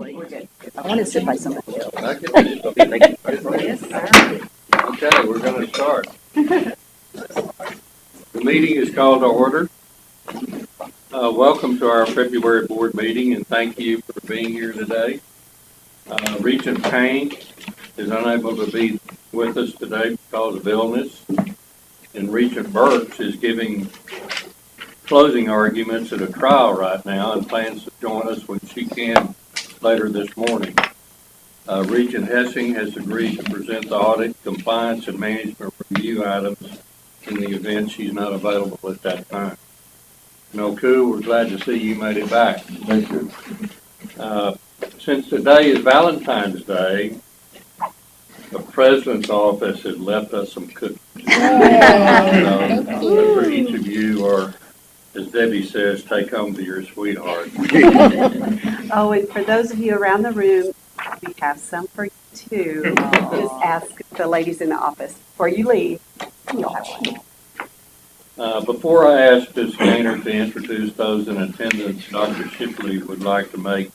We're good. I want to sit by somebody else. Yes, sir. Okay, we're going to start. The meeting is called to order. Welcome to our February board meeting, and thank you for being here today. Regent Payne is unable to be with us today because of illness, and Regent Burks is giving closing arguments at a trial right now and plans to join us when she can later this morning. Regent Hessing has agreed to present the audit, compliance, and management review items in the event she's not available at that time. Noku, we're glad to see you made it back. Thank you. Since today is Valentine's Day, the President's office has left us some cookies. For each of you, or as Debbie says, take home to your sweetheart. Oh, and for those of you around the room, we have some for you too. Just ask the ladies in the office before you leave. You'll have one. Before I ask Ms. Gaynor to introduce those in attendance, Dr. Shipley would like to make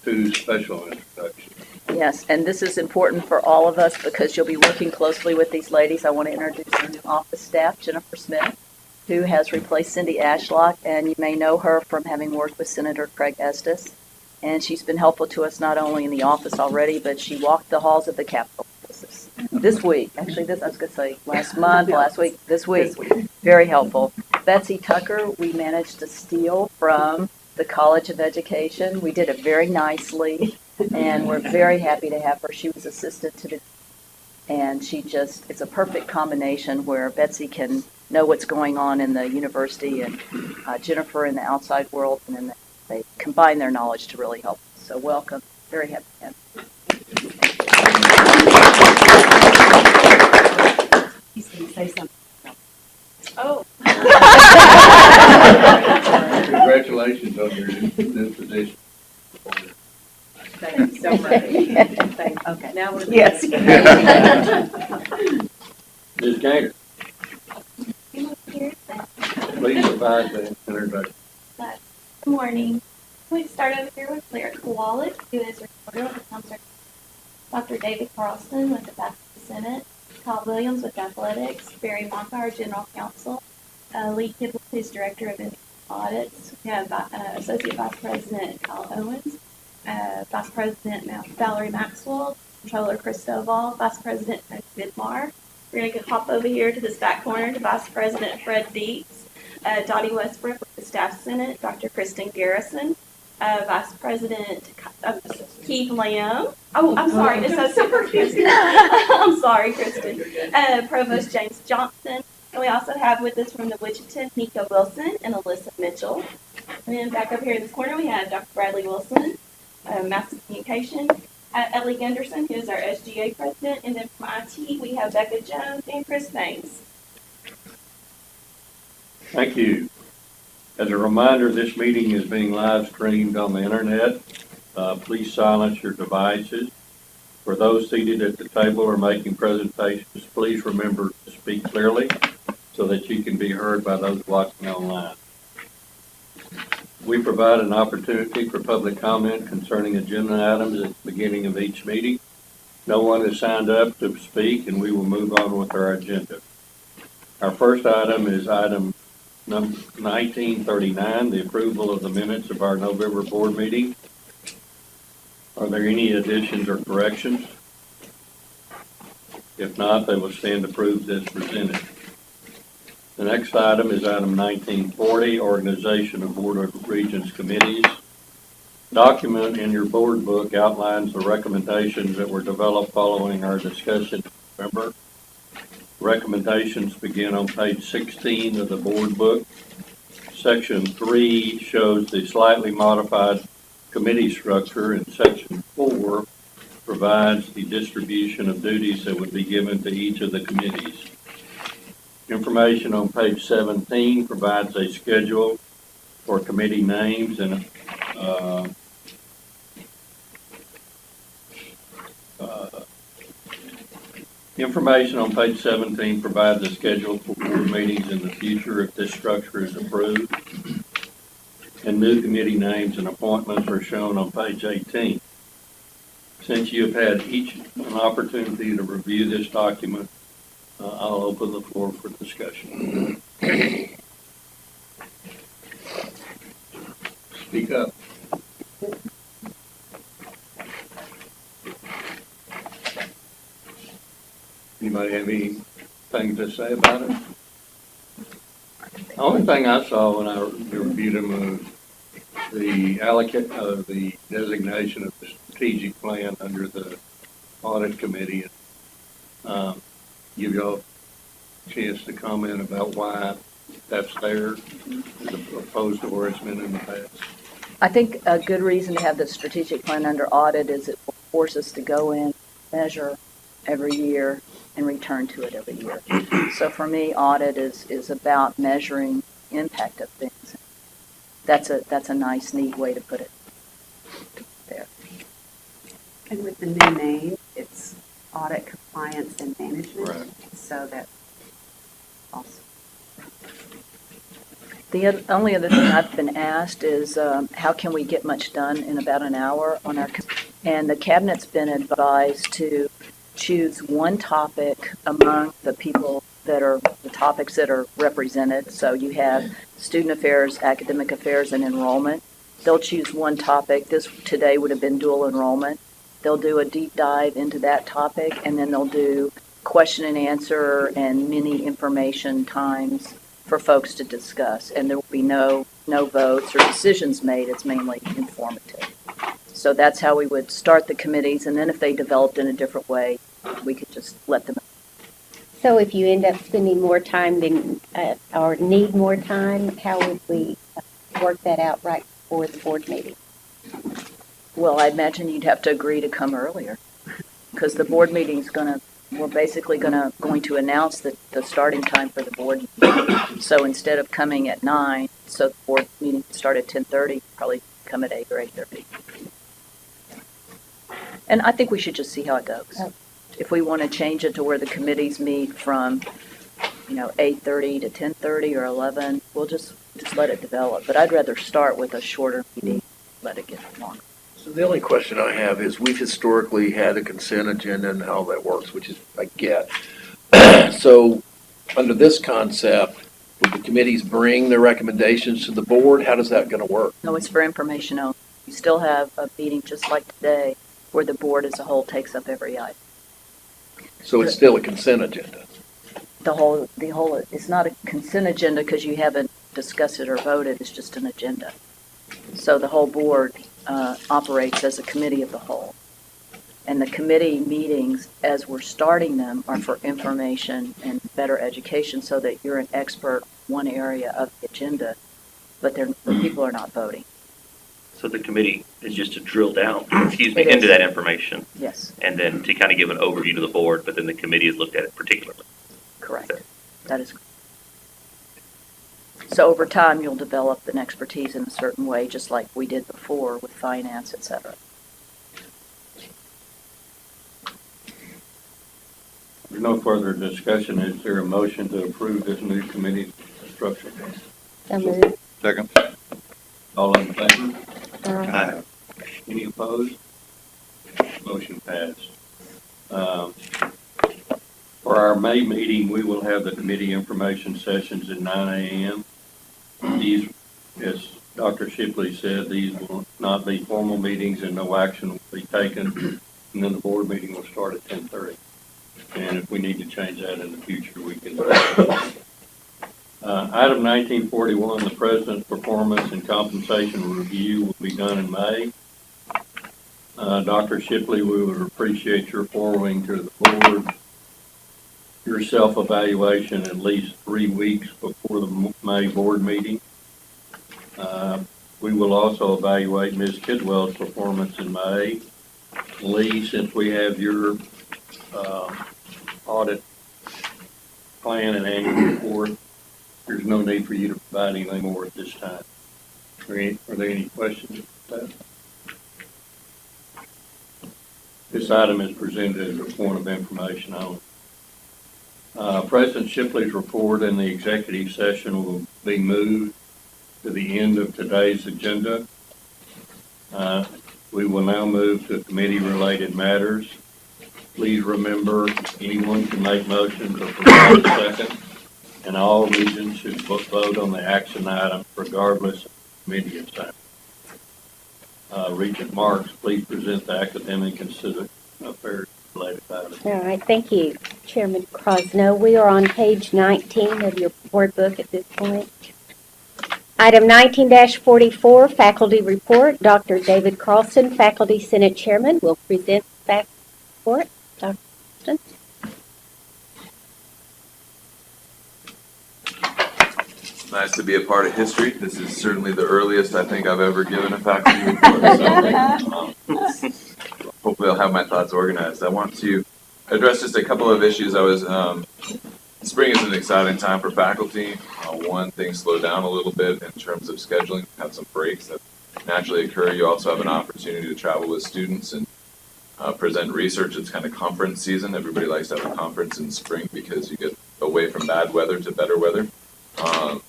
two special introductions. Yes, and this is important for all of us because you'll be working closely with these ladies. I want to introduce our new office staff, Jennifer Smith, who has replaced Cindy Ashlock, and you may know her from having worked with Senator Craig Estes. And she's been helpful to us not only in the office already, but she walked the halls of the Capitol this week. Actually, I was going to say last week, this week. Very helpful. Betsy Tucker, we managed to steal from the College of Education. We did it very nicely, and we're very happy to have her. She was assistant to the, and it's a perfect combination where Betsy can know what's going on in the university and Jennifer in the outside world, and then they combine their knowledge to really help. So welcome. Very happy to have you. He's going to say something. Oh. Congratulations on your new position. Thank you so much. Thank you. Okay. Now we're Yes. Ms. Gaynor, please provide the introduction. Good morning. We start over here with Lyric Wallach, who is recorder with the Council. Dr. David Carlson with the Baptist Senate, Kyle Williams with Athletics, Barry Monka, our General Counsel, Lee Kibble, who's Director of Independent Audits. We have Associate Vice President Kyle Owens, Vice President Valerie Maxwell, Controller Chris Stovall, Vice President Vidmar. We're going to hop over here to this back corner to Vice President Fred Dietz, Dottie Westbrook with the Staff Senate, Dr. Kristen Garrison, Vice President Keith Lamb. Oh, I'm sorry, Associate Kristen. I'm sorry, Kristen. Provost James Johnson. And we also have with us from the Wichita, Nico Wilson and Alyssa Mitchell. And then back up here in this corner, we have Dr. Bradley Wilson, Mass Communication. Ellie Gunderson, who is our SGA President. And then from IT, we have Becca Jones and Chris Thames. Thank you. As a reminder, this meeting is being live streamed on the internet. Please silence your devices. For those seated at the table or making presentations, please remember to speak clearly so that you can be heard by those watching online. We provide an opportunity for public comment concerning agenda items at the beginning of each meeting. No one has signed up to speak, and we will move on with our agenda. Our first item is item number 1939, the approval of the minutes of our November board meeting. Are there any additions or corrections? If not, they will stand approved as presented. The next item is item 1940, organization of Board of Regents committees. Document in your board book outlines the recommendations that were developed following our discussion in November. Recommendations begin on page 16 of the board book. Section 3 shows the slightly modified committee structure, and Section 4 provides the distribution of duties that would be given to each of the committees. Information on page 17 provides a schedule for committee names and information on page 17 provides a schedule for board meetings in the future if this structure is approved. And new committee names and appointments are shown on page 18. Since you have had each an opportunity to review this document, I'll open the floor for discussion. Speak up. Anybody have anything to say about it? The only thing I saw when I reviewed them was the the designation of the strategic plan under the audit committee. Give y'all a chance to comment about why that's there as opposed to where it's been in the past. I think a good reason to have the strategic plan under audit is it will force us to go in, measure every year, and return to it every year. So for me, audit is about measuring impact of things. That's a nice, neat way to put it there. And with the new name, it's audit, compliance, and management. Right. So that's awesome. The only other thing I've been asked is how can we get much done in about an hour on our, and the cabinet's been advised to choose one topic among the people that are, the topics that are represented. So you have student affairs, academic affairs, and enrollment. They'll choose one topic. This today would have been dual enrollment. They'll do a deep dive into that topic, and then they'll do question and answer and mini information times for folks to discuss. And there will be no votes or decisions made. It's mainly informative. So that's how we would start the committees, and then if they developed in a different way, we could just let them. So if you end up spending more time than, or need more time, how would we work that out right before the board meeting? Well, I imagine you'd have to agree to come earlier, because the board meeting's we're basically going to announce the starting time for the board meeting. So instead of coming at 9, so the board meeting can start at 10:30, probably come at 8 or 8:30. And I think we should just see how it goes. Okay. If we want to change it to where the committees meet from, 8:30 to 10:30 or 11, we'll just let it develop. But I'd rather start with a shorter meeting, let it get longer. So the only question I have is, we've historically had a consent agenda and how that works, which is, I get. So under this concept, would the committees bring their recommendations to the board? How does that going to work? No, it's for information only. You still have a meeting just like today where the board as a whole takes up every item. So it's still a consent agenda? The whole, it's not a consent agenda because you haven't discussed it or voted, it's just an agenda. So the whole board operates as a committee of the whole. And the committee meetings, as we're starting them, are for information and better education so that you're an expert in one area of the agenda, but the people are not voting. So the committee is just to drill down, It into is. that information, Yes, and then to kind of give an overview to the board, but then the committee has looked at it particularly. correct. That is correct. So over time, you'll develop an expertise in a certain way, just like we did before with finance, et cetera. There's no further discussion. Is there a motion to approve this new committee structure? So moved. Second. All in favor? Aye. Any opposed? Motion passed. For our May meeting, we will have the committee information sessions at 9 a.m. These, as Dr. Shipley said, these will not be formal meetings and no action will be taken. And then the board meeting will start at 10:30. And if we need to change that in the future, we can. Item 1941, the President's Performance and Compensation Review will be done in May. Dr. Shipley, we would appreciate your forwarding to the board your self-evaluation at least 3 weeks before the May board meeting. We will also evaluate Ms. Kidwell's performance in May. Lee, since we have your audit plan and annual report, there's no need for you to provide anything more at this time. Are there any questions about that? This item is presented as a point of information only. President Shipley's report in the executive session will be moved to the end of today's agenda. We will now move to committee-related matters. Please remember, anyone can make motions or provide a second, and all Regents should vote on the action item regardless of committee assignment. Regent Marks, please present the academic and civic affairs related items. All right, thank you, Chairman Crosno. We are on page 19 of your board book at this point. Item 19-44, faculty report. Dr. David Carlson, Faculty Senate Chairman, will present the faculty report. Dr. Carlson. Nice to be a part of history. This is certainly the earliest I think I've ever given a faculty report. So, hopefully I'll have my thoughts organized. I want to address just a couple of issues. Spring is an exciting time for faculty. One, things slow down a little bit in terms of scheduling. Have some breaks that naturally occur. You also have an opportunity to travel with students and present research. It's kind of conference season. Everybody likes to have a conference in spring because you get away from bad weather to better weather.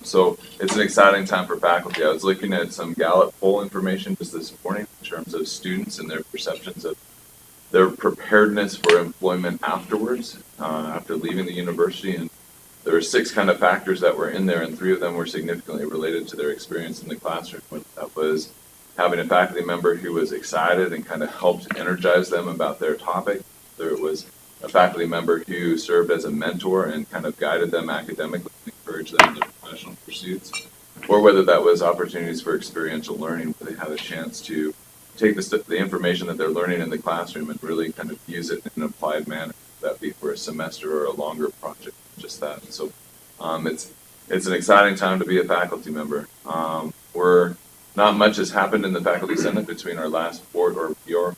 So it's an exciting time for faculty. I was looking at some Gallup poll information just this morning in terms of students and their perceptions of their preparedness for employment afterwards, after leaving the university. And there were 6 kind of factors that were in there, and 3 of them were significantly related to their experience in the classroom. That was having a faculty member who was excited and kind of helped energize them about their topic. There was a faculty member who served as a mentor and kind of guided them academically and encouraged them in their professional pursuits, or whether that was opportunities for experiential learning where they had a chance to take the information that they're learning in the classroom and really kind of use it in an applied manner, that be for a semester or a longer project, just that. So it's an exciting time to be a faculty member. Not much has happened in the Faculty Senate between our last board, or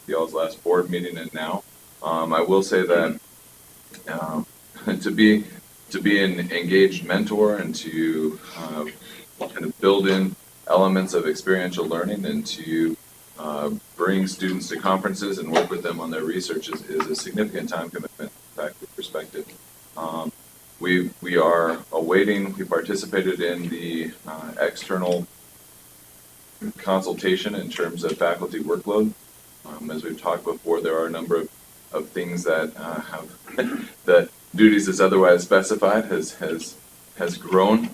y'all's last board meeting and now. I will say that to be an engaged mentor and to kind of build in elements of experiential learning and to bring students to conferences and work with them on their research is a significant time commitment from a faculty perspective. We are awaiting, we participated in the external consultation in terms of faculty workload. As we've talked before, there are a number of things that have the duties as otherwise specified has grown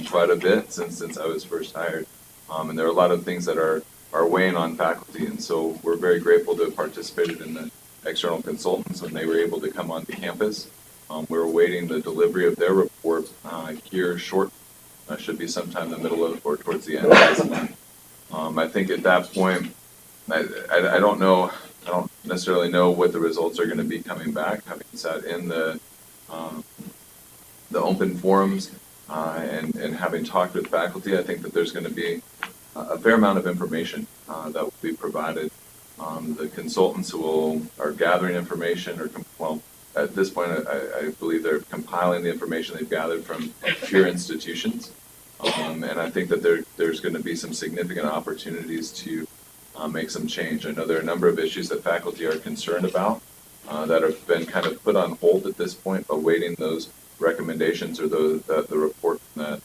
quite a bit since I was first hired, and there are a lot of things that are weighing on faculty, and so we're very grateful to have participated in the external consultants when they were able to come onto campus. We're awaiting the delivery of their report here short. Should be sometime in the middle of or towards the end of this month. I think at that point, I don't know. I don't necessarily know what the results are going to be coming back. Having sat in the open forums and having talked with faculty, I think that there's going to be a fair amount of information that will be provided. The consultants who are gathering information, at this point, I believe they're compiling the information they've gathered from peer institutions. And I think that there's going to be some significant opportunities to make some change. I know there are a number of issues that faculty are concerned about that have been kind of put on hold at this point, awaiting those recommendations or the report from that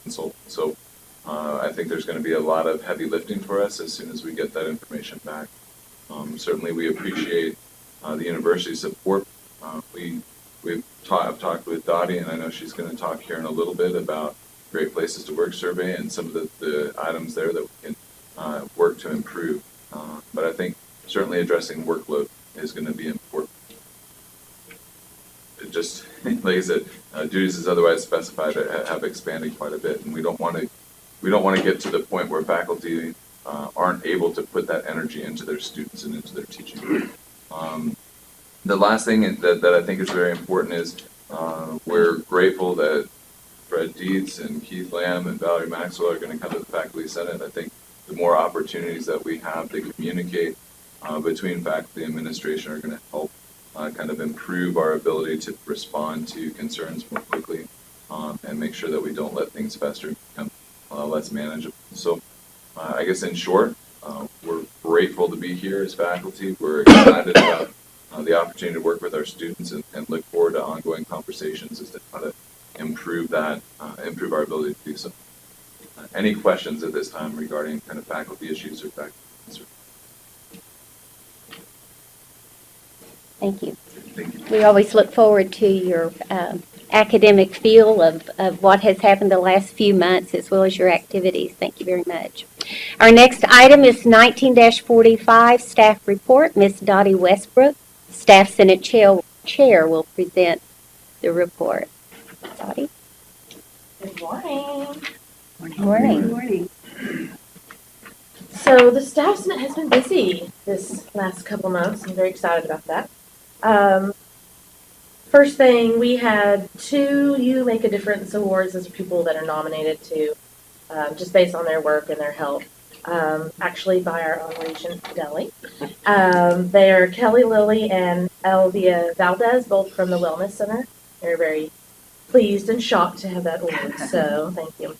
consultant. So I think there's going to be a lot of heavy lifting for us as soon as we get that information back. Certainly we appreciate the university's support. I've talked with Dottie, and I know she's going to talk here in a little bit about Great Places to Work survey and some of the items there that we can work to improve. But I think certainly addressing workload is going to be important. It just, like I said, duties as otherwise specified have expanded quite a bit, and we don't want to get to the point where faculty aren't able to put that energy into their students and into their teaching. The last thing that I think is very important is we're grateful that Fred Dietz and Keith Lamb and Valerie Maxwell are going to come to the Faculty Senate. I think the more opportunities that we have to communicate between faculty and administration are going to help kind of improve our ability to respond to concerns more quickly and make sure that we don't let things fester and become less manageable. So I guess in short, we're grateful to be here as faculty. We're excited about the opportunity to work with our students and look forward to ongoing conversations as to how to improve our ability to do so. Any questions at this time regarding kind of faculty issues or faculty concerns? Thank you. We always look forward to your academic feel of what has happened the last few months as well as your activities. Thank you very much. Our next item is 19-45 staff report. Ms. Dottie Westbrook, Staff Senate Chair, will present the report. Dottie? Good morning. Morning. Good morning. So the staff senate has been busy this last couple months. I'm very excited about that. First thing, we had 2 You Make a Difference awards as people that are nominated to, just based on their work and their help, actually by our own Regent Deli. They are Kelly Lilly and Elvia Valdez, both from the Wellness Center. They're very pleased and shocked to have that award, so thank you.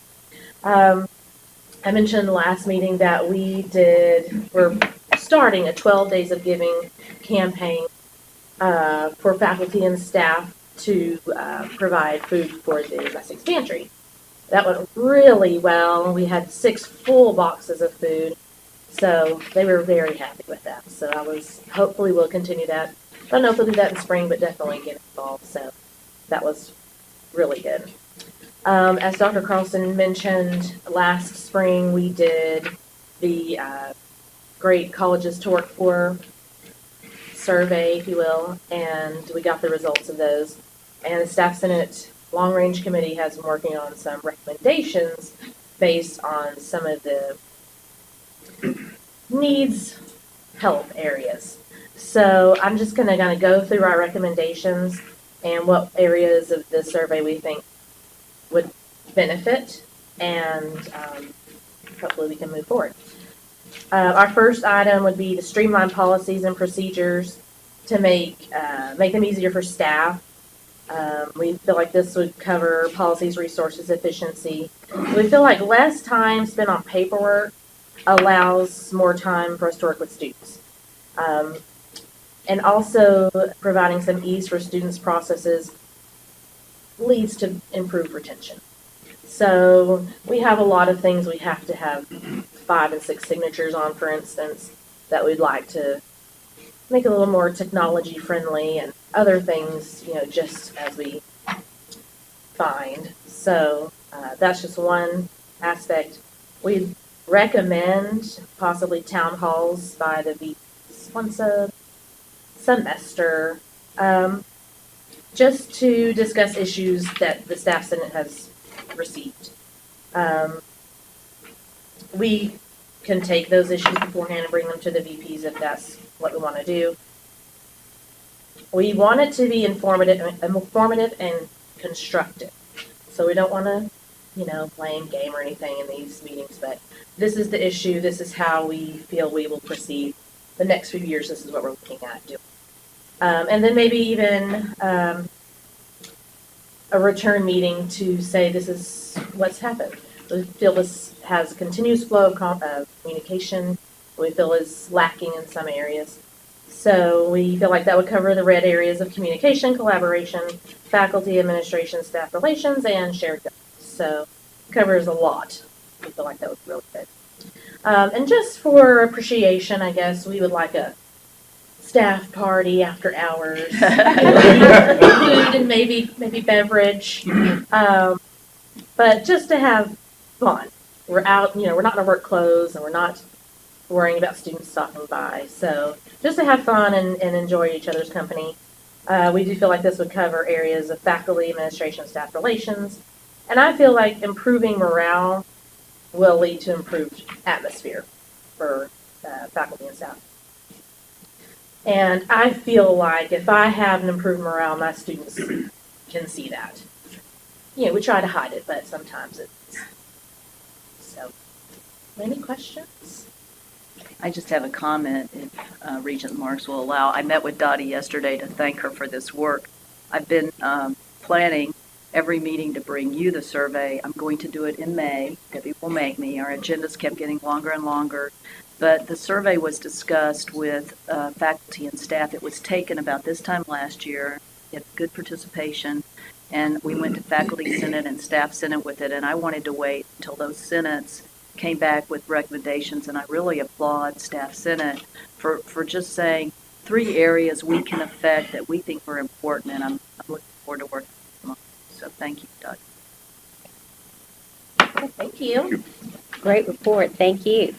I mentioned last meeting that we're starting a 12 Days of Giving campaign for faculty and staff to provide food for the Essex Pantry. That went really well. We had 6 full boxes of food, so they were very happy with that. So hopefully we'll continue that. I don't know if we'll do that in spring, but definitely get involved. So that was really good. As Dr. Carlson mentioned, last spring we did the Great Colleges to Work For survey, if you will, and we got the results of those. And the Staff Senate Long Range Committee has been working on some recommendations based on some of the needs help areas. So I'm just going to kind of go through our recommendations and what areas of the survey we think would benefit, and hopefully we can move forward. Our first item would be to streamline policies and procedures to make them easier for staff. We feel like this would cover policies, resources, efficiency. We feel like less time spent on paperwork allows more time for us to work with students. And also providing some ease for students' processes leads to improved retention. So we have a lot of things we have to have 5 and 6 signatures on, for instance, that we'd like to make a little more technology friendly, and other things, just as we find. So that's just one aspect. We recommend possibly town halls by the VPs once a semester, just to discuss issues that the Staff Senate has received. We can take those issues beforehand and bring them to the VPs if that's what we want to do. We want it to be informative and constructive. So we don't want to, blame game or anything in these meetings, but this is the issue. This is how we feel we will proceed the next few years. This is what we're looking at doing. And then maybe even a return meeting to say this is what's happened. We feel this has a continuous flow of communication. We feel is lacking in some areas. So we feel like that would cover the red areas of communication, collaboration, faculty, administration, staff relations, and shared governance. So it covers a lot. We feel like that would be really good. And just for appreciation, I guess, we would like a staff party after hours. Food and maybe beverage. But just to have fun. We're out, we're not in our work clothes, and we're not worrying about students stopping by. So just to have fun and enjoy each other's company. We do feel like this would cover areas of faculty, administration, staff relations. And I feel like improving morale will lead to improved atmosphere for faculty and staff. And I feel like if I have an improved morale, my students can see that. We try to hide it, but sometimes it's. So, any questions? I just have a comment, if Regent Marks will allow. I met with Dottie yesterday to thank her for this work. I've been planning every meeting to bring you the survey. I'm going to do it in May. Debbie will make me. Our agendas kept getting longer and longer. But the survey was discussed with faculty and staff. It was taken about this time last year. It had good participation. And we went to faculty senate and staff senate with it. And I wanted to wait until those senates came back with recommendations. And I really applaud staff senate for just saying, three areas we can affect that we think are important, and I'm looking forward to working with them. So thank you, Doug. Thank you. Great report, thank you.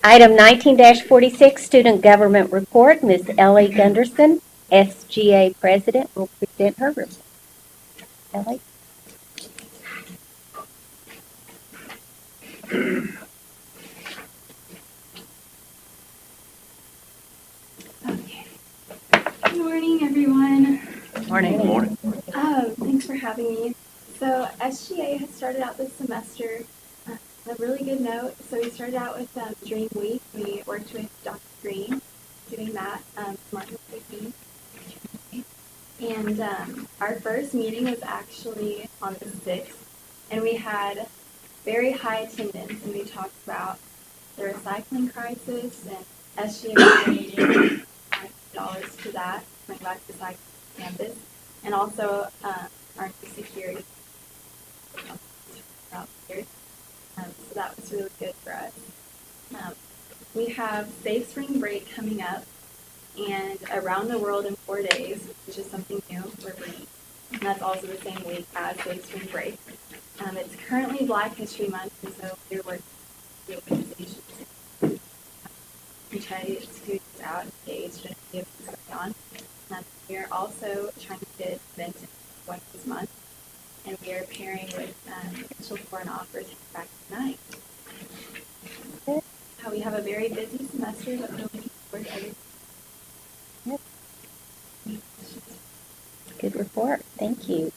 Item 19-46, Student Government Report. Ms. Ellie Gunderson, SGA President, will present her report. Ellie? Okay. Good morning, everyone. Morning. Morning. Thanks for having me. So SGA has started out this semester on a really good note. So we started out with Dream Week. We worked with Dr. Green doing that, Martin Luther King. And our first meeting was actually on the 6th, and we had very high attendance, and we talked about the recycling crisis, and SGA donated $5 to that, bring back the cycle campus, and also our new security. So that was really good for us. We have Safe Spring Break coming up, and Around the World in 4 days, which is something new we're bringing. And that's also the same week as Safe Spring Break. It's currently Black History Month, and so we're working with the organizations to try to get students out and engaged and see what's going on. We are also trying to get events in once this month, and we are pairing with potential foreign offers back tonight. We have a very busy semester, but we're looking forward to everything. Good report, thank you.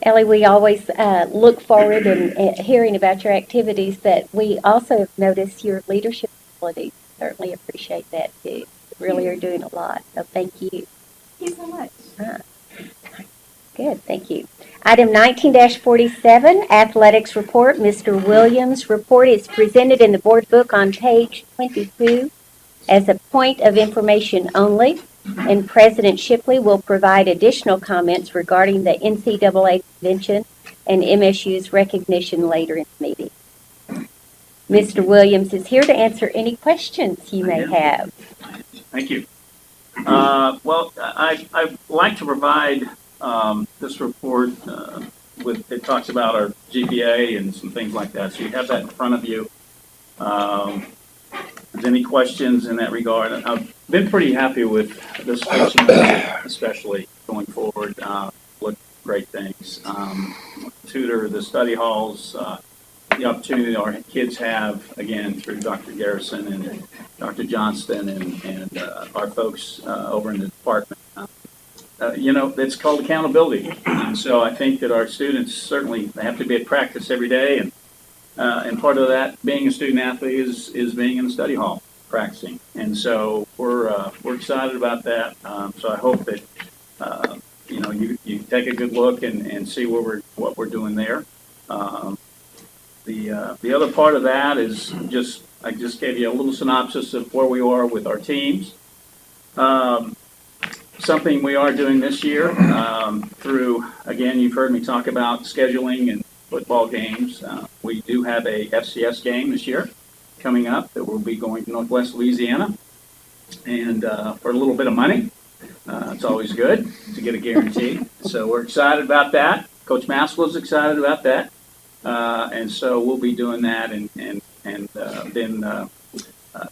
Ellie, we always look forward in hearing about your activities, but we also have noticed your leadership abilities. Certainly appreciate that too. You really are doing a lot, so thank you. Thank you so much. Good, thank you. Item 19-47, Athletics Report. Mr. Williams' report is presented in the board book on page 22 as a point of information only, and President Shipley will provide additional comments regarding the NCAA convention and MSU's recognition later in the meeting. Mr. Williams is here to answer any questions you may have. Thank you. Well, I'd like to provide this report it talks about our GPA and some things like that. So you have that in front of you. If there's any questions in that regard, I've been pretty happy with this person, especially going forward. Look, great things. Tutor, the study halls, the opportunity our kids have, again, through Dr. Garrison and Dr. Johnston and our folks over in the department. It's called accountability. And so I think that our students certainly they have to be at practice every day. And part of that, being a student athlete, is being in the study hall practicing. And so we're excited about that. So I hope that you take a good look and see what we're doing there. The other part of that is I just gave you a little synopsis of where we are with our teams. Something we are doing this year through, again, you've heard me talk about scheduling and football games. We do have a FCS game this year coming up that we'll be going to Northwest Louisiana, and for a little bit of money. It's always good to get a guarantee. So we're excited about that. Coach Maskell's excited about that. And so we'll be doing that and then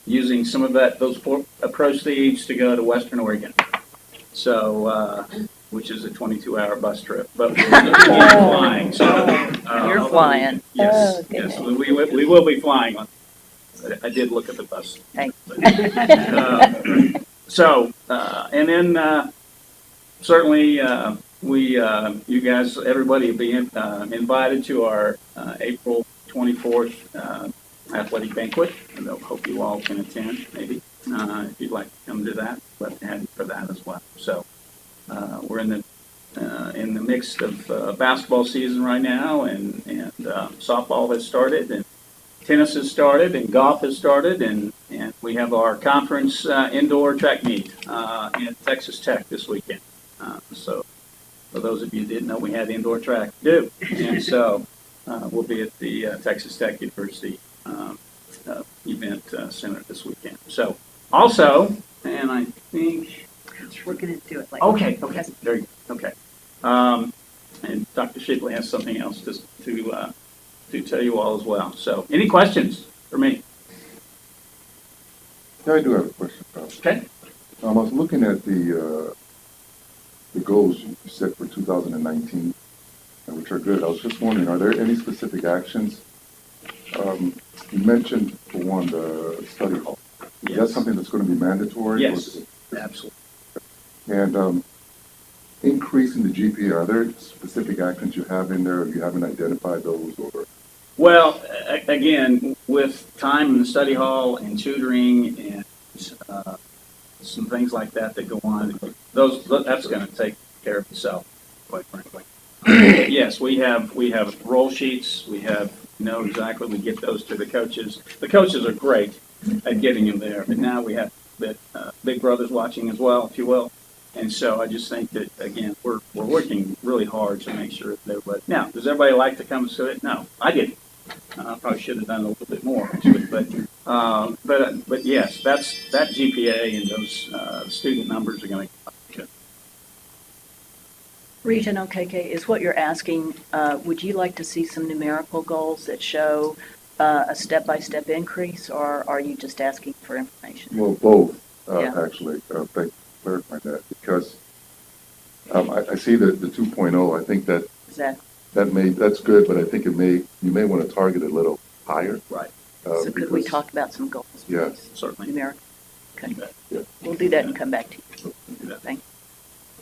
using some of those proceeds to go to Western Oregon. So, which is a 22-hour bus trip, but we're flying. So, You're flying. Yes, yes, we will be flying. I did look at the bus. Thanks. And then certainly you guys, everybody will be invited to our April 24th athletic banquet, and I hope you all can attend, maybe, if you'd like to come to that, but add for that as well. So we're in the midst of basketball season right now, and softball has started, and tennis has started, and golf has started, and we have our conference indoor track meet in Texas Tech this weekend. So for those of you who didn't know, we had indoor track too, and so we'll be at the Texas Tech University event center this weekend. So Also, and I think, We're going to do it later. okay, there you go, okay. And Dr. Shipley has something else to tell you all as well. So, any questions for me? Yeah, I do have a question. Okay. I was looking at the goals you set for 2019, which are good. I was just wondering, are there any specific actions? You mentioned, for one, the study hall. Is that something that's going to be mandatory? Yes, absolutely. And increasing the GPA, are there specific actions you have in there, or you haven't identified those? Or Well, again, with time in the study hall and tutoring and some things like that go on, that's going to take care of itself, quite frankly. Yes, we have roll sheets. We know exactly. We get those to the coaches. The coaches are great at getting them there, but now we have Big Brother's watching as well, if you will. And so I just think that, again, we're working really hard to make sure that everybody. Now, does everybody like to come to it? No, I didn't. I probably should have done a little bit more, actually, but yes, that GPA and those student numbers are going to get. Regent OKK, is what you're asking, would you like to see some numerical goals that show a step-by-step increase, or are you just asking for information? well, both, Yeah. actually. Thank you for clarifying that, because I see the 2.0. I think that Exactly. that's good, but I think you may want to target it a little higher. Right. So could we because- talk about some goals? Yes. please? Certainly. Numerical. Okay. Yeah. We'll do that and come back to you. Do that. Thank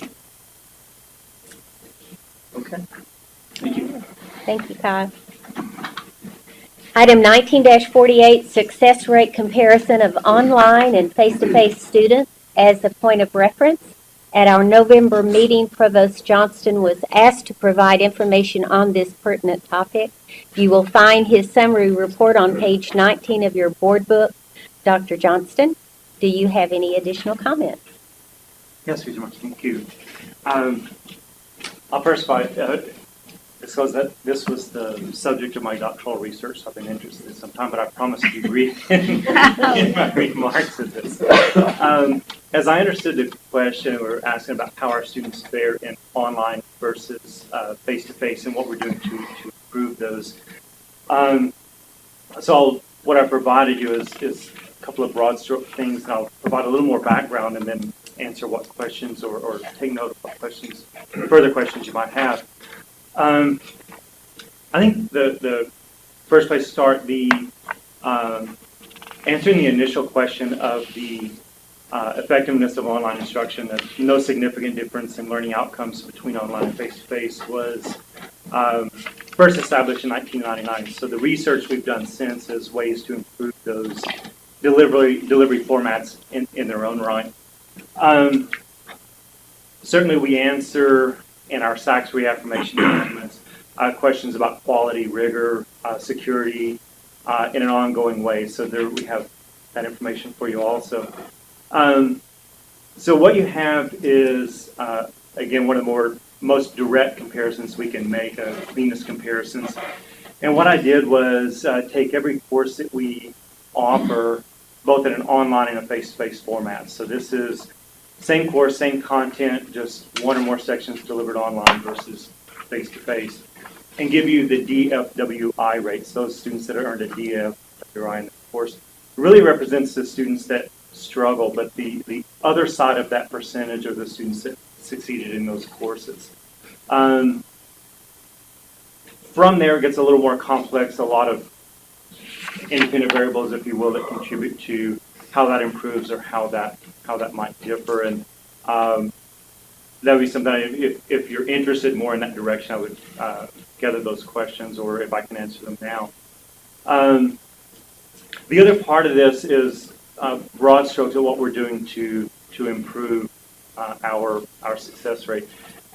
you. Okay. Thank you. Thank you, Kyle. Item 19-48, success rate comparison of online and face-to-face students as a point of reference. At our November meeting, Provost Johnston was asked to provide information on this pertinent topic. You will find his summary report on page 19 of your board book. Dr. Johnston, do you have any additional comments? Yes, very much. Thank you. I'll first disclose that this was the subject of my doctoral research. So I've been interested in some time, but I promise to be brief in my remarks of this. As I understood the question, we're asking about how our students fare in online versus face-to-face and what we're doing to improve those. So what I provided you is a couple of broad stroke things, and I'll provide a little more background and then answer what questions or take note of what questions, further questions you might have. I think the first place to start, answering the initial question of the effectiveness of online instruction, that no significant difference in learning outcomes between online and face-to-face was first established in 1999. So the research we've done since is ways to improve those delivery formats in their own right. Certainly we answer in our SACS reaffirmation documents questions about quality, rigor, security in an ongoing way. So there we have that information for you also. So what you have is, again, one of the most direct comparisons we can make, cleanest comparisons. And what I did was take every course that we offer, both in an online and a face-to-face format. So this is same course, same content, just one or more sections delivered online versus face-to-face, and give you the DFWI rates, those students that earned a DFWI in the course. It really represents the students that struggle, but the other side of that percentage are the students that succeeded in those courses. From there, it gets a little more complex, a lot of independent variables, if you will, that contribute to how that improves or how that might differ. And that would be something, if you're interested more in that direction, I would gather those questions, or if I can answer them now. The other part of this is broad strokes of what we're doing to improve our success rate.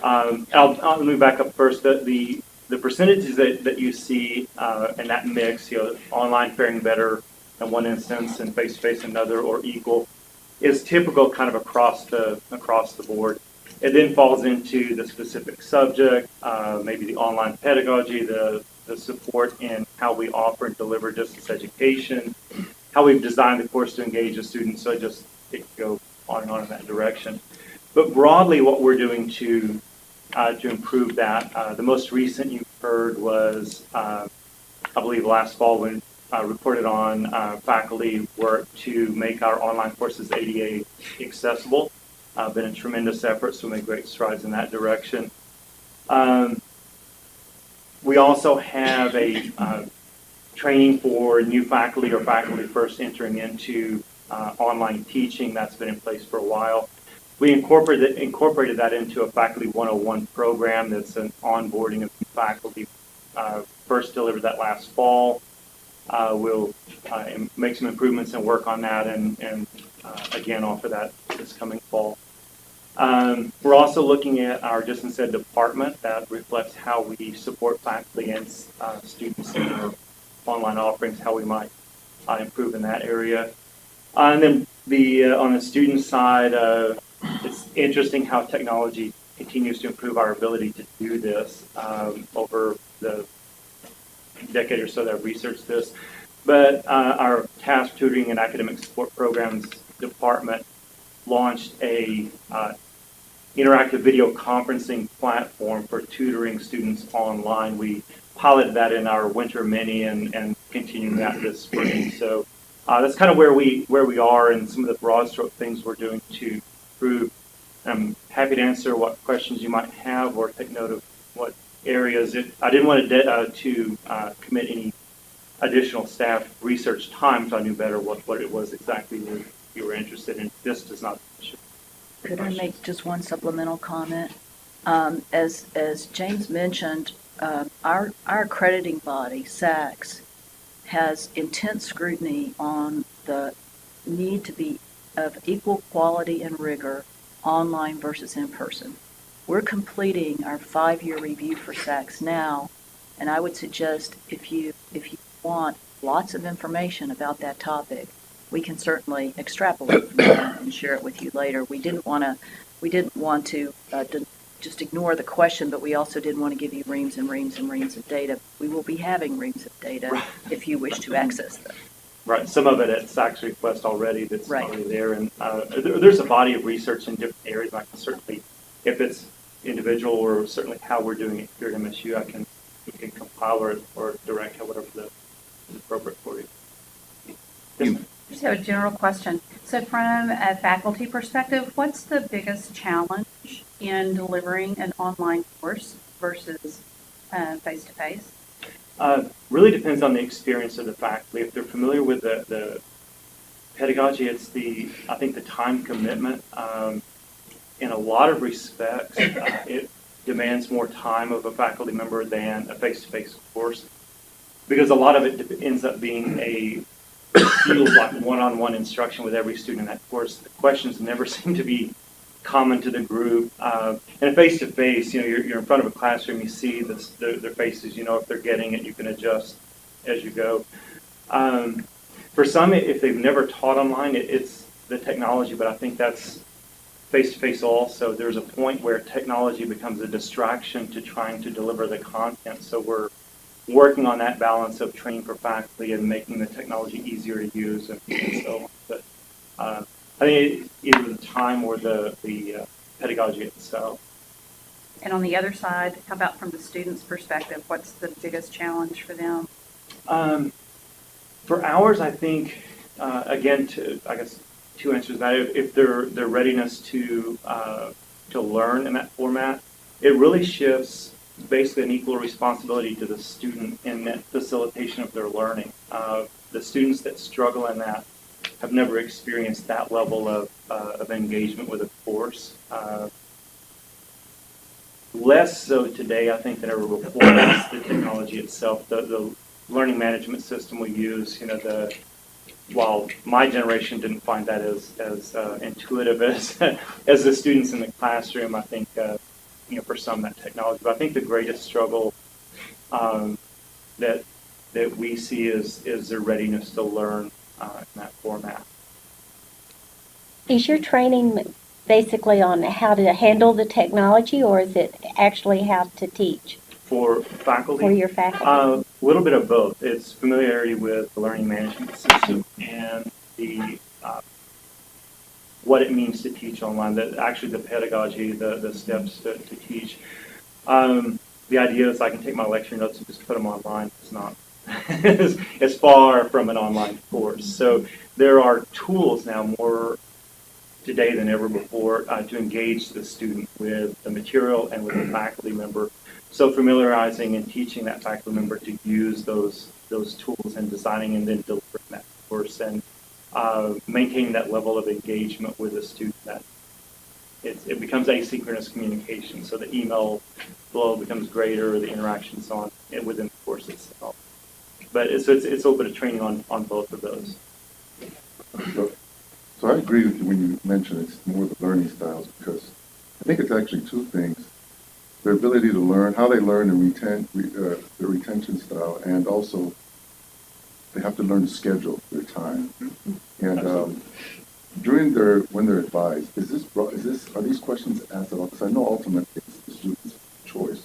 I'll move back up first. The percentages that you see in that mix, online faring better in one instance and face-to-face another, or equal, is typical kind of across the board. It then falls into the specific subject, maybe the online pedagogy, the support in how we offer and deliver distance education, how we've designed the course to engage the students. So it could go on and on in that direction. But broadly, what we're doing to improve that, the most recent you heard was, I believe last fall when reported on faculty work to make our online courses ADA accessible. Been a tremendous effort, so we made great strides in that direction. We also have a training for new faculty or faculty first entering into online teaching that's been in place for a while. We incorporated that into a Faculty 101 program that's an onboarding of new faculty. First delivered that last fall. We'll make some improvements and work on that and again offer that this coming fall. We're also looking at our distance ed department that reflects how we support faculty and students in our online offerings, how we might improve in that area. And then on the student side, it's interesting how technology continues to improve our ability to do this over the decade or so that I've researched this. But our task tutoring and academic support programs department launched a interactive video conferencing platform for tutoring students online. We piloted that in our winter mini and continuing that this spring. So that's kind of where we are and some of the broad stroke things we're doing to improve. I'm happy to answer what questions you might have or take note of what areas. I didn't want to commit any additional staff research time, so I knew better what it was exactly you were interested in. This does not. Could I make just one supplemental comment? As James mentioned, our accrediting body, SACS, has intense scrutiny on the need to be of equal quality and rigor online versus in person. We're completing our 5-year review for SACS now, and I would suggest if you want lots of information about that topic, we can certainly extrapolate from that and share it with you later. We didn't want to just ignore the question, but we also didn't want to give you reams and reams and reams of data. We will be having reams of data if you wish to access them. Right, some of it at SAC's request already that's Right. already there, and there's a body of research in different areas. I can certainly, if it's individual or certainly how we're doing it here at MSU, we can compile or direct whatever is appropriate for you. I just have a general question. So from a faculty perspective, what's the biggest challenge in delivering an online course versus face-to-face? Really depends on the experience of the faculty. If they're familiar with the pedagogy, it's I think the time commitment. In a lot of respects, it demands more time of a faculty member than a face-to-face course, because a lot of it ends up being feels like one-on-one instruction with every student in that course. The questions never seem to be common to the group. And face-to-face, you're in front of a classroom, you see their faces, if they're getting it, you can adjust as you go. For some, if they've never taught online, it's the technology, but I think that's face-to-face also. There's a point where technology becomes a distraction to trying to deliver the content. So we're working on that balance of training for faculty and making the technology easier to use and so on. But I think either the time or the pedagogy itself. And on the other side, how about from the student's perspective? What's the biggest challenge for them? For ours, I think, again, I guess two answers to that. If their readiness to learn in that format, it really shifts basically an equal responsibility to the student in that facilitation of their learning. The students that struggle in that have never experienced that level of engagement with a course. Less so today, I think, than ever before. It's the technology itself, the learning management system we use. While my generation didn't find that as intuitive as the students in the classroom, I think for some that technology. But I think the greatest struggle that we see is their readiness to learn in that format. Is your training basically on how to handle the technology, or is it actually how to teach? For for faculty, your faculty? a little bit of both. It's familiarity with the learning management system and the what it means to teach online. That actually the pedagogy, the steps to teach. The idea is I can take my lecture notes and just put them online. It's not. It's far from an online course. So there are tools now more today than ever before to engage the student with the material and with the faculty member. So familiarizing and teaching that faculty member to use those tools and designing and then delivering that course and maintaining that level of engagement with the student. That it becomes asynchronous communication. So the email flow becomes greater, the interactions on within the course itself. But it's a little bit of training on both of those. So I agree with you when you mention it's more the learning styles, because I think it's actually two things: their ability to learn, how they learn and their retention style, and also they have to learn to schedule their time. And when they're advised, are these questions asked at all? Because I know ultimately it's the student's choice,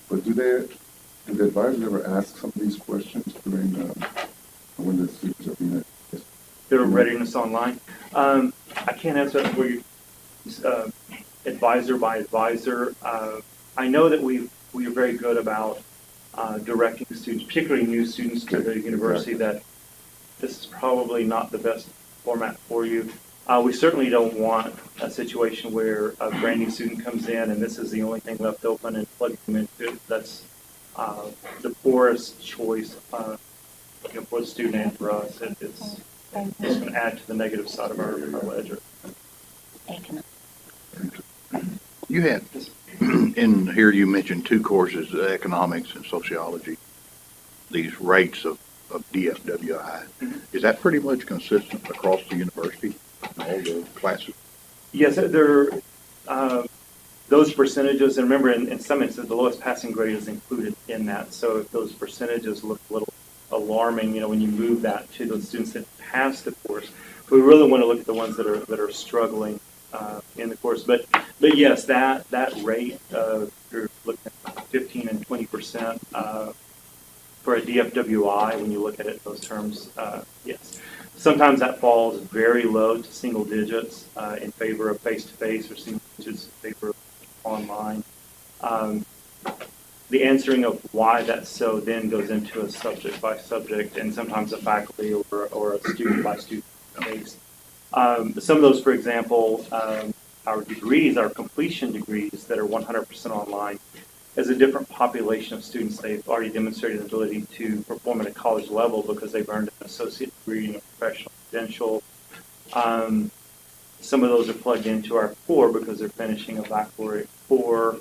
but do the advisors ever ask some of these questions during when the students are being advised? Their readiness online. I can't answer that for you, advisor by advisor. I know that we are very good about directing students, particularly new students to the university, that this is probably not the best format for you. We certainly don't want a situation where a brand new student comes in and this is the only thing left open and plug them into it. That's the poorest choice for the student and for us. It's going to add to the negative side of our ledger. You had, in here you mentioned two courses, economics and sociology, these rates of DFWI. Is that pretty much consistent across the university, in all the classes? Yes, those percentages, and remember in some instances, the lowest passing grade is included in that. So if those percentages look a little alarming, when you move that to those students that pass the course, we really want to look at the ones that are struggling in the course. But yes, that rate you're looking at 15 and 20% for a DFWI when you look at it in those terms. Yes, sometimes that falls very low to single digits in favor of face-to-face, or single digits in favor of online. The answering of why that's so then goes into a subject by subject and sometimes a faculty or a student by student base. Some of those, for example, our degrees, our completion degrees that are 100% online, as a different population of students. They've already demonstrated an ability to perform at a college level because they've earned an associate degree and a professional credential. Some of those are plugged into our core because they're finishing a baccalaureate core.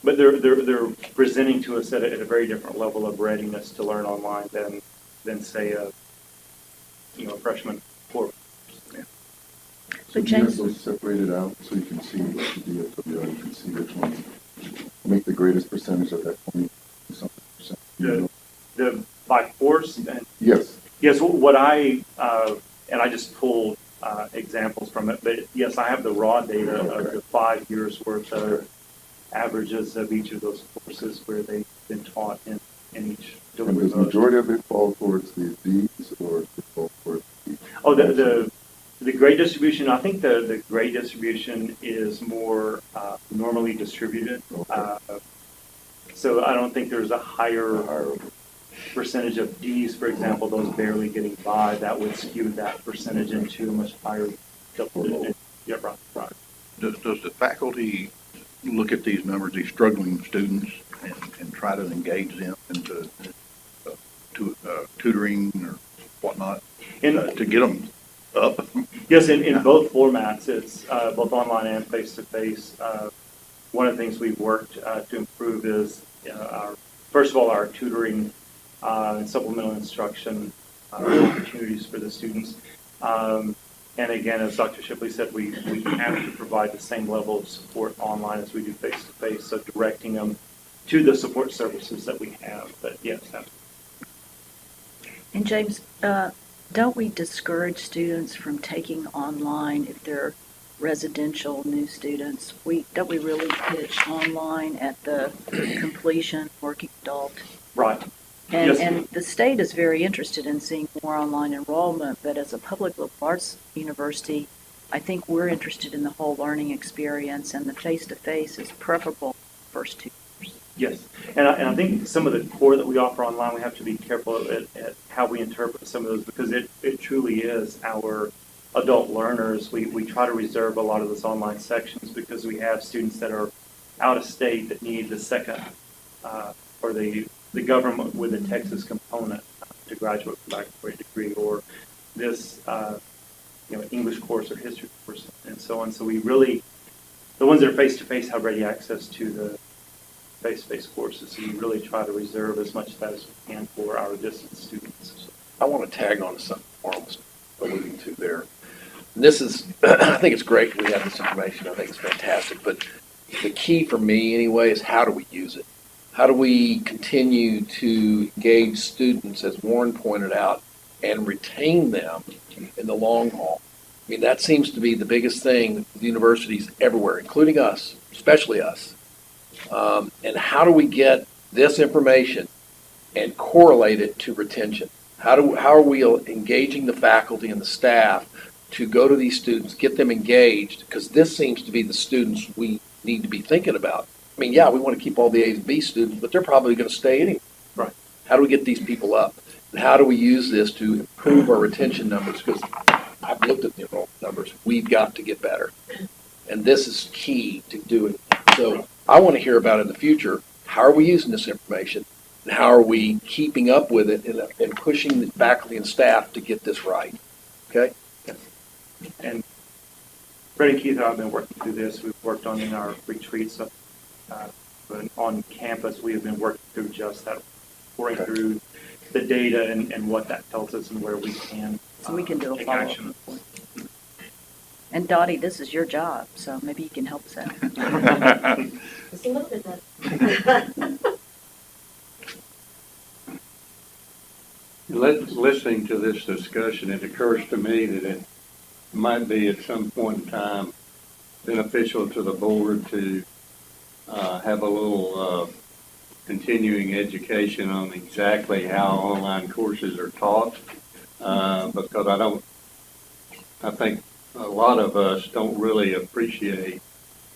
But they're presenting to us at a very different level of readiness to learn online than say a freshman core. Yeah. So you have those separated out so you can see what the DFWI, you can see which ones make the greatest percentage of that 20-something%. The by course? Yes. Yes, what I just pulled examples from it, but yes, I have the raw data of the 5 years worth of averages of each of those courses where they've been taught in each. And does the majority of it fall towards the D's or does it fall towards the... Oh, the grade distribution, I think the grade distribution is more normally distributed. Okay. So I don't think there's a higher percentage of D's, for example, those barely getting by. That would skew that percentage into a much higher. Yeah, right. Does the faculty look at these numbers, these struggling students, and try to engage them into tutoring or whatnot to get them up? Yes, in both formats, it's both online and face-to-face. One of the things we've worked to improve is first of all, our tutoring and supplemental instruction opportunities for the students. And again, as Dr. Shipley said, we have to provide the same level of support online as we do face-to-face, so directing them to the support services that we have. But yes, absolutely. And James, don't we discourage students from taking online if they're residential new students, don't we really pitch online at the completion working adult? Right. And, Yes. and the state is very interested in seeing more online enrollment, but as a public liberal arts university, I think we're interested in the whole learning experience, and the face-to-face is preferable first 2 years. Yes, and I think some of the core that we offer online, we have to be careful at how we interpret some of those, because it truly is our adult learners. We try to reserve a lot of those online sections because we have students that are out of state that need the second or the government with a Texas component to graduate with a baccalaureate degree, or this English course or history course and so on. So we really, the ones that are face-to-face have ready access to the face-to-face courses. So we really try to reserve as much of that as we can for our distance students. I want to tag on to something Marl was alluding to there. And this is, I think it's great we have this information. I think it's fantastic. But the key for me anyway is how do we use it? How do we continue to engage students, as Warren pointed out, and retain them in the long haul? I mean, that seems to be the biggest thing with universities everywhere, including us, especially us. And how do we get this information and correlate it to retention? How are we engaging the faculty and the staff to go to these students, get them engaged? Because this seems to be the students we need to be thinking about. I mean, yeah, we want to keep all the A and B students, but they're probably going to stay anyway. Right. How do we get these people up? And how do we use this to improve our retention numbers? Because I've looked at the enrollment numbers. We've got to get better. And this is key to doing it. So I want to hear about in the future, how are we using this information? And how are we keeping up with it and pushing the faculty and staff to get this right? Okay? Yes. And Fred and Keith and I have been working through this. We've worked on in our retreats on campus. We have been working through just that, working through the data and what that tells us and where we can So we can do a take follow-up. action. And Dottie, this is your job, so maybe you can help us out. Just a little bit then. Listening to this discussion, it occurs to me that it might be at some point in time beneficial to the board to have a little continuing education on exactly how online courses are taught, because I think a lot of us don't really appreciate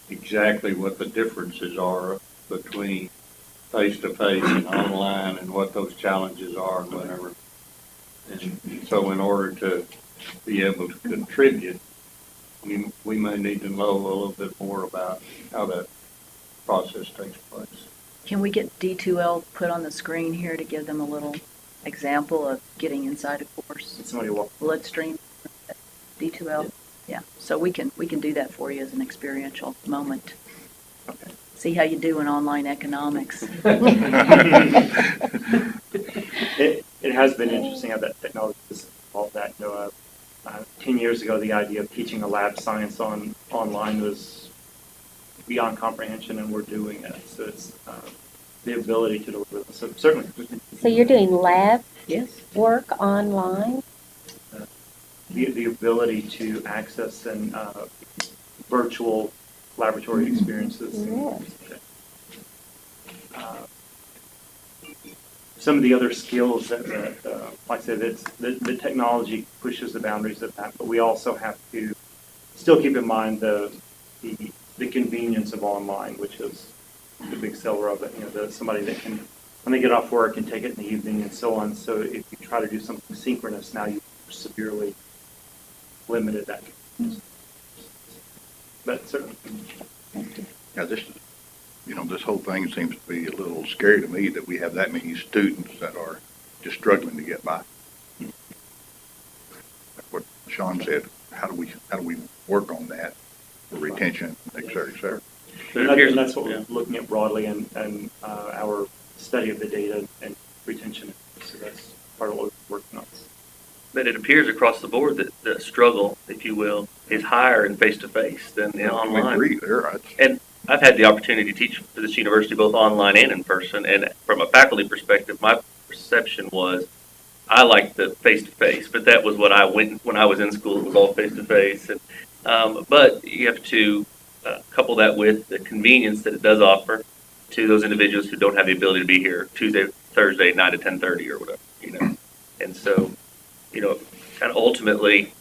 exactly what the differences are between face-to-face and online and what those challenges are and whatever. And so in order to be able to contribute, we may need to know a little bit more about how that process takes place. Can we get D2L put on the screen here to give them a little example of getting inside a course? Somebody will. Bloodstream, D2L? Yeah, so we can do that for you as an experiential moment. Okay. See how you do in online economics. It has been interesting how that technology has evolved. That 10 years ago, the idea of teaching a lab science online was beyond comprehension, and we're doing it. So it's the ability to deliver them. So certainly. So you're doing lab Yes. work online? The ability to access and virtual laboratory experiences. Yes. Some of the other skills that like I said, the technology pushes the boundaries of that, but we also have to still keep in mind the convenience of online, which is the big seller of it. Somebody that can, when they get off work, can take it in the evening and so on. So if you try to do something synchronous, now you've severely limited that. But certainly. Yeah, this whole thing seems to be a little scary to me that we have that many students that are just struggling to get by. Like what Sean said, how do we work on that for retention, et cetera, et cetera? And that's what we're looking at broadly and our study of the data and retention. So that's part of what we're working on. But it appears across the board that the struggle, if you will, is higher in face-to-face than in online. I agree there. And I've had the opportunity to teach for this university both online and in person, and from a faculty perspective, my perception was I liked the face-to-face, but that was what I went when I was in school. It was all face-to-face, and But you have to couple that with the convenience that it does offer to those individuals who don't have the ability to be here Tuesday, Thursday, 9 to 10:30 or whatever, And so, kind of ultimately,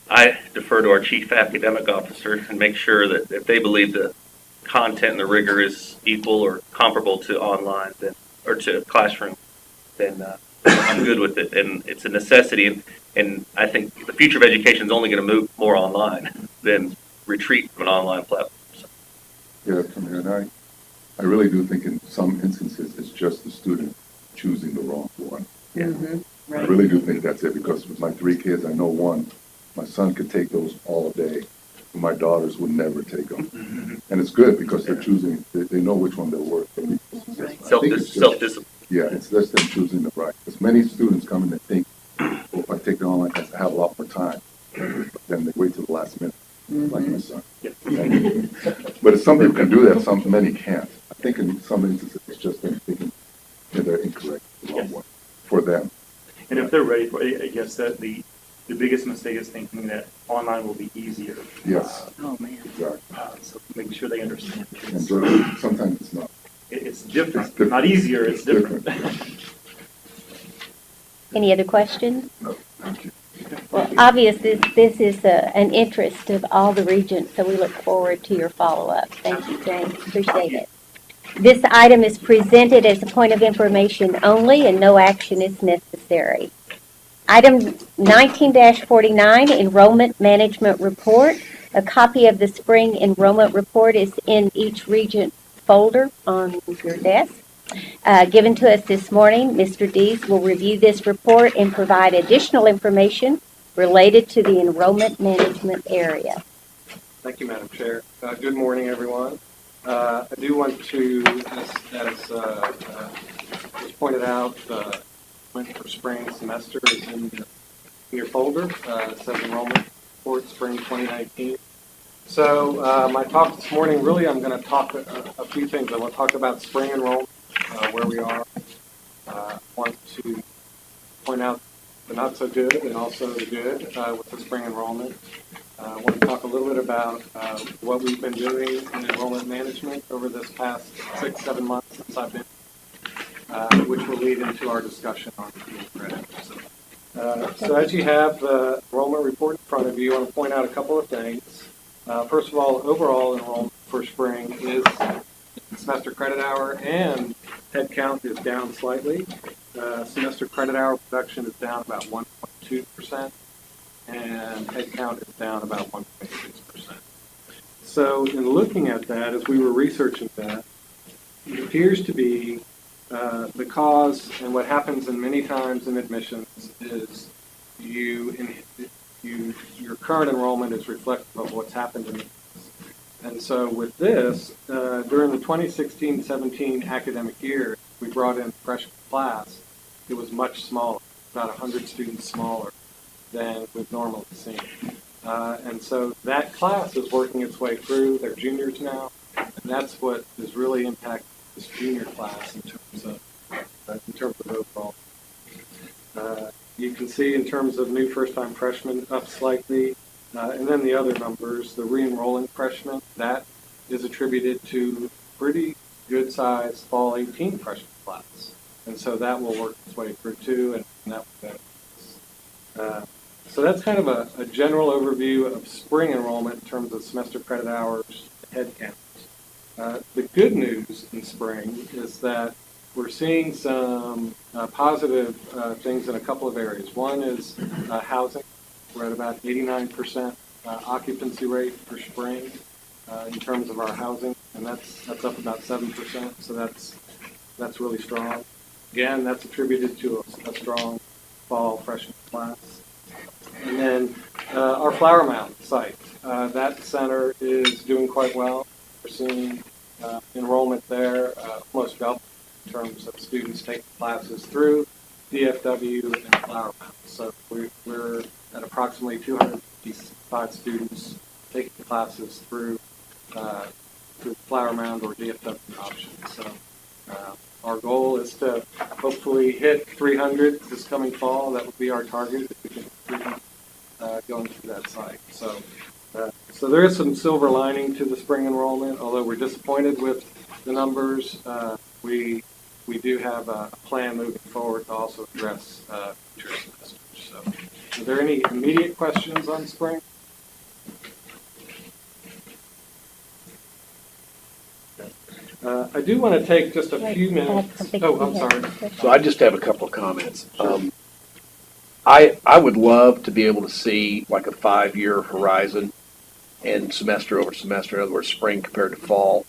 I defer to our chief academic officer and make sure that if they believe the content and the rigor is equal or comparable to online, then, or to classroom, then I'm good with it. And it's a necessity. And I think the future of education is only going to move more online than retreat from an online platform. So. Yeah, and I really do think in some instances it's just the student choosing the wrong one. Yeah. Mm-hmm. Right. I really do think that's it, because with my 3 kids, I know one, my son could take those all day, and my daughters would never take them. And it's good because they're choosing, they know which one they'll work for. Right. Self-discipline. Yeah, it's just them choosing the right. Because many students come in and think, well, if I take the online class, I have a lot more time. But then they wait till the last minute, like my son. But some people can do that, many can't. I think in some instances it's just them thinking they're incorrect, the wrong one, for them. And if they're ready for it, I guess that the biggest mistake is thinking that online will be easier. Yes. Oh, man. Exactly. So making sure they understand. And sometimes it's not. It's different. It's different. Not easier, it's different. Any other questions? No, thank you. Well, obviously, this is an interest of all the regents, so we look forward to your follow-up. Thank you, James. Appreciate it. This item is presented as a point of information only, and no action is necessary. Item 19-49, Enrollment Management Report. A copy of the spring enrollment report is in each regent folder on your desk. Given to us this morning, Mr. Dees will review this report and provide additional information related to the enrollment management area. Thank you, Madam Chair. Good morning, everyone. I do want to, as was pointed out, went for spring semester is in your folder. It says enrollment report spring 2019. So my talk this morning, really, I'm going to talk a few things. I want to talk about spring enrollment, where we are. I want to point out the not so good and also the good with the spring enrollment. I want to talk a little bit about what we've been doing in enrollment management over this past 6-7 months since I've been, which will lead into our discussion on credit. So as you have the enrollment report in front of you, I want to point out a couple of things. First of all, overall enrollment for spring is semester credit hour and head count is down slightly. Semester credit hour production is down about 1.2%. And head count is down about 1.6%. So in looking at that, as we were researching that, it appears to be the cause, and what happens in many times in admissions is your current enrollment is reflective of what's happened in the past. And so with this, during the 2016-17 academic year, we brought in a freshman class. It was much smaller, about 100 students smaller than we've normally seen. And so that class is working its way through. They're juniors now, and that's what is really impacting this junior class in terms of overall. You can see in terms of new first-time freshmen up slightly, and then the other numbers, the re-enrolling freshmen, that is attributed to pretty good-sized fall 18 freshman class. And so that will work its way through too, and that will benefit us. So that's kind of a general overview of spring enrollment in terms of semester credit hours, head counts. The good news in spring is that we're seeing some positive things in a couple of areas. One is housing. We're at about 89% occupancy rate for spring in terms of our housing, and that's up about 7%. So that's really strong. Again, that's attributed to a strong fall freshman class. And then our Flower Mound site, that center is doing quite well. We're seeing enrollment there almost double in terms of students taking classes through DFW and Flower Mound. So we're at approximately 255 students taking classes through Flower Mound or DFW options. So our goal is to hopefully hit 300 this coming fall. That would be our target if we can 300 going through that site. So So there is some silver lining to the spring enrollment, although we're disappointed with the numbers. We do have a plan moving forward to also address future semesters. So, are there any immediate questions on spring? I do want to take just a few minutes. Oh, I'm sorry. So I just have a couple of comments. I would love to be able to see like a 5-year horizon and semester over semester, in other words, spring compared to fall.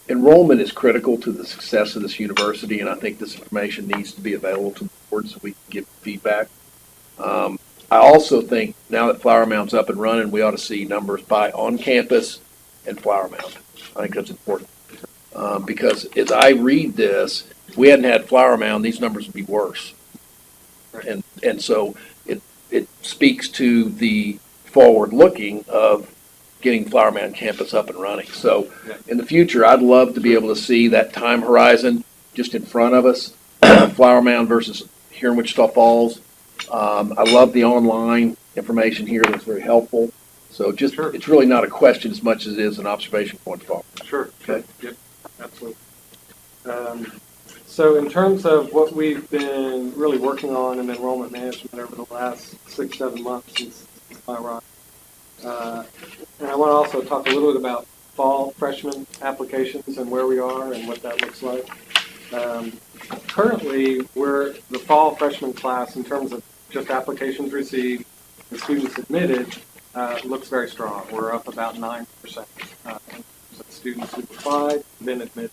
Enrollment is critical to the success of this university, and I think this information needs to be available to the board so we can give feedback. I also think now that Flower Mound's up and running, we ought to see numbers by on campus and Flower Mound. I think that's important. Because as I read this, if we hadn't had Flower Mound, these numbers would be worse. And so it speaks to the forward looking of getting Flower Mound campus up and running. So in the future, I'd love to be able to see that time horizon just in front of us, Flower Mound versus here in Wichita Falls. I love the online information here. That's very helpful. So just, it's really not a question as much as it is an observation going forward. Sure. Okay. Yep. Absolutely. So in terms of what we've been really working on in enrollment management over the last 6-7 months since I arrived, and I want to also talk a little bit about fall freshman applications and where we are and what that looks like. Currently, we're the fall freshman class in terms of just applications received and students admitted looks very strong. We're up about 9% of students who applied been admitted.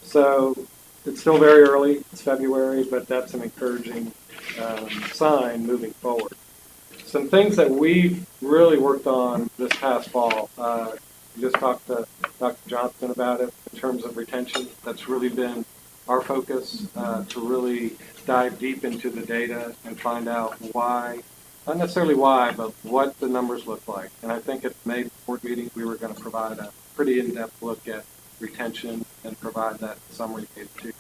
So it's still very early. It's February, but that's an encouraging sign moving forward. Some things that we've really worked on this past fall. We just talked to Dr. Johnson about it in terms of retention. That's really been our focus to really dive deep into the data and find out why, not necessarily why, but what the numbers look like. And I think at the May board meeting, we were going to provide a pretty in-depth look at retention and provide that summary data too.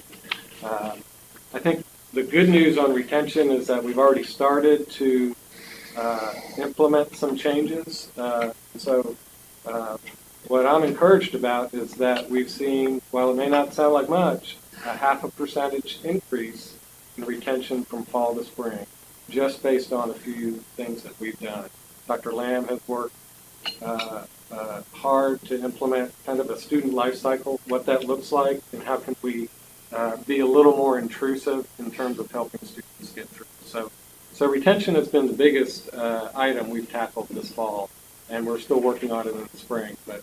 I think the good news on retention is that we've already started to implement some changes. What I'm encouraged about is that we've seen, while it may not sound like much, a 0.5% increase in retention from fall to spring, just based on a few things that we've done. Dr. Lamb has worked hard to implement kind of a student life cycle, what that looks like, and how can we be a little more intrusive in terms of helping students get through. So retention has been the biggest item we've tackled this fall, and we're still working on it in the spring. But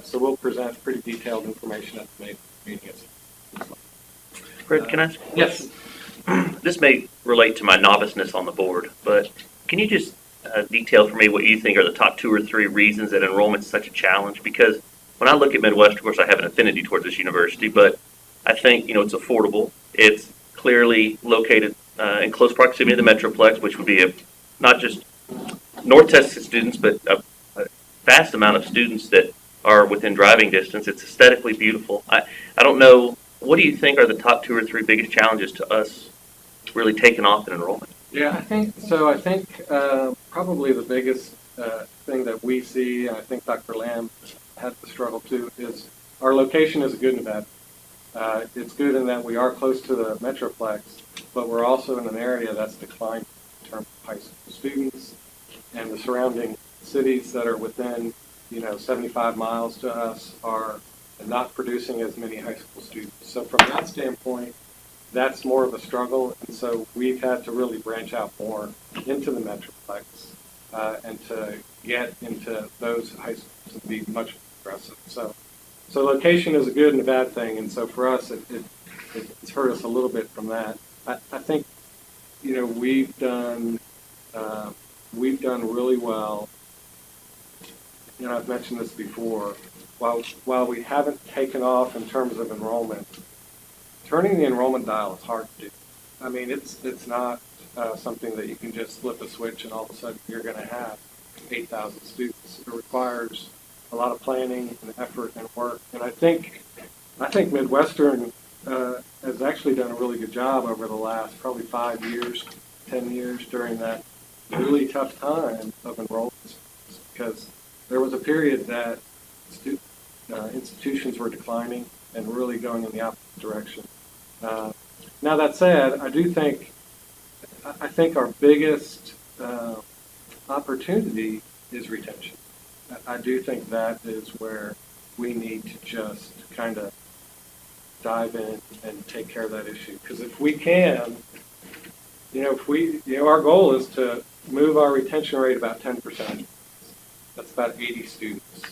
so we'll present pretty detailed information at the May meeting. Fred, can I ask? Yes. This may relate to my noviceness on the board, but can you just detail for me what you think are the top 2 or 3 reasons that enrollment is such a challenge? Because when I look at Midwestern, of course, I have an affinity towards this university, but I think, it's affordable. It's clearly located in close proximity to the Metroplex, which would be not just North Texas students, but a vast amount of students that are within driving distance. It's aesthetically beautiful. I don't know, what do you think are the top 2 or 3 biggest challenges to us really taking off in enrollment? Yeah, I think probably the biggest thing that we see, and I think Dr. Lamb had to struggle too, is our location is good and bad. It's good in that we are close to the Metroplex, but we're also in an area that's declined in terms of high school students, and the surrounding cities that are within 75 miles to us are not producing as many high school students. So from that standpoint, that's more of a struggle, and so we've had to really branch out more into the Metroplex and to get into those high schools and be much more aggressive. So location is a good and a bad thing, and so for us, it's hurt us a little bit from that. I think we've done really well. I've mentioned this before. While we haven't taken off in terms of enrollment, turning the enrollment dial is hard to do. I mean, it's not something that you can just flip a switch and all of a sudden you're going to have 8,000 students. It requires a lot of planning and effort and work. And I think Midwestern has actually done a really good job over the last probably 5 years, 10 years during that really tough time of enrollment. because there was a period that institutions were declining and really going in the opposite direction. Now that said, I think our biggest opportunity is retention. I do think that is where we need to just kind of dive in and take care of that issue. Because if we can, our goal is to move our retention rate about 10%. That's about 80 students.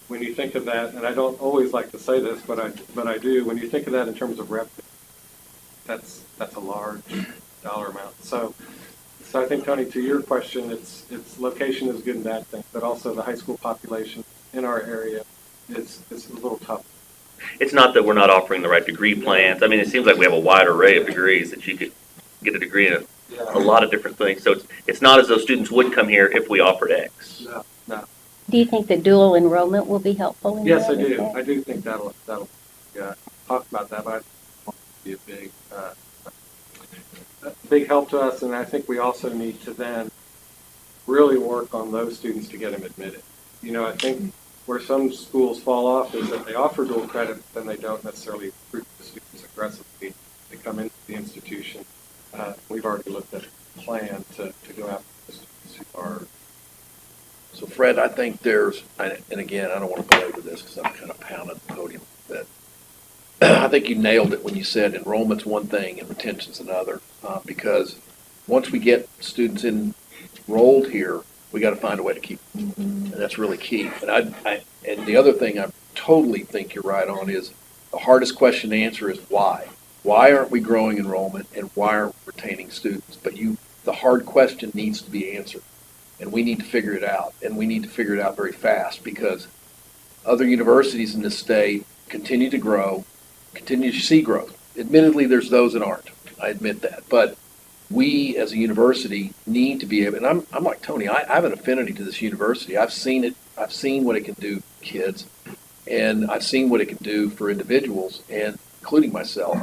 When you think of that, and I don't always like to say this, but I do. When you think of that in terms of revenue, that's a large dollar amount. So I think, Tony, to your question, it's location is a good and bad thing, but also the high school population in our area is a little tough. It's not that we're not offering the right degree plans. I mean, it seems like we have a wide array of degrees that you could get a degree in a lot of different things. So it's not as though students would come here if we offered X. No. Do you think that dual enrollment will be helpful in Yes, that? I do. I do think that'll talk about that, but it'll be a big help to us, and I think we also need to then really work on those students to get them admitted. I think where some schools fall off is that they offer dual credit, but then they don't necessarily recruit the students aggressively. They come into the institution. We've already looked at a plan to go after the students who are. So Fred, I think there's, and again, I don't want to belabor this because I'm kind of pounding the podium a bit. I think you nailed it when you said enrollment's one thing and retention's another, because once we get students enrolled here, we got to find a way to keep them. And that's really key. And and the other thing I totally think you're right on is the hardest question to answer is why. Why aren't we growing enrollment and why aren't we retaining students? But the hard question needs to be answered. And we need to figure it out. And we need to figure it out very fast because other universities in this state continue to grow, continue to see growth. Admittedly, there's those that aren't. I admit that. But we as a university need to be able, and I'm like Tony, I have an affinity to this university. I've seen it. I've seen what it can do for kids, and I've seen what it can do for individuals, and including myself.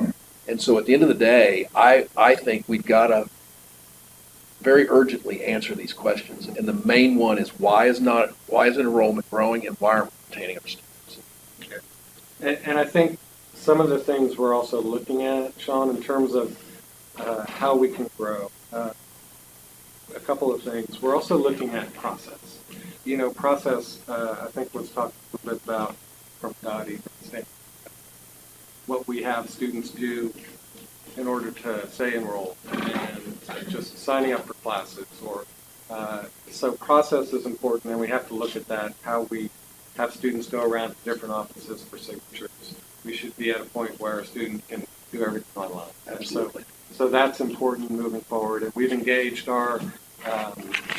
And so at the end of the day, I think we've got to very urgently answer these questions. And the main one is why is enrollment growing and why aren't we retaining our students? And I think some of the things we're also looking at, Sean, in terms of how we can grow. A couple of things. We're also looking at process. Process, I think was talked a little bit about from Dottie, what we have students do in order to stay enrolled and just signing up for classes. So process is important, and we have to look at that, how we have students go around to different offices for signatures. We should be at a point where a student can do everything online. Absolutely. So that's important moving forward. And we've engaged our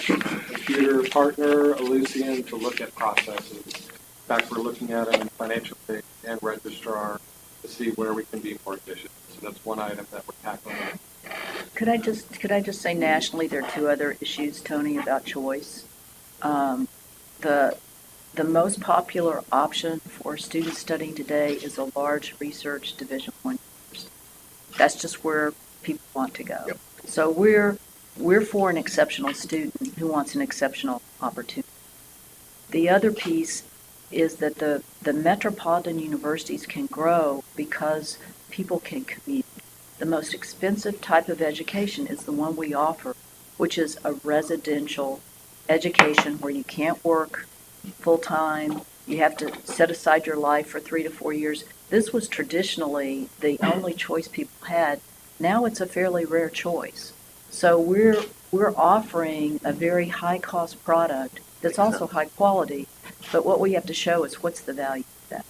computer partner, Elucian, to look at processes. In fact, we're looking at them in financial aid and registrar to see where we can be more efficient. So that's one item that we're tackling. Could I just say nationally, there are two other issues, Tony, about choice. The most popular option for students studying today is a large research Division I university. That's just where people want to go. Yep. So we're for an exceptional student who wants an exceptional opportunity. The other piece is that the metropolitan universities can grow because people can commute. The most expensive type of education is the one we offer, which is a residential education where you can't work full-time. You have to set aside your life for 3 to 4 years. This was traditionally the only choice people had. Now it's a fairly rare choice. So we're offering a very high-cost product that's also high quality, but what we have to show is what's the value of that.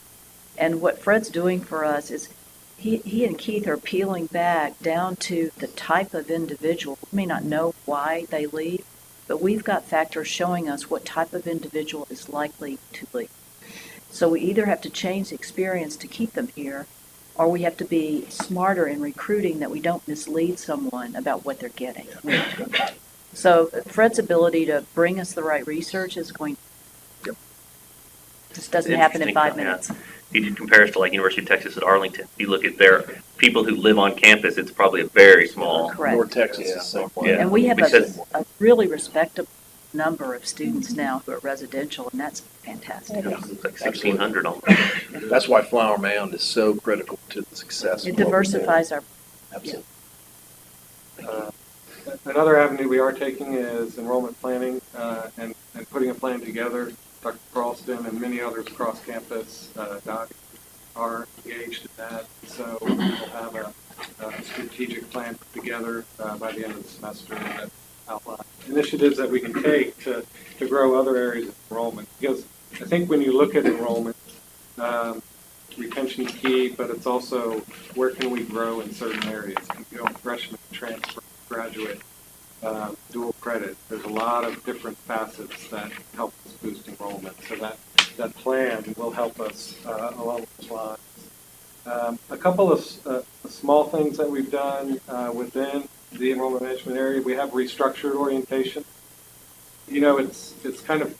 And what Fred's doing for us is he and Keith are peeling back down to the type of individual. We may not know why they leave, but we've got factors showing us what type of individual is likely to leave. So we either have to change the experience to keep them here, or we have to be smarter in recruiting that we don't mislead someone about what they're getting. So Fred's ability to bring us the right research is going to, this doesn't happen in 5 minutes. Yeah. If you compare us to like University of Texas at Arlington, if you look at their people who live on campus, it's probably a very small. Correct. North Texas is the same way. Yeah. And we have Because a really respectable number of students now who are residential, and that's fantastic. Yeah, It's like 1,600 almost. That's why Flower Mound is so critical to the success. It of what we're doing. diversifies our, Absolutely. Another avenue we are taking is enrollment planning and putting a plan together. Dr. Carlston and many others across campus are engaged in that. So we'll have a strategic plan put together by the end of the semester that outlines initiatives that we can take to grow other areas of enrollment. Because I think when you look at enrollment, retention is key, but it's also where can we grow in certain areas. Can you go freshman, transfer, graduate, dual credit. There's a lot of different facets that help us boost enrollment. So that plan will help us along those lines. A couple of small things that we've done within the enrollment management area. We have restructured orientation. You know, it's kind of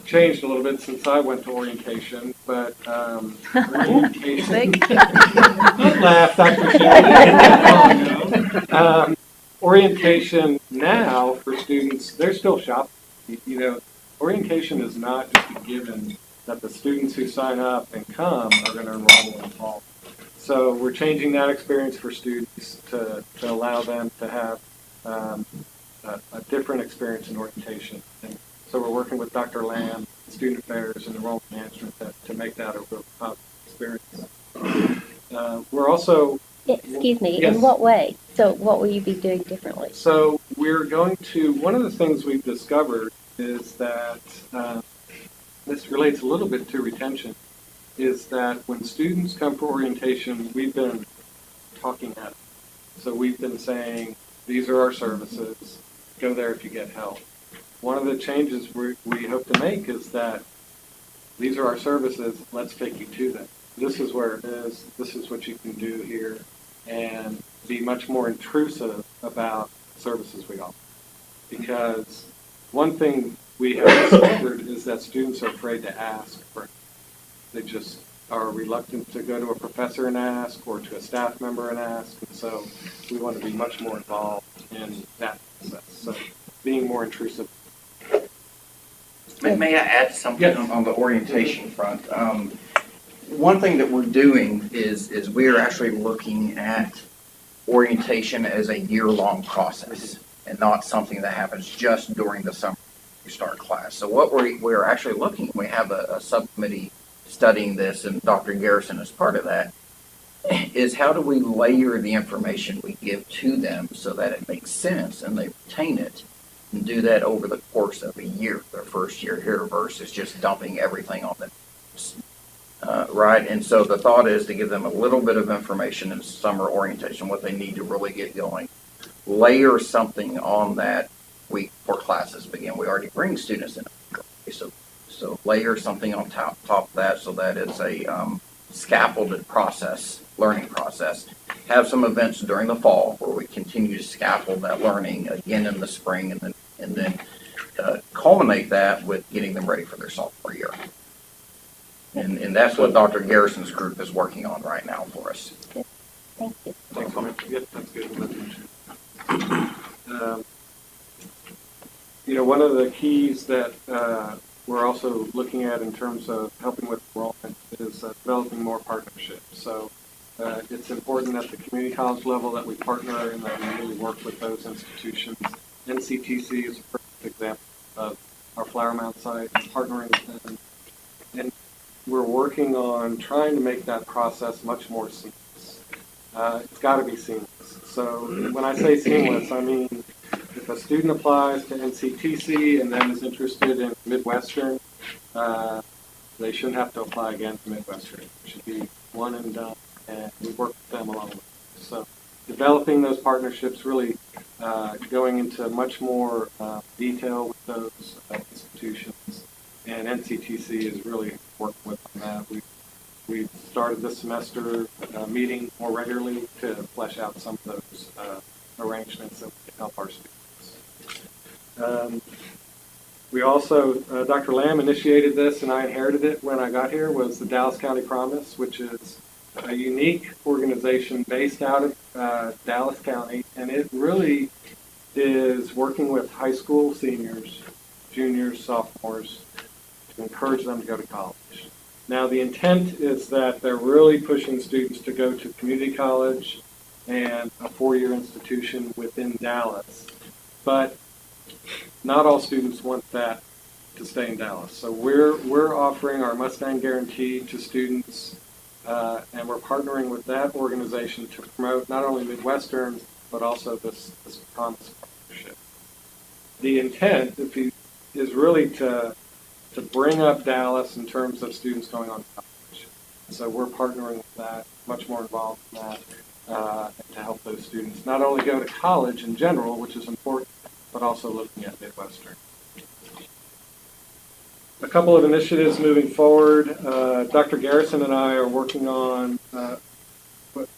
changed a little bit since I went to orientation, but orientation. Don't laugh, Dr. Sherry. Orientation now for students, they're still shopping. You know, orientation is not just a given that the students who sign up and come are going to enroll in the fall. So we're changing that experience for students to allow them to have a different experience in orientation. And so we're working with Dr. Lamb, Student Affairs, and Enrollment Management to make that a real positive experience. We're also... Excuse me, Yes. in what way? So what will you be doing differently? So we're going to, one of the things we've discovered is that, this relates a little bit to retention, is that when students come for orientation, we've been talking at them. So we've been saying, these are our services, go there if you get help. One of the changes we hope to make is that these are our services, let's take you to them. This is where it is, this is what you can do here, and be much more intrusive about services we offer. Because one thing we have discovered is that students are afraid to ask for it. They just are reluctant to go to a professor and ask, or to a staff member and ask, and so we want to be much more involved in that process. So being more intrusive. May I add something Yes. on the orientation front? One thing that we're doing is we are actually looking at orientation as a year-long process and not something that happens just during the summer we start class. So what we're actually looking, we have a subcommittee studying this, and Dr. Garrison is part of that, is how do we layer the information we give to them so that it makes sense and they retain it, and do that over the course of a year, their first year here, versus just dumping everything on them. Right, and so the thought is to give them a little bit of information in summer orientation, what they need to really get going. Layer something on that week before classes begin. We already bring students in, so layer something on top of that, so that it's a scaffolded process, learning process. Have some events during the fall where we continue to scaffold that learning again in the spring, and then culminate that with getting them ready for their sophomore year. And that's what Dr. Garrison's group is working on right now for us. Good. Thank you. Thanks, Mike. Yep, that's good. You know, one of the keys that we're also looking at in terms of helping with enrollment is developing more partnerships. So it's important at the community college level that we partner and that we really work with those institutions. NCTC is a perfect example of our Flower Mound site, partnering with them. And we're working on trying to make that process much more seamless. It's got to be seamless. So when I say seamless, I mean if a student applies to NCTC and then is interested in Midwestern, they shouldn't have to apply again to Midwestern. It should be one and done, and we work with them along the way. So developing those partnerships, really going into much more detail with those institutions, and NCTC is really working with on that. We've started this semester meeting more regularly to flesh out some of those arrangements that we can help our students. We also, Dr. Lamb initiated this, and I inherited it when I got here, was the Dallas County Promise, which is a unique organization based out of Dallas County, and it really is working with high school seniors juniors, sophomores, to encourage them to go to college. Now, the intent is that they're really pushing students to go to community college and a four-year institution within Dallas. But not all students want that to stay in Dallas. So we're offering our Mustang Guarantee to students, and we're partnering with that organization to promote not only Midwestern, but also this promise partnership. The intent is really to bring up Dallas in terms of students going on to college. So we're partnering with that, much more involved in that, to help those students not only go to college in general, which is important, but also looking at Midwestern. A couple of initiatives moving forward. Dr. Garrison and I are working on, but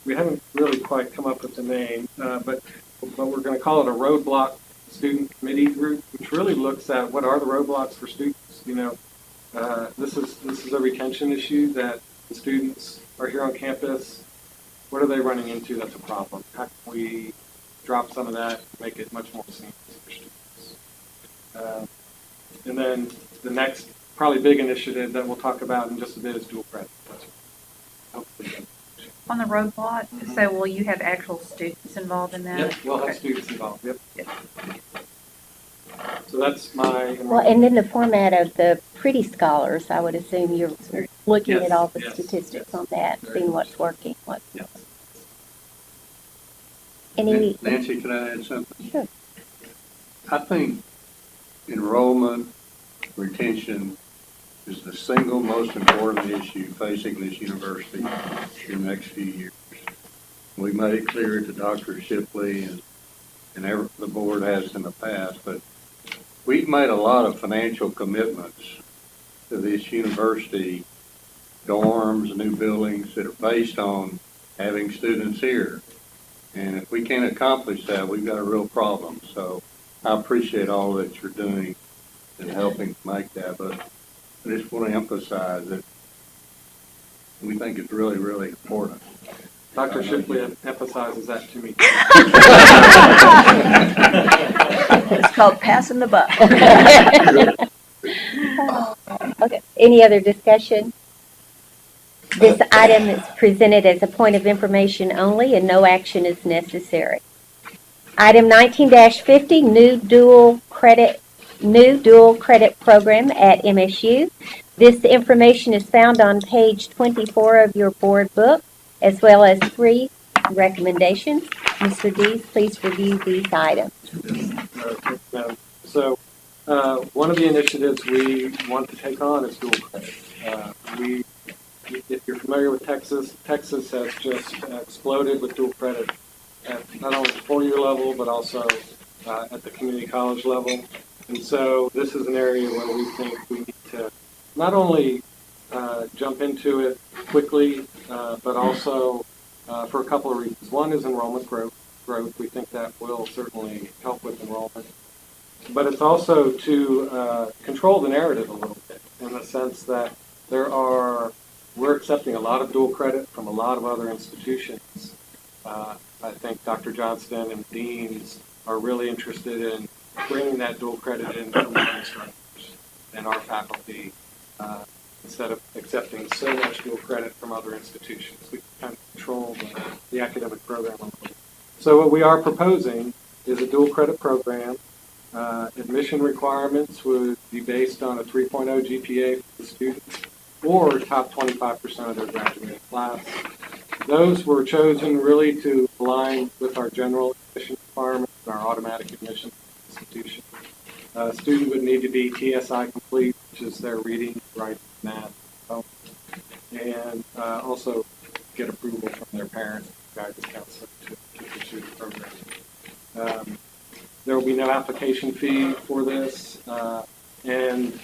we haven't really quite come up with the name, but we're going to call it a roadblock student committee group, which really looks at what are the roadblocks for students. You know, this is a retention issue that the students are here on campus. What are they running into that's a problem? How can we drop some of that, make it much more seamless for students? And then the next probably big initiative that we'll talk about in just a bit is dual credit. Hopefully. On the roadblock, so will you have actual students involved in that? Yep, we'll have students involved, yep. So that's my... Well, and then the format of the Pretty Scholars, I would assume you're looking at all the statistics on that, seeing what's working, what's not. Any? Nancy, can I add something? Sure. I think enrollment, retention is the single most important issue facing this university in the next few years. We made it clear to Dr. Shipley and the board has in the past, but we've made a lot of financial commitments to this university, dorms, new buildings that are based on having students here. And if we can't accomplish that, we've got a real problem. So I appreciate all that you're doing in helping make that, but I just want to emphasize that we think it's really, really important. Dr. Shipley emphasizes that to me. It's called passing the buck. Okay, any other discussion? This item is presented as a point of information only and no action is necessary. Item 19-50, new dual credit program at MSU. This information is found on page 24 of your board book, as well as 3 recommendations. Mr. Dees, please review these items. So one of the initiatives we want to take on is dual credit. If you're familiar with Texas, Texas has just exploded with dual credit at not only the 4-year level, but also at the community college level. And so this is an area where we think we need to not only jump into it quickly, but also for a couple of reasons. One is enrollment growth. We think that will certainly help with enrollment. But it's also to control the narrative a little bit in the sense that we're accepting a lot of dual credit from a lot of other institutions. I think Dr. Johnston and deans are really interested in bringing that dual credit in from our instructors and our faculty instead of accepting so much dual credit from other institutions. We can kind of control the academic program a little bit. So what we are proposing is a dual credit program. Admission requirements would be based on a 3.0 GPA for the students or top 25% of their graduating class. Those were chosen really to align with our general admission requirements and our automatic admission institution. A student would need to be TSI complete, which is their reading, writing, math, and also get approval from their parent guidance counselor to pursue the program. There will be no application fee for this, and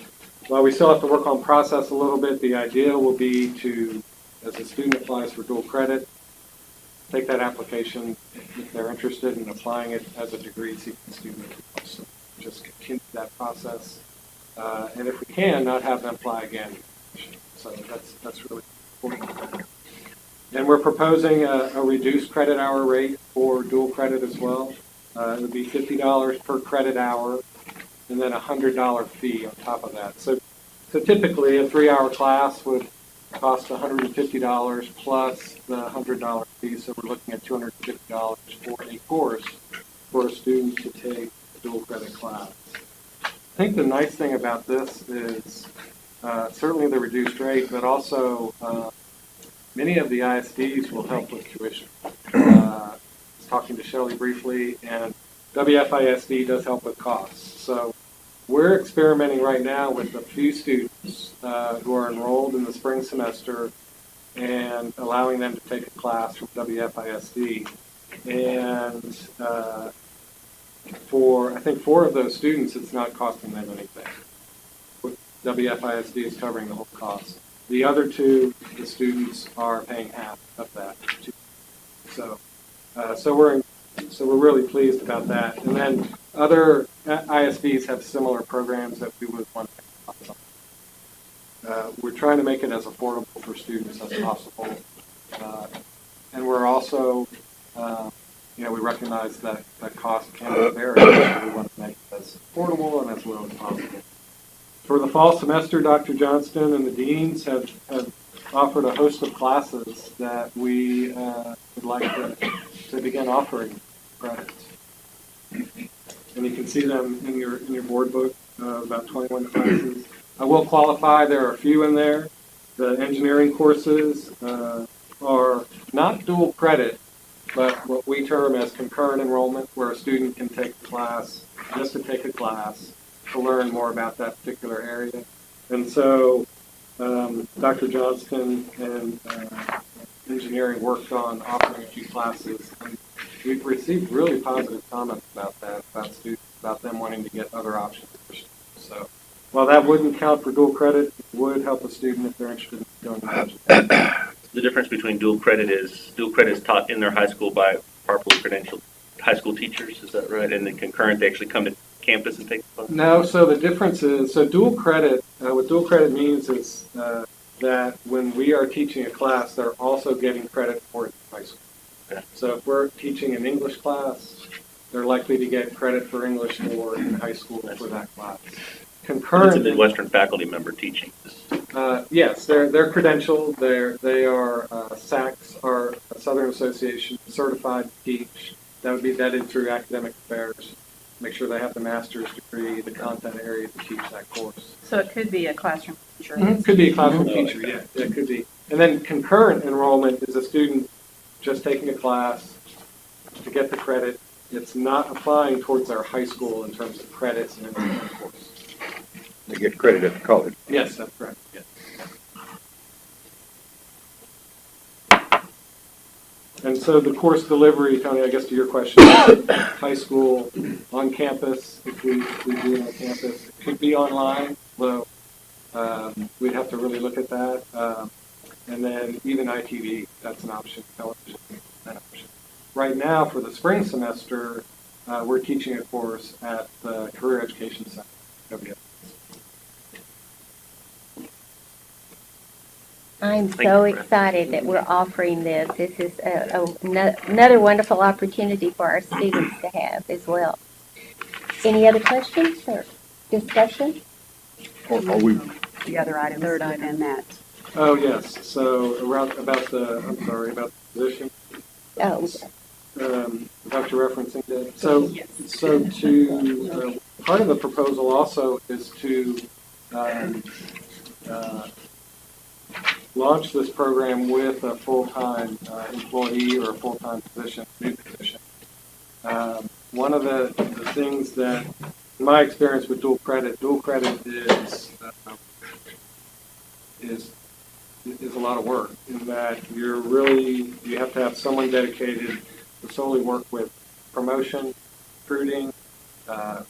while we still have to work on process a little bit, the idea will be to, as a student applies for dual credit, take that application if they're interested in applying it as a degree-seeking student. So just continue that process, and if we can, not have them apply again. So that's really important. And we're proposing a reduced credit hour rate for dual credit as well. It would be $50 per credit hour and then a $100 fee on top of that. So typically a 3-hour class would cost $150 plus the $100 fee. So we're looking at $250 for a course for a student to take a dual credit class. I think the nice thing about this is certainly the reduced rate, but also many of the ISDs will help with tuition. I was talking to Shelley briefly, and WFISD does help with costs. So we're experimenting right now with a few students who are enrolled in the spring semester and allowing them to take a class from WFISD. And for, I think, 4 of those students, it's not costing them anything. WFISD is covering the whole cost. The other 2, the students are paying half of that. So we're really pleased about that. And then other ISDs have similar programs that we would want to we're trying to make it as affordable for students as possible. And we're also, we recognize that cost can vary, so we want to make it as affordable and as low as possible. For the fall semester, Dr. Johnston and the deans have offered a host of classes that we would like to begin offering credits. And you can see them in your board book, about 21 classes. I will qualify, there are a few in there. The engineering courses are not dual credit, but what we term as concurrent enrollment, where a student can take a class, just to take a class, to learn more about that particular area. And so Dr. Johnston and engineering worked on offering a few classes, and we've received really positive comments about that, about students, about them wanting to get other options for students. So while that wouldn't count for dual credit, it would help a student if they're interested in going to college. The difference between dual credit is taught in their high school by properly credentialed high school teachers, is that right? And then concurrent, they actually come to campus and take the class? No, so the difference is, dual credit, what dual credit means is that when we are teaching a class, they're also getting credit for it in high school. Okay. So if we're teaching an English class, they're likely to get credit for English or in high school for that class. Concurrent. It's a Midwestern faculty member teaching. Yes, they're credentialed. They are SACS, our Southern Association, certified to teach. That would be vetted through academic affairs. Make sure they have the master's degree, the content area to teach that course. So it could be a classroom teacher. Mm-hmm. Could be a classroom teacher, yeah, it could be. And then concurrent enrollment is a student just taking a class to get the credit. It's not applying towards our high school in terms of credits and in the course. They get credit at the college. Yes, that's correct. Yes. And so the course delivery, Tony, I guess to your question, high school, on campus, if we do it on campus, it could be online, though we'd have to really look at that. And then even ITV, that's an option, television, an option. Right now, for the spring semester, we're teaching a course at the Career Education Center, WF. I'm so excited that we're offering this. This is another wonderful opportunity for our students to have as well. Any other questions or discussion? Are we? The other items within that. Oh, yes. So about the position. Oh. Without you referencing that. So part of the proposal also is to launch this program with a full-time employee or a full-time position, new position. One of the things that, in my experience with dual credit is a lot of work in that you have to have someone dedicated to solely work with promotion, recruiting,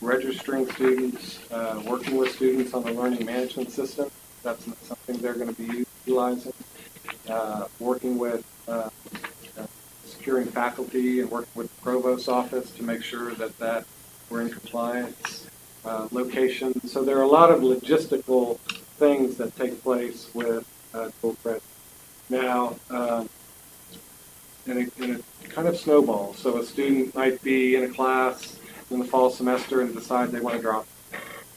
registering students, working with students on the learning management system. That's something they're going to be utilizing. Working with securing faculty and working with the provost's office to make sure that we're in compliance. Location. So there are a lot of logistical things that take place with dual credit. Now, and it kind of snowballs. So a student might be in a class in the fall semester and decide they want to drop.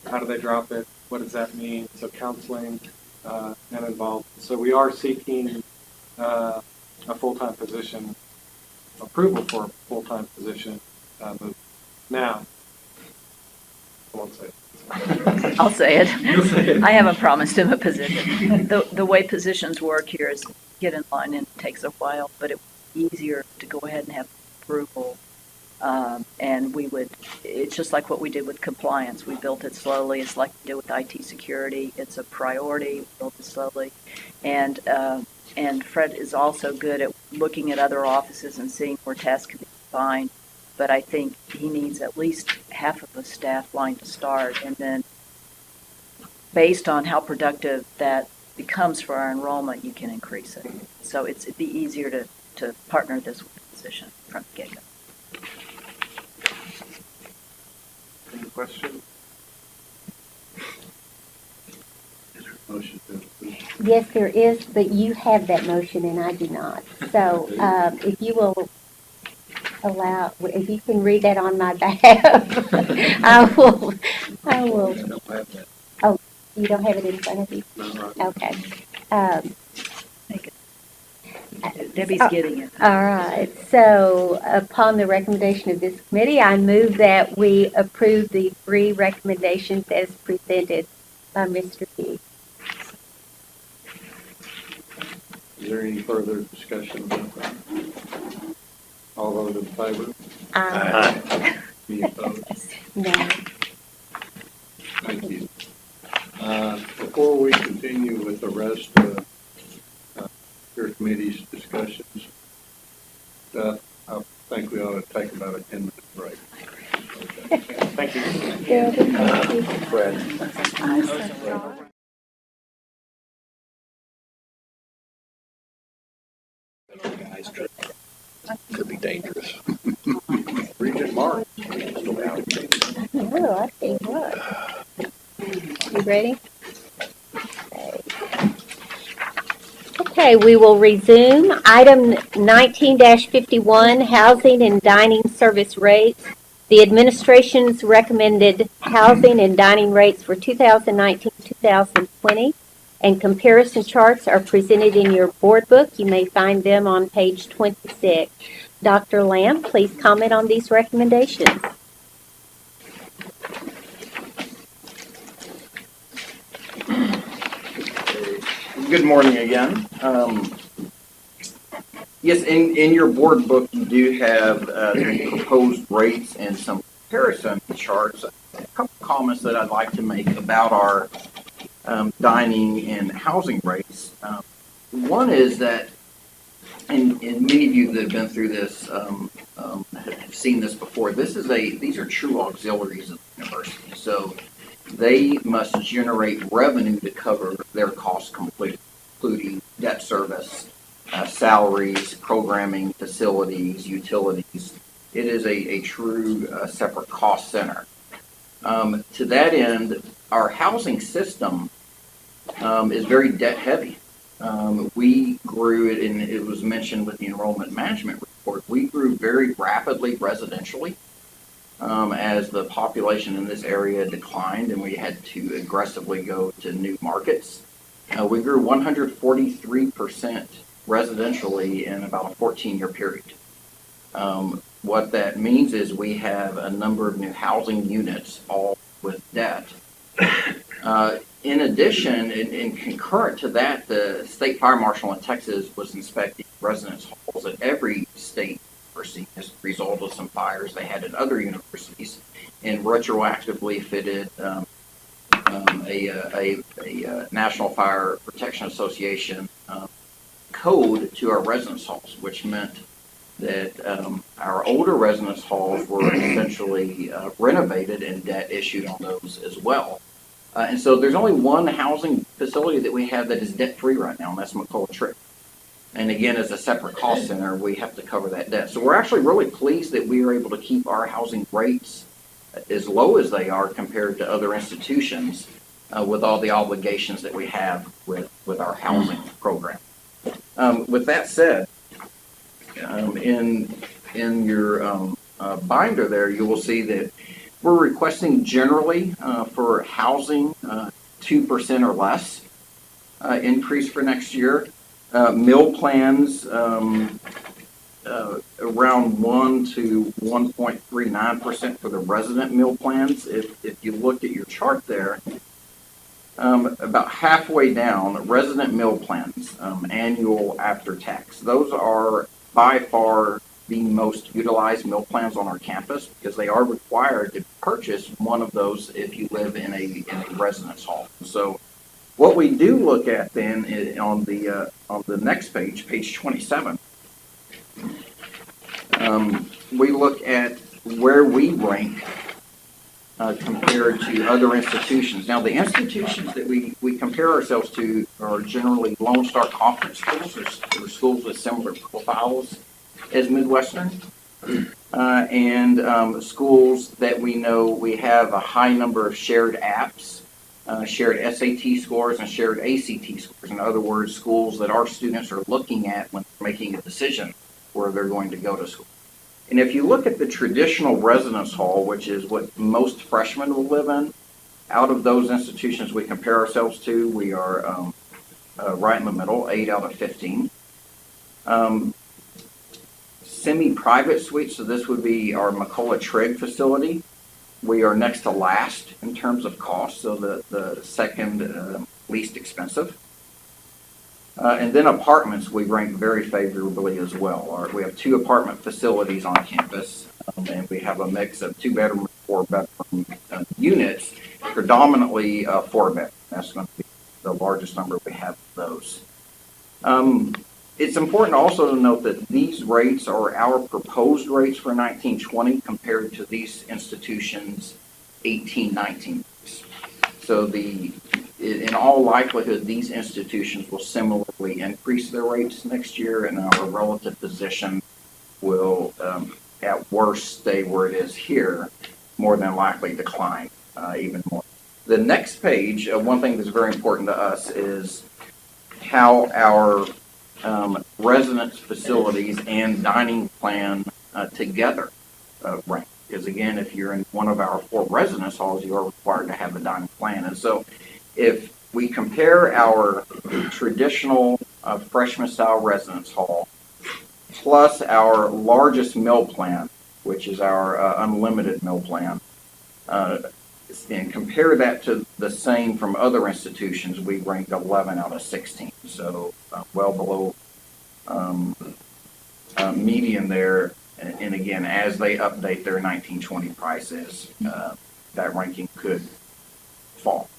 how do they drop it? What does that mean? So counseling and involved. So we are seeking a full-time position, approval for a full-time position move. Now, I won't say it. I'll say You'll say it. it. I haven't promised him a position. The way positions work here is get in line and it takes a while, but it's easier to go ahead and have approval. And it's just like what we did with compliance. We built it slowly. It's like we did with IT security. It's a priority. We built it slowly. And Fred is also good at looking at other offices and seeing where tasks can be defined. But I think he needs at least half of the staff line to start. And then based on how productive that becomes for our enrollment, you can increase it. So it'd be easier to partner this with the position from the get-go. Any questions? Is there a motion to approve? Yes, there is, but you have that motion and I do not. So if you will if you can read that on my behalf, I will. I don't have that. Oh, you don't have it in front of you? No. Okay. Debbie's getting it. All right. So upon the recommendation of this committee, I move that we approve the 3 recommendations as presented by Mr. B. Is there any further discussion about that? All those in favor? Any opposed? No. Thank you. Before we continue with the rest of your committee's discussions, I think we ought to take about a 10-minute break. Thank you. Fred. Could be dangerous. Regent Mark. Oh, I see what. You ready? Okay, we will resume. Item 19-51, housing and dining service rates. The administration's recommended housing and dining rates for 2019-2020 and comparison charts are presented in your board book. You may find them on page 26. Dr. Lamb, please comment on these recommendations. Good morning again. Yes, in your board book, you do have the proposed rates and some comparison charts. A couple comments that I'd like to make about our dining and housing rates. One is that, and many of you that have been through this have seen this before. These are true auxiliaries of the university, so they must generate revenue to cover their costs completely, including debt service, salaries, programming, facilities, utilities. It is a true separate cost center. To that end, our housing system is very debt heavy. We grew it, and it was mentioned with the enrollment management report, we grew very rapidly residentially as the population in this area declined and we had to aggressively go to new markets. We grew 143% residentially in about a 14-year period. What that means is we have a number of new housing units, all with debt. In addition, and concurrent to that, the state fire marshal in Texas was inspecting residence halls at every state university as a result of some fires they had at other universities, and retroactively fitted a National Fire Protection Association code to our residence halls, which meant that our older residence halls were essentially renovated and debt issued on those as well. And so there's only one housing facility that we have that is debt-free right now, and that's McCullough Trick. And again, as a separate cost center, we have to cover that debt. So we're actually really pleased that we are able to keep our housing rates as low as they are compared to other institutions with all the obligations that we have with our housing program. With that said, in your binder there, you will see that We're requesting generally for housing 2% or less increase for next year. Meal plans around 1 to 1.39% for the resident meal plans. If you look at your chart there, about halfway down, resident meal plans, annual after tax. Those are by far the most utilized meal plans on our campus because they are required to purchase one of those if you live in a residence hall. So what we do look at then is on the next page, page 27, we look at where we rank compared to other institutions. Now, the institutions that we compare ourselves to are generally Lone Star Conference schools or schools with similar profiles as Midwestern, and schools that we know we have a high number of shared apps, shared SAT scores, and shared ACT scores. In other words, schools that our students are looking at when making a decision where they're going to go to school. And if you look at the traditional residence hall, which is what most freshmen will live in, out of those institutions we compare ourselves to, we are right in the middle, 8 out of 15. Semi-private suites, so this would be our McCullough Trigg facility. We are next to last in terms of cost, so the second least expensive. And then apartments, we rank very favorably as well. We have 2 apartment facilities on campus, and we have a mix of 2-bedroom, 4-bedroom units, predominantly 4-bedroom. That's going to be the largest number we have of those. It's important also to note that these rates are our proposed rates for 1920 compared to these institutions' 1819 rates. So in all likelihood, these institutions will similarly increase their rates next year, and our relative position will, at worst, stay where it is here, more than likely decline even more. The next page, one thing that's very important to us is how our residence facilities and dining plan together rank. Because again, if you're in one of our 4 residence halls, you are required to have a dining plan. And so if we compare our traditional freshman style residence hall plus our largest meal plan, which is our unlimited meal plan, and compare that to the same from other institutions, we rank 11 out of 16. So well below median there. And again, as they update their 1920 prices, that ranking could fall.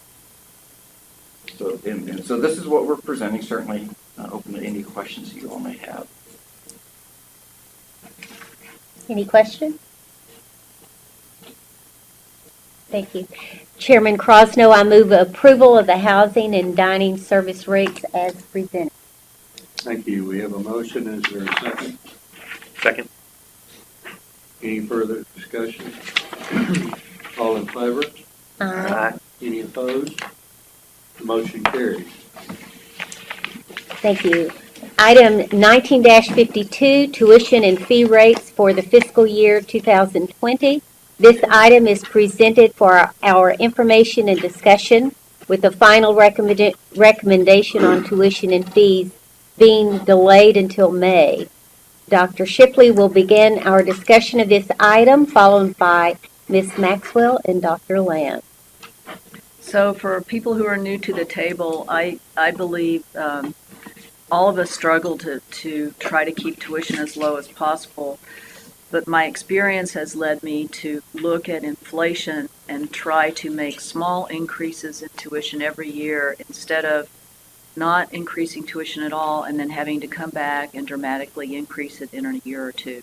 So, and so this is what we're presenting. Certainly open to any questions you all may have. Any questions? Thank you. Chairman Crosno, I move approval of the housing and dining service rates as presented. Thank you. We have a motion. Is there a second? Second. Any further discussion? All in favor? Aye. Any opposed? The motion carries. Thank you. Item 19-52, tuition and fee rates for the fiscal year 2020. This item is presented for our information and discussion with a final recommendation on tuition and fees being delayed until May. Dr. Shipley will begin our discussion of this item, followed by Ms. Maxwell and Dr. Lamb. So for people who are new to the table, I believe all of us struggle to try to keep tuition as low as possible. But my experience has led me to look at inflation and try to make small increases in tuition every year instead of not increasing tuition at all and then having to come back and dramatically increase it in a year or two.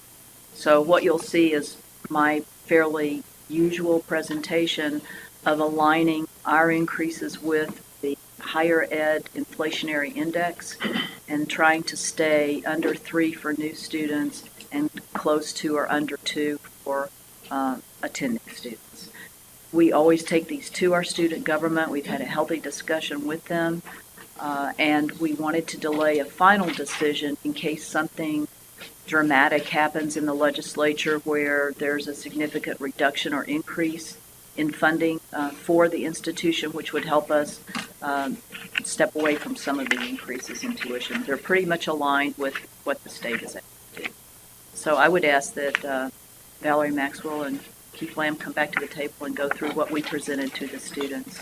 So what you'll see is my fairly usual presentation of aligning our increases with the higher ed inflationary index and trying to stay under 3 for new students and close to or under 2 for attending students. We always take these to our student government. We've had a healthy discussion with them, and we wanted to delay a final decision in case something dramatic happens in the legislature where there's a significant reduction or increase in funding for the institution, which would help us step away from some of the increases in tuition. They're pretty much aligned with what the state is able to do. So I would ask that Valerie Maxwell and Keith Lamb come back to the table and go through what we presented to the students.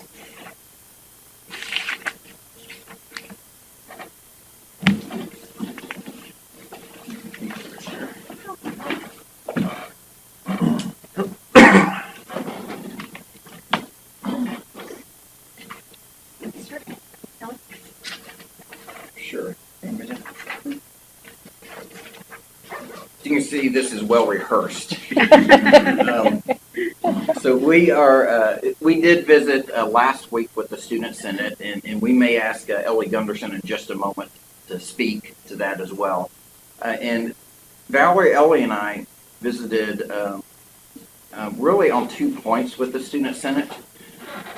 Sure. You can see this is well rehearsed. So we did visit last week with the Student Senate, and we may ask Ellie Gunderson in just a moment to speak to that as well. And Valerie, Ellie, and I visited really on 2 points with the Student Senate.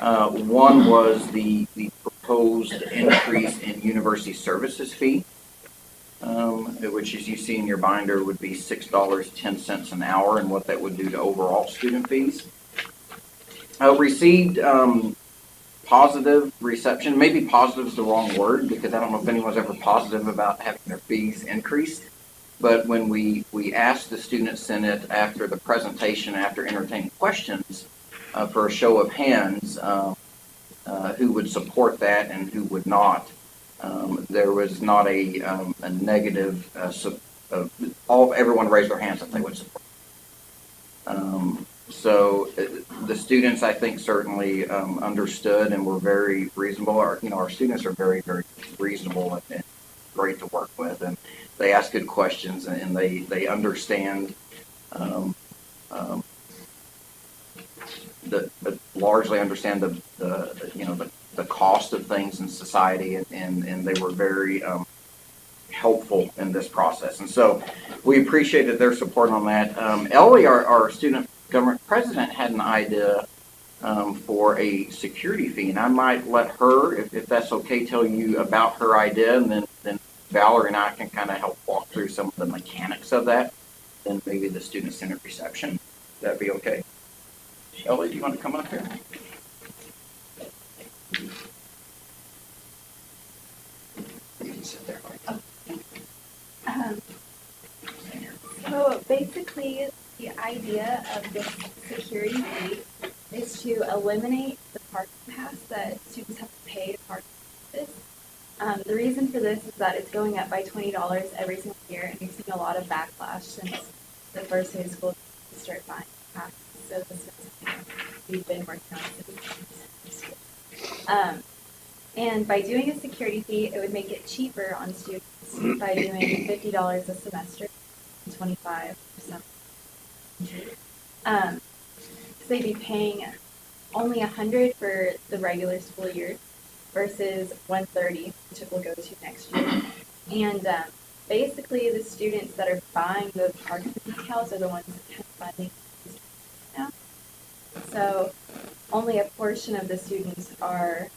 One was the proposed increase in university services fee, which, as you see in your binder, would be $6.10 an hour, and what that would do to overall student fees. Received positive reception. Maybe positive is the wrong word, because I don't know if anyone's ever positive about having their fees increased. But when we asked the Student Senate after the presentation, after entertaining questions, for a show of hands, who would support that and who would not, there was not a negative. Everyone raised their hands that they would support. So the students, I think, certainly understood and were very reasonable. Our students are very, very reasonable and great to work with, and they ask good questions, and they understand largely understand the cost of things in society, and they were very helpful in this process. And so we appreciated their support on that. Ellie, our student government president, had an idea for a security fee, and I might let her, if that's okay, tell you about her idea, and then Valerie and I can kind of help walk through some of the mechanics of that, then maybe the student senate reception. Would that be okay? Ellie, do you want to come up here? You can sit there. So basically, the idea of this security fee is to eliminate the parking pass that students have to pay to park on campus. The reason for this is that it's going up by $20 every single year, and we've seen a lot of backlash since the first day of school to start buying passes. So this is something we've been working on since school. And by doing a security fee, it would make it cheaper on students by doing $50 a semester and $25 for some. So they'd be paying only $100 for the regular school year versus $130, which it will go to next year. And basically, the students that are buying the parking decals are the ones that are funding now. So only a portion of the students are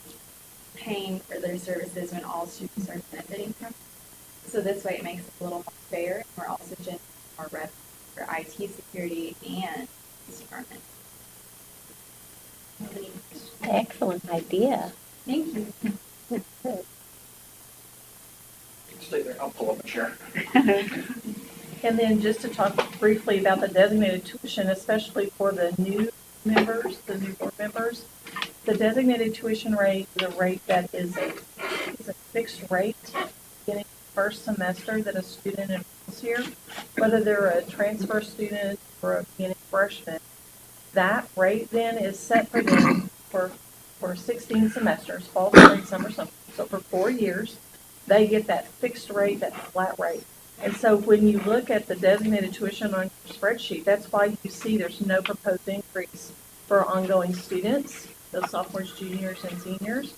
paying for their services when all students are benefiting from it. So this way it makes it a little more fair, and we're also generating more revenue for IT security and police department. Excellent idea. Thank you. Stay there. I'll pull up a chair. And then just to talk briefly about the designated tuition, especially for the new members, the new board members, the designated tuition rate is a rate that is a fixed rate beginning the first semester that a student enrolls here, whether they're a transfer student or a beginning freshman. That rate then is set for them for 16 semesters, fall, spring, summer, summer. So for 4 years, they get that fixed rate, that flat rate. And so when you look at the designated tuition on your spreadsheet, that's why you see there's no proposed increase for ongoing students, those sophomores, juniors, and seniors.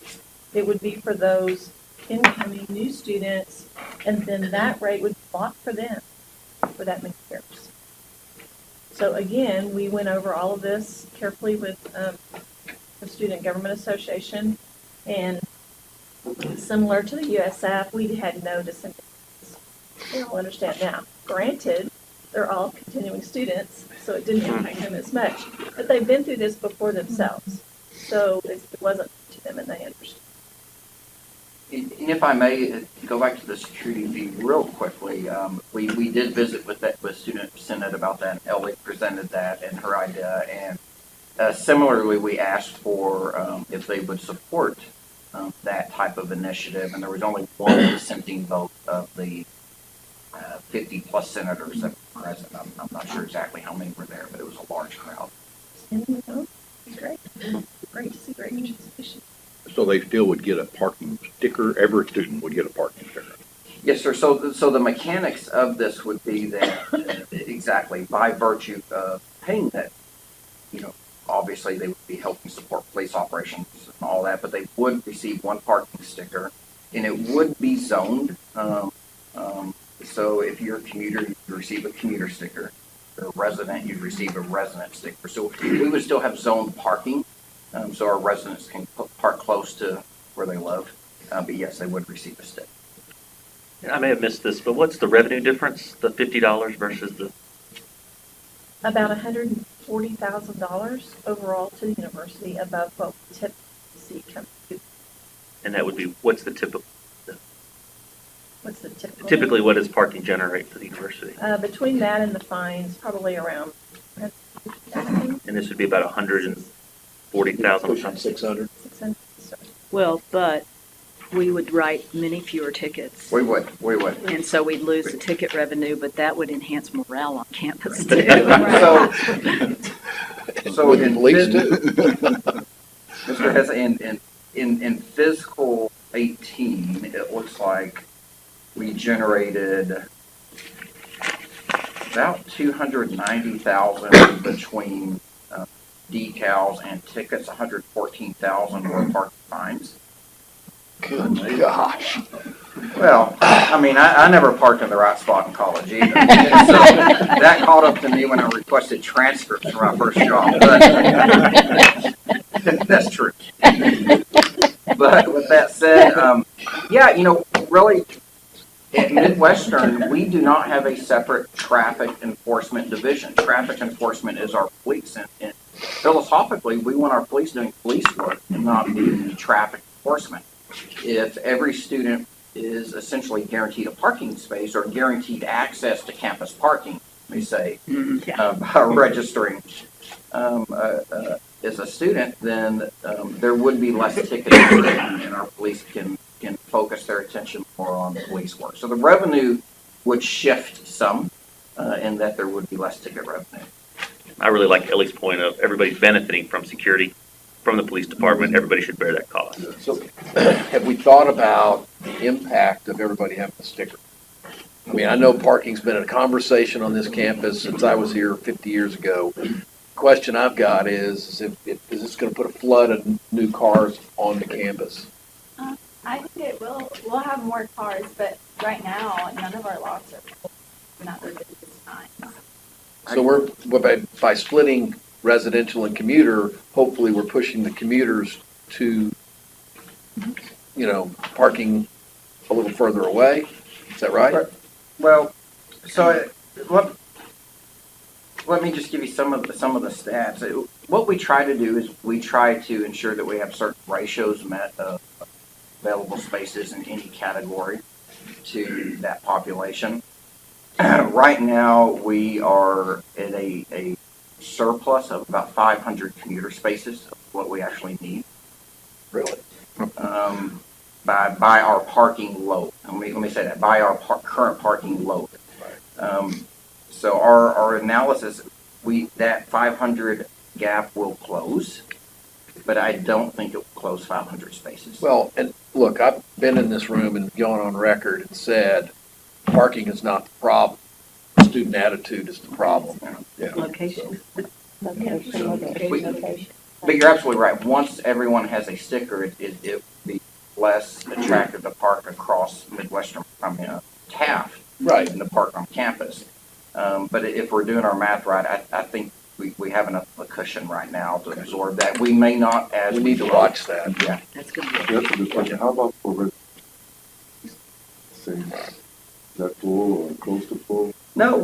It would be for those incoming new students, and then that rate would be locked for them for that many years. So again, we went over all of this carefully with the Student Government Association, and similar to the USF, we had no dissent. We don't understand now. Granted, they're all continuing students, so it didn't impact them as much, but they've been through this before themselves. So it wasn't to them and they understood. And if I may go back to the security fee real quickly, we did visit with Student Senate about that. Ellie presented that and her idea, and similarly, we asked for if they would support that type of initiative, and there was only one dissenting vote of the 50 plus senators that were present. I'm not sure exactly how many were there, but it was a large crowd. Great. Great to see great participation. So they still would get a parking sticker, every student would get a parking sticker? Yes, sir. So the mechanics of this would be that exactly by virtue of paying that, obviously they would be helping support police operations and all that, but they would receive one parking sticker, and it would be zoned. So if you're a commuter, you'd receive a commuter sticker. If you're a resident, you'd receive a resident sticker. So we would still have zoned parking, so our residents can park close to where they live. But yes, they would receive a sticker. I may have missed this, but what's the revenue difference, the $50 versus the? About $140,000 overall to the university above what we typically see come through. And that would be, what's the typical? What's the typical? Typically, what does parking generate for the university? Between that and the fines, probably around. And this would be about 140,000. Pushing 600. 600. Well, but we would write many fewer tickets. We would. And so we'd lose the ticket revenue, but that would enhance morale on campus too. So With the police too. Mr. Hess, in fiscal 18, it looks like we generated about 290,000 between decals and tickets. 114,000 were parking fines. Good gosh. Well, I mean, I never parked in the right spot in college either. And so that caught up to me when I requested transcripts for my first job. But that's true. But with that said, really, at Midwestern, we do not have a separate traffic enforcement division. Traffic enforcement is our police. And philosophically, we want our police doing police work and not doing traffic enforcement. If every student is essentially guaranteed a parking space or guaranteed access to campus parking, we say, by registering as a student, then there would be less ticketing, and our police can focus their attention more on police work. So the revenue would shift some in that there would be less ticket revenue. I really like Ellie's point of everybody's benefiting from security from the police department. Everybody should bear that cost. So have we thought about the impact of everybody having a sticker? I mean, I know parking's been a conversation on this campus since I was here 50 years ago. The question I've got is is this going to put a flood of new cars on the campus? I think it will. We'll have more cars, but right now, none of our lots are full. Not at this time. So by splitting residential and commuter, hopefully we're pushing the commuters to, parking a little further away. Is that right? Well, so let me just give you some of the stats. What we try to do is we try to ensure that we have certain ratios met of available spaces in any category to that population. Right now, we are at a surplus of about 500 commuter spaces of what we actually need. Really? By our parking load. Let me say that, by our current parking load. So our analysis, that 500 gap will close, but I don't think it will close 500 spaces. Well, and look, I've been in this room and gone on record and said, parking is not the problem. Student attitude is the problem. Yeah. Location. Location. But you're absolutely right. Once everyone has a sticker, it would be less attractive to park across Midwestern from Taft than to park on campus. But if we're doing our math right, I think we have enough of a cushion right now to absorb that. We may not as we need to watch that. Yeah. That's good. That's a good question. How about for say, is that full or close to full? No,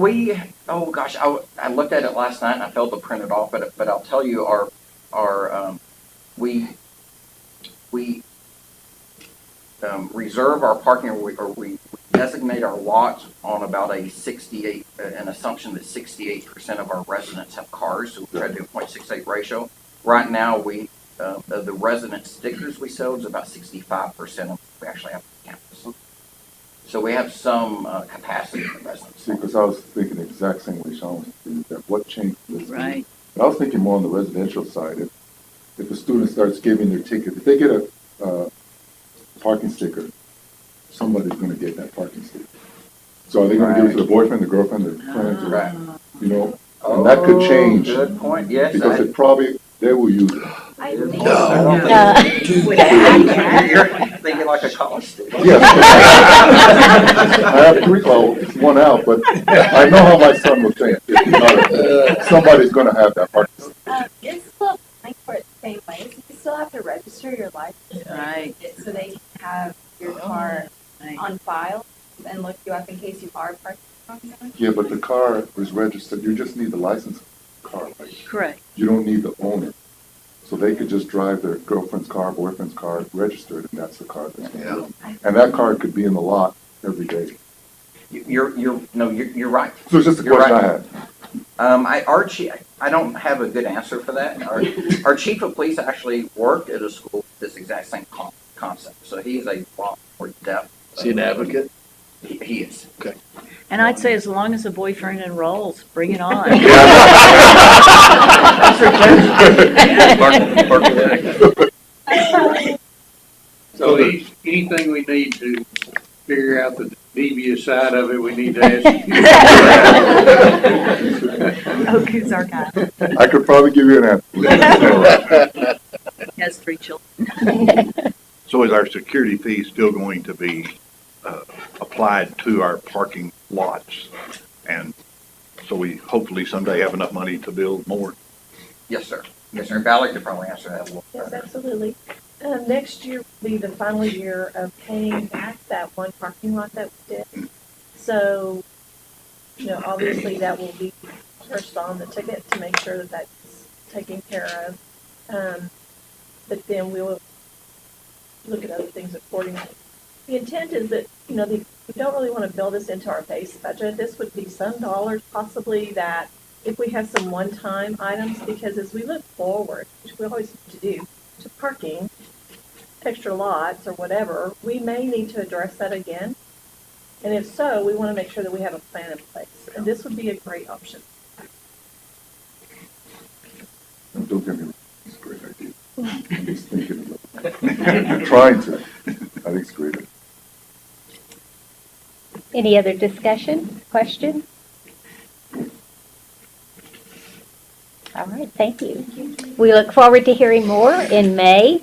oh gosh, I looked at it last night and I failed to print it off, but I'll tell you we reserve our parking, or we designate our lots on about an assumption that 68% of our residents have cars, so we try to do a 0.68 ratio. Right now, the resident stickers we sell is about 65% of we actually have on campus. So we have some capacity for residents. See, because I was thinking the exact same way Sean was thinking, that what changed this? Right. But I was thinking more on the residential side. If a student starts giving their ticket, if they get a parking sticker, somebody's going to get that parking sticker. So are they going to give it to the boyfriend, the girlfriend, the friends, Right. you know? And that could change. Good point. Yes. Because they will use it. I don't think you're thinking like a college student. Yes. I have three, one out, but I know how my son will think. Somebody's going to have that parking sticker. It's still applying for it the same way. So you still have to register your license. Right. So they can have your car on file and look you up in case you are parking wrong zone. Yeah, but the car is registered. You just need the license car, right? Correct. You don't need the owner. So they could just drive their girlfriend's car, boyfriend's car, registered, and that's the car that's going to do it. And that car could be in the lot every day. You're right. So it's just a You're question right. I had. I don't have a good answer for that. Our chief of police actually worked at a school with this exact same concept. So he is a lot more depth. Is he an advocate? He is. Okay. And I'd say as long as the boyfriend enrolls, bring it on. So anything we need to figure out the devious side of it, we need to ask you. Oh, who's our guy? I could probably give you an answer. He has 3 children. So is our security fee still going to be applied to our parking lots? And so we hopefully someday have enough money to build more? Yes, sir. Yes, sir. Valerie could probably answer that a little Yes, better. absolutely. Next year will be the final year of paying back that one parking lot that we did. So, obviously that will be first on the ticket to make sure that that's taken care of. But then we will look at other things accordingly. The intent is that, we don't really want to build this into our base budget. This would be some dollars possibly that if we have some one-time items, because as we look forward, which we always need to do, to parking, extra lots or whatever, we may need to address that again. And if so, we want to make sure that we have a plan in place. And this would be a great option. And don't get me wrong, it's a great idea. I'm just thinking about it. I'm trying to. I think it's great. Any other discussion, question? All right, thank you. We look forward to hearing more in May.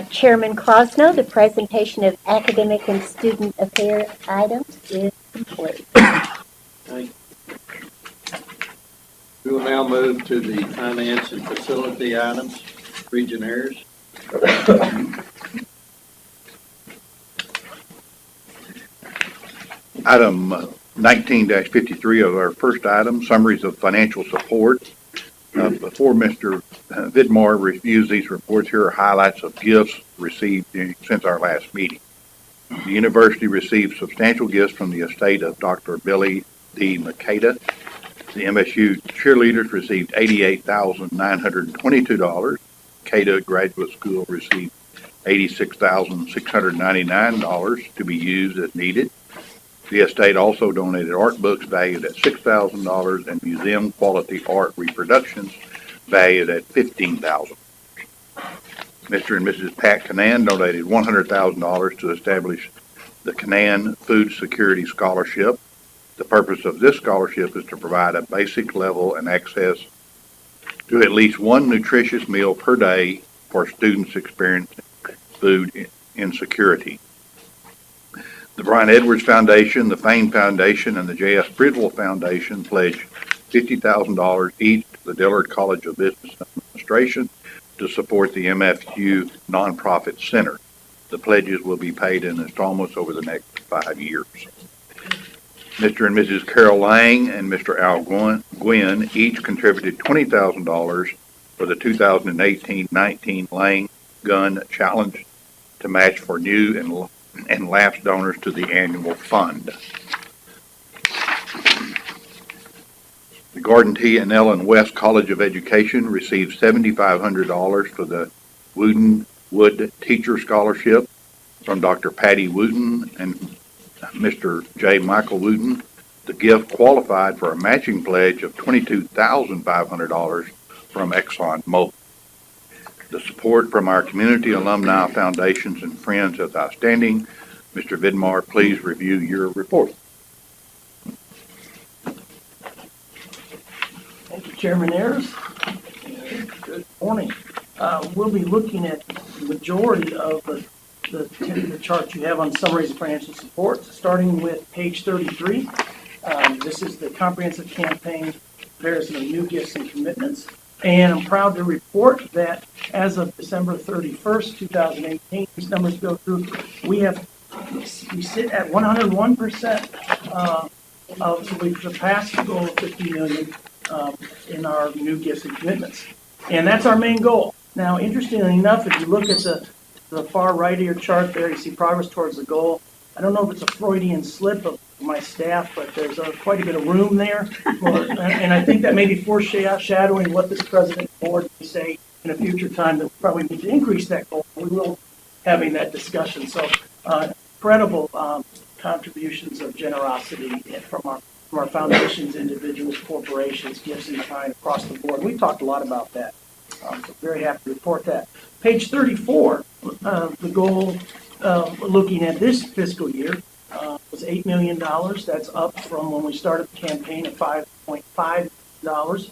Chairman Crosno, the presentation of academic and student affairs items is complete. We will now move to the finance and facility items. Regents. Item 19-53 of our first item, summaries of financial support. Before Mr. Vidmar reviews these reports, here are highlights of gifts received since our last meeting. The university received substantial gifts from the estate of Dr. Billy D. Makeda. The MSU cheerleaders received $88,922. Makeda Graduate School received $86,699 to be used as needed. The estate also donated art books valued at $6,000 and museum quality art reproductions valued at $15,000. Mr. and Mrs. Pat Canan donated $100,000 to establish the Canan Food Security Scholarship. The purpose of this scholarship is to provide a basic level and access to at least one nutritious meal per day for students experiencing food insecurity. The Brian Edwards Foundation, the Fain Foundation, and the J.S. Bridwell Foundation pledged $50,000 each to the Dillard College of Business Administration to support the MFU Nonprofit Center. The pledges will be paid in installments over the next 5 years. Mr. and Mrs. Carol Lang and Mr. Al Gwynn each contributed $20,000 for the 2018-19 Lang Gun Challenge to match for new and lapsed donors to the annual fund. The Gordon T. and Ellen West College of Education received $7,500 for the Wooten Wood Teacher Scholarship from Dr. Patty Wooten and Mr. J. Michael Wooten. The gift qualified for a matching pledge of $22,500 from ExxonMobil. The support from our community, alumni, foundations, and friends is outstanding. Mr. Vidmar, please review your report. Thank you, Chairman Ayers. Good morning. We'll be looking at the majority of the chart you have on summaries of financial support, starting with page 33. This is the comprehensive campaign comparison of new gifts and commitments. And I'm proud to report that as of December 31st, 2018, these numbers go through. We sit at 101% so we've surpassed the goal of 50 million in our new gifts and commitments. And that's our main goal. Now, interestingly enough, if you look at the far right of your chart there, you see progress towards the goal. I don't know if it's a Freudian slip of my staff, but there's quite a bit of room there. And I think that may be foreshadowing what this president board may say in a future time that we probably need to increase that goal. We will having that discussion. So incredible contributions of generosity from our foundations, individuals, corporations, gifts in kind across the board. We talked a lot about that. So very happy to report that. Page 34, the goal looking at this fiscal year was $8 million. That's up from when we started the campaign at $5.5 million.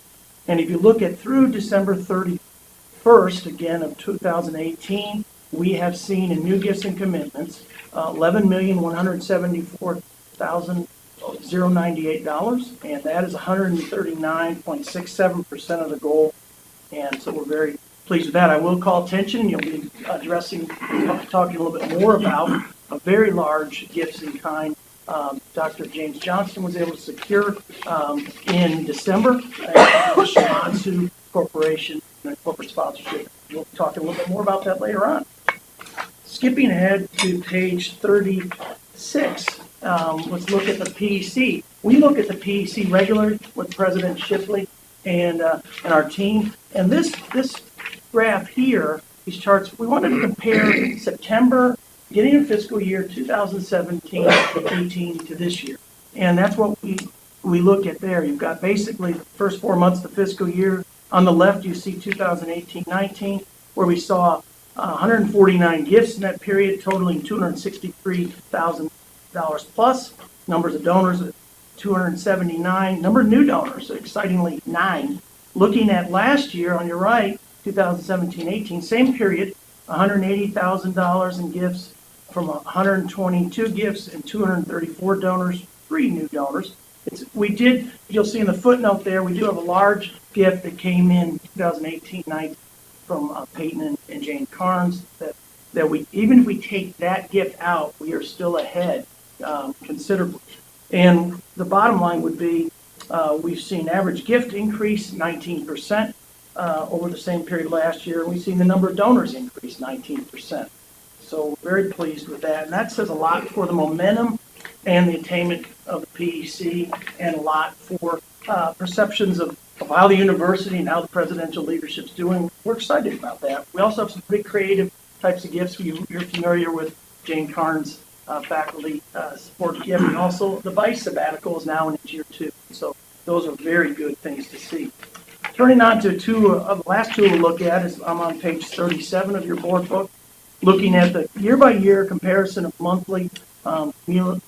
And if you look at through December 31st, again, of 2018, we have seen in new gifts and commitments $11,174,098, and that is 139.67% of the goal. And so we're very pleased with that. I will call attention, you'll be talking a little bit more about a very large gifts in kind Dr. James Johnston was able to secure in December at the Shimatsu Corporation and corporate sponsorship. We'll talk a little bit more about that later on. Skipping ahead to page 36, let's look at the PEC. We look at the PEC regularly with President Shipley and our team. And this graph here, these charts, we wanted to compare September, beginning of fiscal year 2017-18 to this year. And that's what we look at there. You've got basically the first 4 months of the fiscal year. On the left, you see 2018-19, where we saw 149 gifts in that period, totaling $263,000 plus. Numbers of donors at 279. Number of new donors, excitingly 9. Looking at last year on your right, 2017-18, same period, $180,000 in gifts from 122 gifts and 234 donors, 3 new donors. You'll see in the footnote there, we do have a large gift that came in 2018-19 from Peyton and Jane Carnes that we, even if we take that gift out, we are still ahead considerably. And the bottom line would be we've seen average gift increase 19% over the same period last year, and we've seen the number of donors increase 19%. So we're very pleased with that, and that says a lot for the momentum and the attainment of the PEC, and a lot for perceptions of how the university and how the presidential leadership's doing. We're excited about that. We also have some pretty creative types of gifts. You're familiar with Jane Carnes' faculty support gift, and also the Vice sabbatical is now in its year 2. So those are very good things to see. Turning on to the last two we'll look at is I'm on page 37 of your board book, looking at the year-by-year comparison of monthly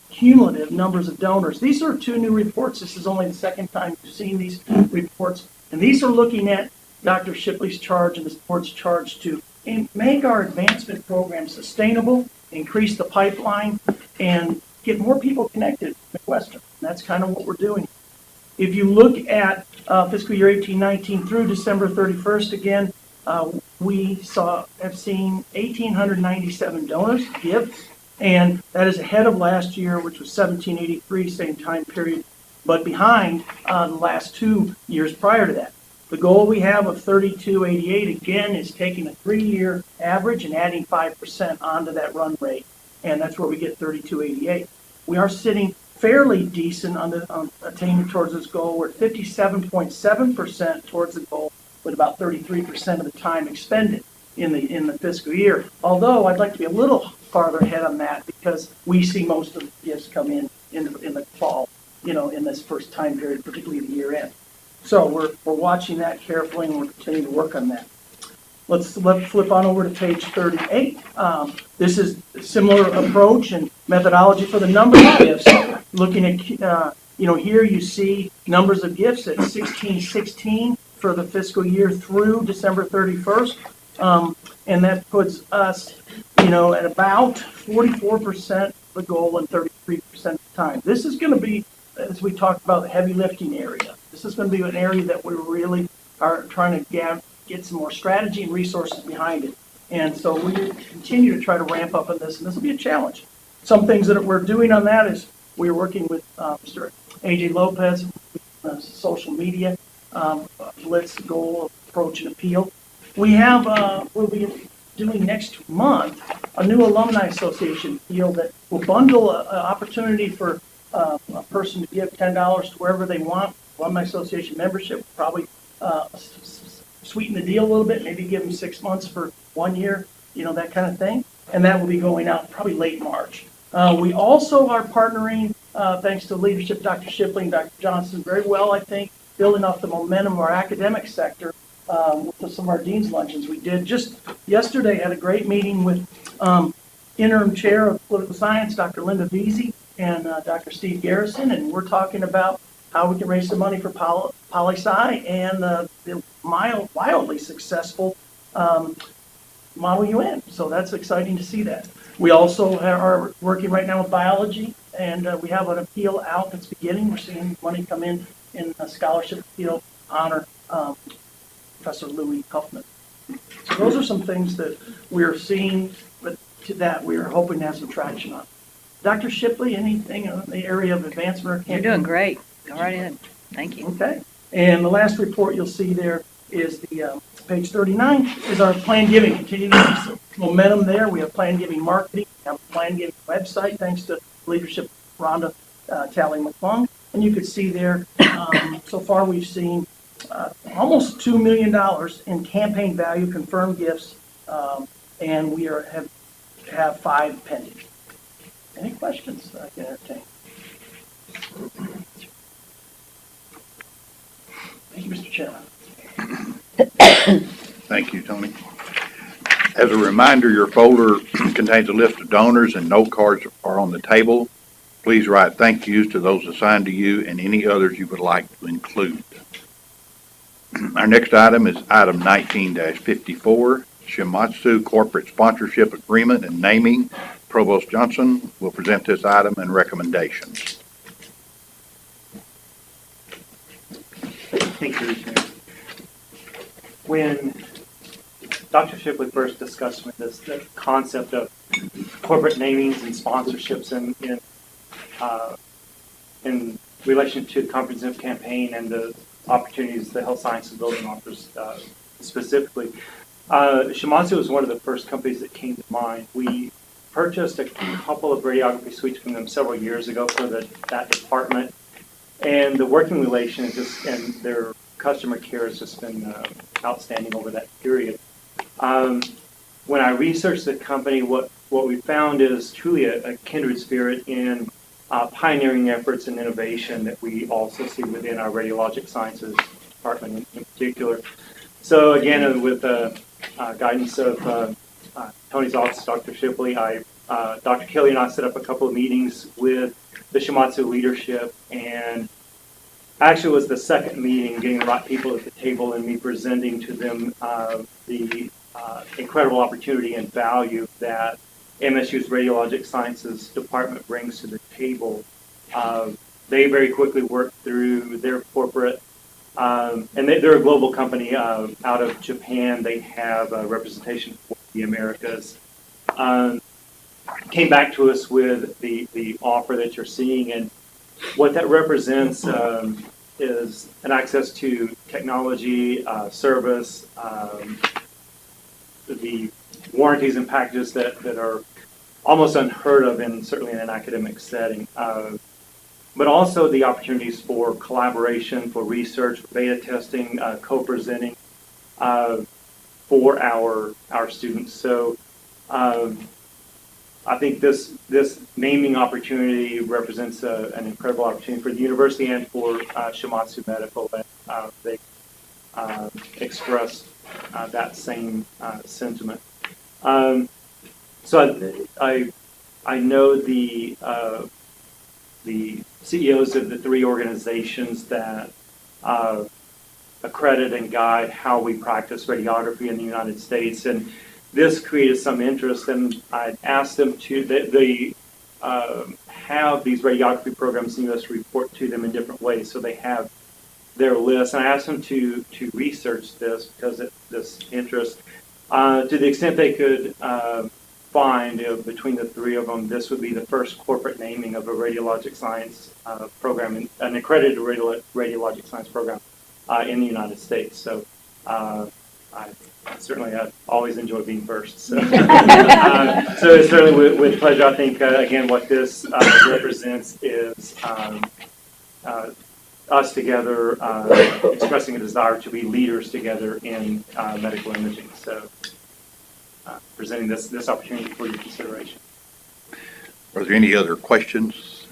cumulative numbers of donors. These are 2 new reports. This is only the second time you've seen these reports. And these are looking at Dr. Shipley's charge and the board's charge to make our advancement program sustainable, increase the pipeline, and get more people connected to Midwestern. And that's kind of what we're doing. If you look at fiscal year 18-19 through December 31st, again, we have seen 1,897 donors give And that is ahead of last year, which was 1783, same time period, but behind the last 2 years prior to that. The goal we have of 3288, again, is taking a 3-year average and adding 5% onto that run rate. And that's where we get 3288. We are sitting fairly decent on attaining towards this goal. We're at 57.7% towards the goal, with about 33% of the time expended in the fiscal year. Although I'd like to be a little farther ahead on that because we see most of the gifts come in the fall, in this first time period, particularly the year end. So we're watching that carefully, and we're continuing to work on that. Let's flip on over to page 38. This is a similar approach and methodology for the number of gifts. Looking at, here you see numbers of gifts at 1616 for the fiscal year through December 31st. And that puts us, at about 44% of the goal and 33% of the time. This is going to be, as we talked about, the heavy lifting area. This is going to be an area that we really are trying to get some more strategy and resources behind it. And so we continue to try to ramp up on this, and this will be a challenge. Some things that we're doing on that is we're working with Mr. AJ Lopez, social media, Blitz, goal, approach, and appeal. We have, we'll be doing next month a new alumni association deal that will bundle an opportunity for a person to give $10 to wherever they want. Alumni association membership, probably sweeten the deal a little bit, maybe give them 6 months for 1 year, that kind of thing. And that will be going out probably late March. We also are partnering, thanks to leadership of Dr. Shipley and Dr. Johnson, very well, I think, building off the momentum of our academic sector with some of our dean's luncheons. We did just yesterday, had a great meeting with interim chair of political science, Dr. Linda Veazey, and Dr. Steve Garrison, and we're talking about how we can raise some money for poli-sci and the wildly successful Model UN. So that's exciting to see that. We also are working right now with biology, and we have an appeal out that's beginning. We're seeing money come in a scholarship appeal honor Professor Louis Huffman. So those are some things that we're seeing, but to that we are hoping to have some traction on. Dr. Shipley, anything in the area of advancement? You're doing great. Go right ahead. Thank you. Okay. And the last report you'll see there is the page 39 is our planned giving. Continuing momentum there. We have planned giving marketing. We have a planned giving website thanks to leadership of Rhonda Talley McClung. And you can see there, so far we've seen almost $2 million in campaign value confirmed gifts, and we have 5 pending. Any questions that I can entertain? Thank you, Mr. Chairman. Thank you, Tony. As a reminder, your folder contains a list of donors and note cards are on the table. Please write thank yous to those assigned to you and any others you would like to include. Our next item is item 19-54, Shimatsu Corporate Sponsorship Agreement and Naming. Provost Johnson will present this item and recommendations. Thank you, Chair. When Dr. Shipley first discussed with us the concept of corporate namings and sponsorships in relation to the comprehensive campaign and the opportunities the health sciences building offers specifically, Shimatsu was one of the first companies that came to mind. We purchased a couple of radiography suites from them several years ago for that department, and the working relation and their customer care has just been outstanding over that period. When I researched the company, what we found is truly a kindred spirit in pioneering efforts and innovation that we also see within our radiologic sciences department in particular. So again, with the guidance of Tony's office, Dr. Shipley, Dr. Kelly and I set up a couple of meetings with the Shimatsu leadership, and actually it was the second meeting, getting the right people at the table and me presenting to them the incredible opportunity and value that MSU's Radiologic Sciences Department brings to the table. They very quickly worked through their corporate, and they're a global company out of Japan. They have a representation for the Americas. came back to us with the offer that you're seeing, and what that represents is an access to technology, service, the warranties and packages that are almost unheard of certainly in an academic setting. But also the opportunities for collaboration, for research, for beta testing, co-presenting for our students. So I think this naming opportunity represents an incredible opportunity for the university and for Shimatsu Medical. And they expressed that same sentiment. So I know the CEOs of the three organizations that accredit and guide how we practice radiography in the United States, and this created some interest, and I asked them to, they have these radiography programs in the U.S. report to them in different ways, so they have their list, and I asked them to research this because of this interest. To the extent they could find, between the three of them, this would be the first corporate naming of a radiologic science program, an accredited radiologic science program in the United States. So I certainly have always enjoyed being first. So, so certainly with pleasure, I think, again, what this represents is us together expressing a desire to be leaders together in medical imaging. So presenting this opportunity for your consideration. Are there any other questions?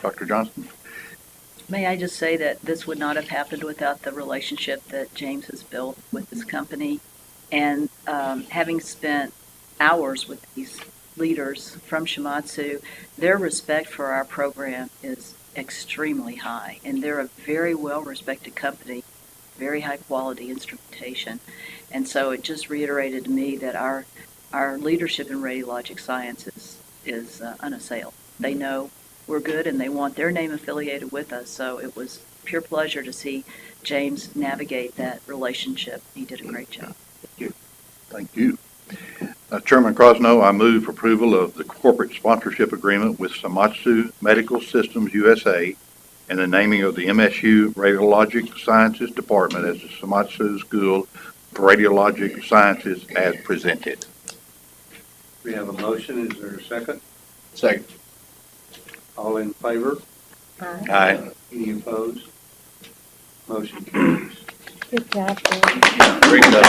Dr. Johnston? May I just say that this would not have happened without the relationship that James has built with this company. And having spent hours with these leaders from Shimatsu, their respect for our program is extremely high. And they're a very well-respected company, very high-quality instrumentation. And so it just reiterated to me that our leadership in radiologic science is unassailed. They know we're good, and they want their name affiliated with us. So it was pure pleasure to see James navigate that relationship. He did a great job. Thank you. Thank you. Chairman Crosno, I move for approval of the corporate sponsorship agreement with Shimatsu Medical Systems USA and the naming of the MSU Radiologic Sciences Department as the Shimatsu School for Radiologic Sciences as presented. We have a motion. Is there a second? Second. All in favor? Aye. Any opposed? Motion carries. Good job, Great job.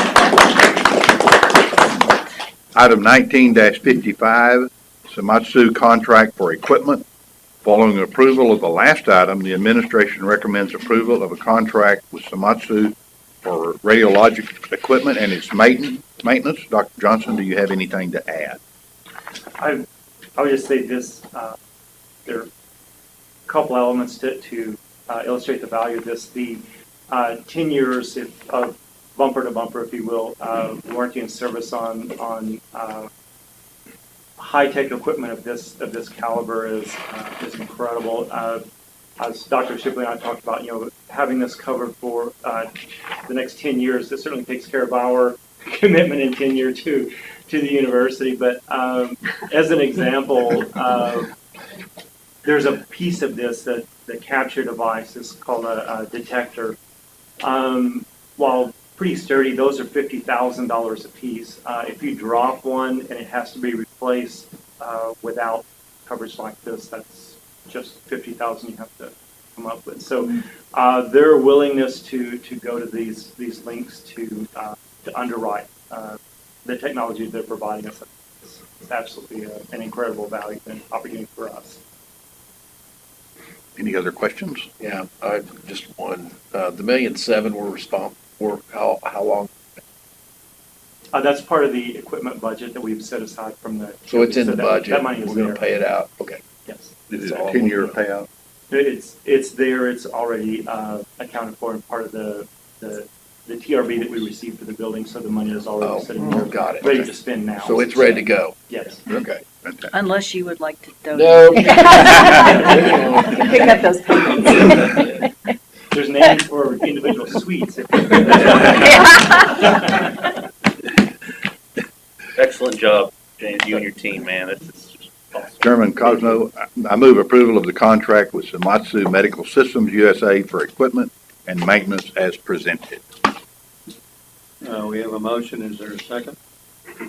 Item 19-55, Shimatsu contract for equipment. Following approval of the last item, the administration recommends approval of a contract with Shimatsu for radiologic equipment and its maintenance. Dr. Johnson, do you have anything to add? I would just say this, there are a couple elements to illustrate the value of this. The 10 years of bumper to bumper, if you will, warranty and service on high-tech equipment of this caliber is incredible. As Dr. Shipley and I talked about, having this covered for the next 10 years, this certainly takes care of our commitment in tenure to the university. But as an example, there's a piece of this, the capture device is called a detector. While pretty sturdy, those are $50,000 a piece. If you drop one and it has to be replaced without coverage like this, that's just $50,000 you have to come up with. So their willingness to go to these links to underwrite the technology they're providing us is absolutely an incredible value and opportunity for us. Any other questions? Yeah, just one. The $1.7 million we're responsible for, how long? That's part of the equipment budget that we've set aside from the. So it's in the budget. That money is we're there. going to pay it out. Okay. Yes. Is it a 10-year payout? It's there. It's already accounted for and part of the TRB that we received for the building. So the money is already sitting there, got it. ready to spend now. So it's ready to go. Yes. Okay. Unless you would like to donate. No. Pick up those payments. There's names for individual suites. Excellent job, James, you and your team, man. This is just awesome. Chairman Cosno, I move approval of the contract with Sumatsu Medical Systems USA for equipment and maintenance as presented. We have a motion. Is there a second?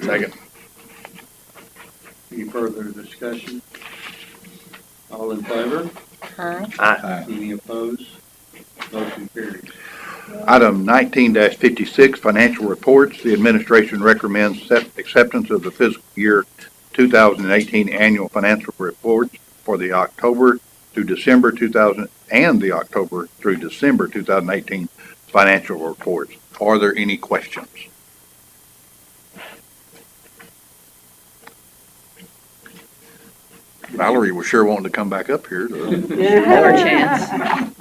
Second. Any further discussion? All in favor? Aye. Aye. Any opposed? Motion carries. Item 19-56, financial reports. The administration recommends acceptance of the fiscal year 2018 annual financial reports for the October through December 2000 and the October through December 2018 financial reports. Are there any questions? Valerie was sure wanting to come back up here. Have our chance.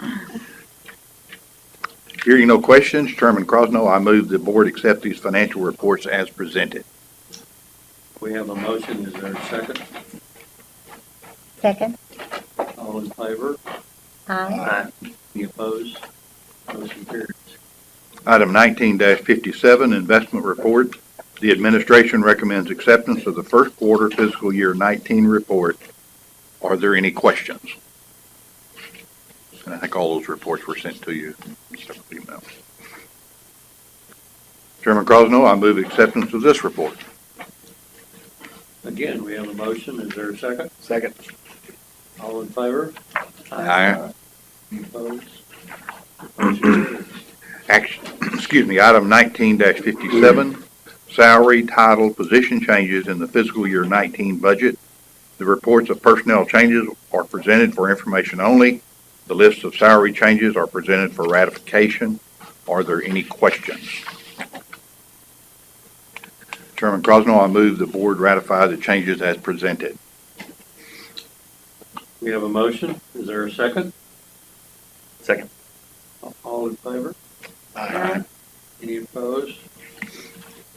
Hearing no questions, Chairman Crosno, I move the board accept these financial reports as presented. We have a motion. Is there a second? Second. All in favor? Aye. Any opposed? Motion carries. Item 19-57, investment report. The administration recommends acceptance of the first quarter fiscal year 19 report. Are there any questions? And I think all those reports were sent to you in separate emails. Chairman Crosno, I move acceptance of this report. Again, we have a motion. Is there a second? Second. All in favor? Aye. Any opposed? Motion carries. Action, item 19-57, salary, title, position changes in the fiscal year 19 budget. The reports of personnel changes are presented for information only. The lists of salary changes are presented for ratification. Are there any questions? Chairman Crosno, I move the board ratify the changes as presented. We have a motion. Is there a second? Second. All in favor? Aye. Any opposed?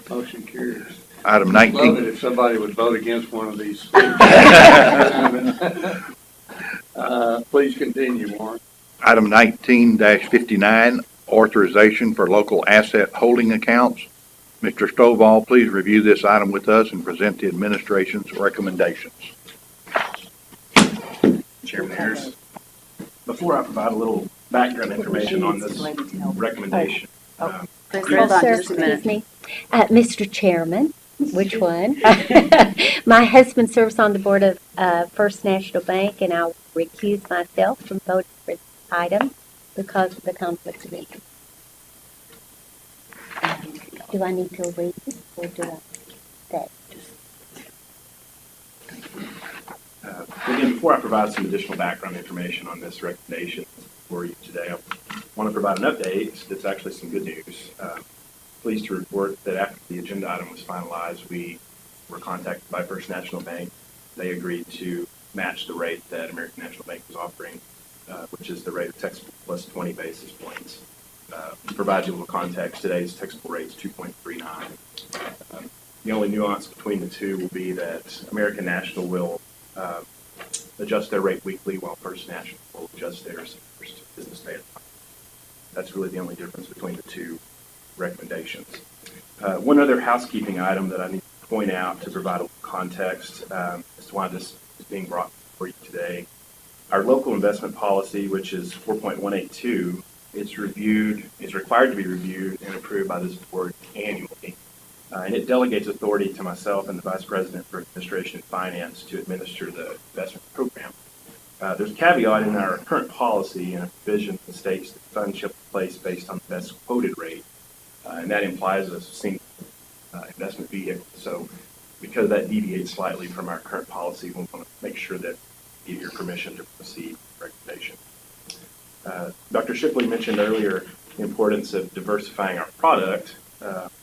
Motion carries. Item Love 19. it if somebody would vote against one of these. Please continue, Warren. Item 19-59, authorization for local asset holding accounts. Mr. Stovall, please review this item with us and present the administration's recommendations. Chairman Harris, before I provide a little background information on this recommendation. Hold Yes, on sir, just a minute. excuse me. Mr. Chairman, which one? My husband serves on the board of First National Bank, and I'll recuse myself from voting for this item because of the conflict of interest. Do I need to read it, or do I say? Again, before I provide some additional background information on this recommendation for you today, I want to provide an update that's actually some good news. Pleased to report that after the agenda item was finalized, we were contacted by First National Bank. They agreed to match the rate that American National Bank was offering, which is the rate of textbook plus 20 basis points. To provide you a little context, today's textbook rate is 2.39. The only nuance between the two will be that American National will adjust their rate weekly, while First National will adjust theirs first business day. That's really the only difference between the two recommendations. One other housekeeping item that I need to point out to provide a little context as to why this is being brought for you today. Our local investment policy, which is 4.182, is required to be reviewed and approved by this board annually. And it delegates authority to myself and the Vice President for Administration and Finance to administer the investment program. There's a caveat in our current policy and a provision that states that funds shall be placed based on the best quoted rate, and that implies a single investment vehicle. So because that deviates slightly from our current policy, we want to make sure that you give your permission to proceed with the recommendation. Dr. Shipley mentioned earlier the importance of diversifying our product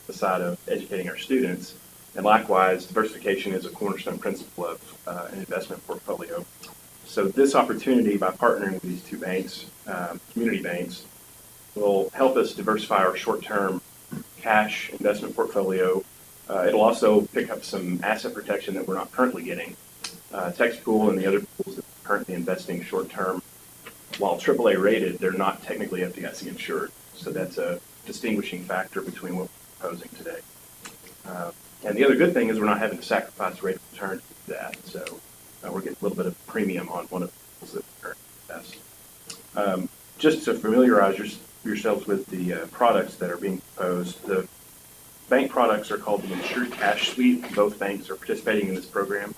beside of educating our students. And likewise, diversification is a cornerstone principle of an investment portfolio. So this opportunity, by partnering with these two banks, community banks, will help us diversify our short-term cash investment portfolio. It'll also pick up some asset protection that we're not currently getting. TextPool and the other pools that are currently investing short-term, while AAA rated, they're not technically FDIC insured. So that's a distinguishing factor between what we're proposing today. And the other good thing is we're not having to sacrifice rate of return to do that. So we're getting a little bit of premium on one of the deals that we're investing. Just to familiarize yourselves with the products that are being proposed, the bank products are called the Insured Cash Suite. Both banks are participating in this program.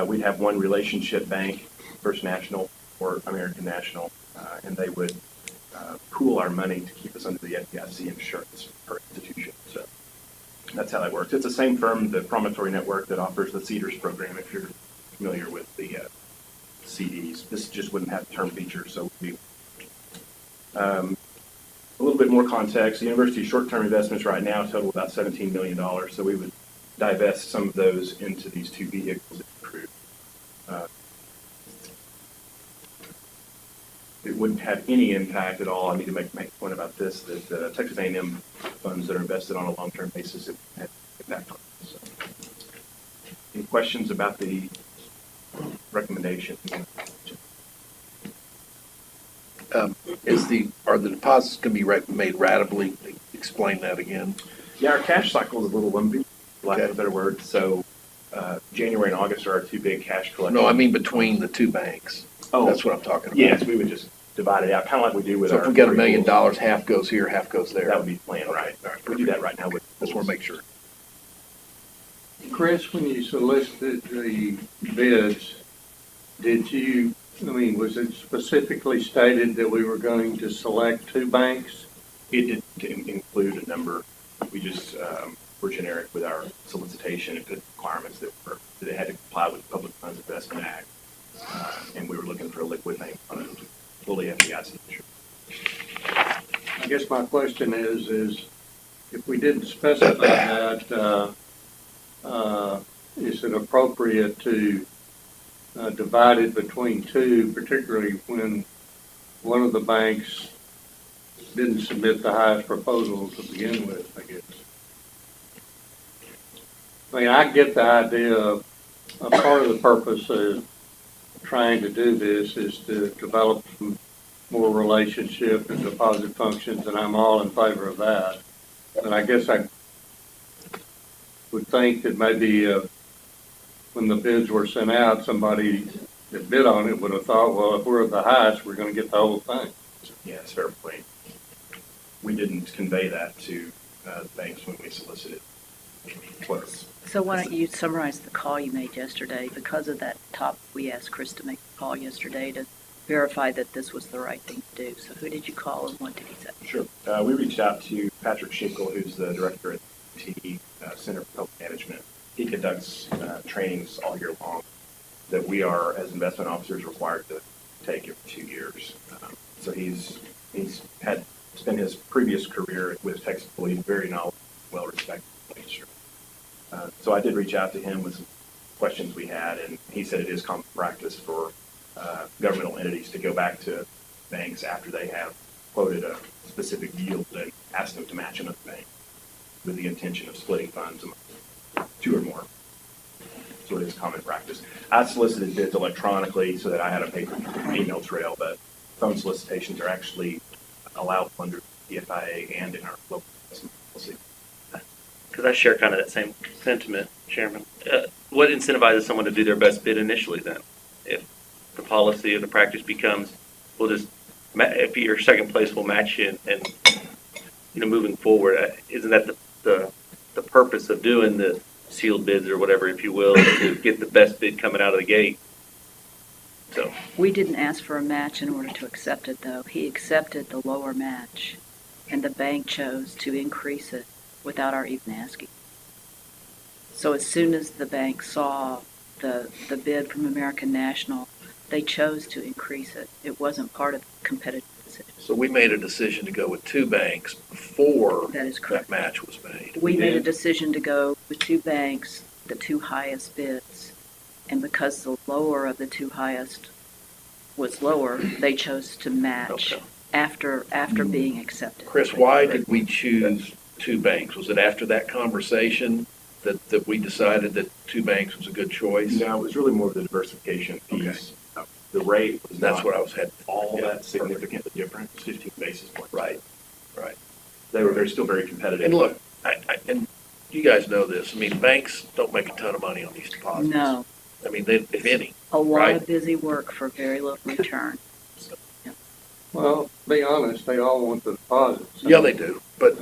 We'd have one relationship bank, First National or American National, and they would pool our money to keep us under the FDIC insurance per institution. So that's how that works. It's the same firm, the Promontory Network, that offers the Cedars program, if you're familiar with the CDs. This just wouldn't have term features, so it would be a little bit more context. The university's short-term investments right now total about $17 million, so we would divest some of those into these two vehicles if approved. It wouldn't have any impact at all. I need to make a point about this, that Texas A&M funds that are invested on a long-term basis have had impact on it. So, any questions about the recommendation? Are the deposits going to be made ratably? Explain that again. Yeah, our cash cycle is a little lumpy, for lack of a better word. So January and August are our two big cash collections. No, I mean between the two banks. Oh, that's what I'm talking about. Yes, we would just divide it out, kind of like we do with so our. So if we got $1 million, half goes here, half goes there. That would be the plan, right? We do that right now with. Just want to make sure. Chris, when you solicited the bids, was it specifically stated that we were going to select two banks? It didn't include a number. We just were generic with our solicitation and put requirements that they had to comply with the Public Funds Investment Act. And we were looking for a liquid bank on a fully FDIC insured. I guess my question is if we didn't specify that, is it appropriate to divide it between two, particularly when one of the banks didn't submit the highest proposal to begin with, I guess? I mean, I get the idea of a part of the purpose of trying to do this is to develop more relationship and deposit functions, and I'm all in favor of that. And I guess I would think that maybe when the bids were sent out, somebody that bid on it would have thought, well, if we're the highest, we're going to get the whole thing. Yeah, it's a fair point. We didn't convey that to the banks when we solicited quotes. So why don't you summarize the call you made yesterday? Because of that topic, we asked Chris to make a call yesterday to verify that this was the right thing to do. So who did you call and what did he say? Sure. We reached out to Patrick Schinkel, who's the director at the Center for Public Management. He conducts trainings all year long that we are, as investment officers, required to take every 2 years. So he's spent his previous career with Texas Police, very knowledgeable, well-respected. So I did reach out to him with some questions we had, and he said it is common practice for governmental entities to go back to banks after they have quoted a specific yield and ask them to match another bank with the intention of splitting funds among two or more. So it is common practice. I solicited bids electronically so that I had a paper email trail, but phone solicitations are actually allowed under the FIA and in our local investment policy. Because I share kind of that same sentiment, Chairman. What incentivizes someone to do their best bid initially then? If the policy or the practice becomes, if you're second place, we'll match you, and moving forward, isn't that the purpose of doing the sealed bids or whatever, if you will, to get the best bid coming out of the gate? So we didn't ask for a match in order to accept it, though. He accepted the lower match, and the bank chose to increase it without our even asking. So as soon as the bank saw the bid from American National, they chose to increase it. It wasn't part of the competitive decision. So we made a decision to go with two banks before that is correct. That match was made. We made a decision to go with two banks, the two highest bids, and because the lower of the two highest was lower, they chose to match after being accepted. Chris, why did we choose two banks? Was it after that conversation that we decided that two banks was a good choice? No, it was really more of the diversification piece. The rate was That's what I was heading. All that significantly different, 15 basis points. Right. They're still very competitive. And look, you guys know this. I mean, banks don't make a ton of money on these deposits. No, I mean, they, if any. a lot Right. of busy work for very little return. Well, to be honest, they all want the deposits. Yeah, they do, but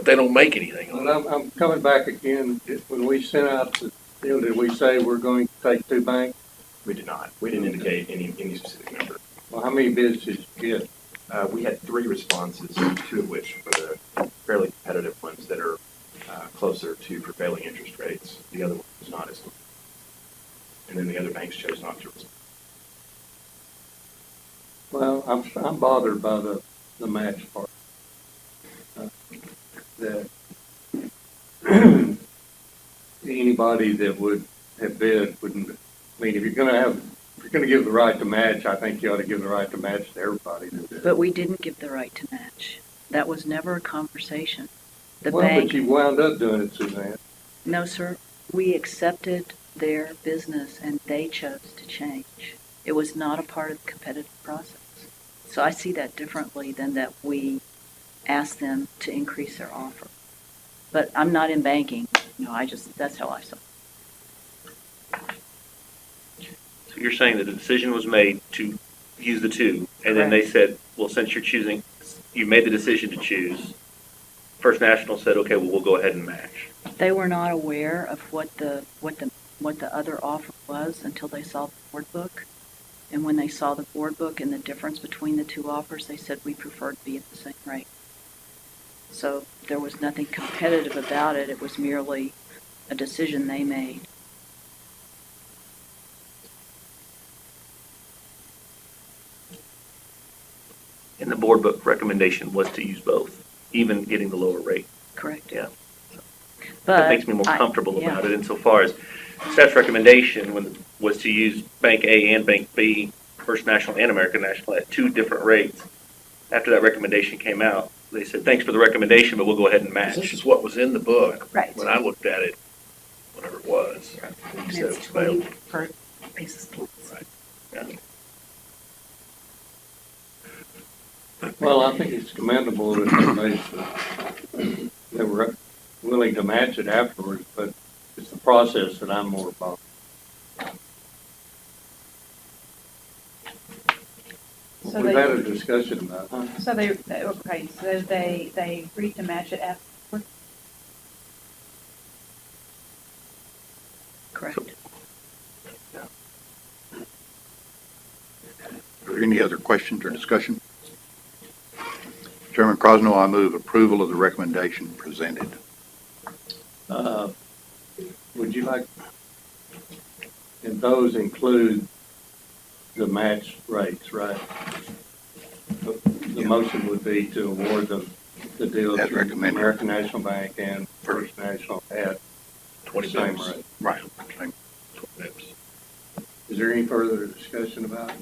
they don't make anything on But it. I'm coming back again, when we sent out the deal, did we say we're going to take 2 banks? We did not. We didn't indicate any specific number. Well, how many bids did you get? We had 3 responses, 2 of which were the fairly competitive ones that are closer to prevailing interest rates. The other one was not as. And then the other banks chose not to respond. Well, I'm bothered by the match part. That anybody that would have bid wouldn't, I mean, if you're gonna give the right to match, I think you ought to give the right to match to everybody that bid. But we didn't give the right to match. That was never a conversation. The Well, bank, but you wound up doing it, Suzanne. no, sir, we accepted their business and they chose to change. It was not a part of the competitive process. So I see that differently than that we asked them to increase their offer. But I'm not in banking, that's how I saw it. So you're saying that the decision was made to use the 2, and then they said, well, since you made the decision to choose, First National said, okay, well, we'll go ahead and match. They were not aware of what the other offer was until they saw the board book. And when they saw the board book and the difference between the 2 offers, they said we prefer to be at the same rate. So there was nothing competitive about it. It was merely a decision they made. And the board book recommendation was to use both, even getting the lower rate. Correct. Yeah. But That makes me more comfortable about it insofar as staff's recommendation was to use Bank A and Bank B, First National and American National, at 2 different rates. After that recommendation came out, they said, thanks for the recommendation, but we'll go ahead and match. This is what was in the book. Right. When I looked at it, whatever it was. And So it's 20 per basis points. Right. Yeah. Well, I think it's commendable that they were willing to match it afterwards, but it's the process that I'm more about. So We've had a discussion about it. Huh? So they agreed to match it after. Correct. Are there any other questions or discussion? Chairman Crosno, I move approval of the recommendation presented. Would you like, and those include the match rates, right? The motion would be to award the deal As to recommended. American National Bank and First National at 20 the same bips. rate. Right. 20 bips. Is there any further discussion about it?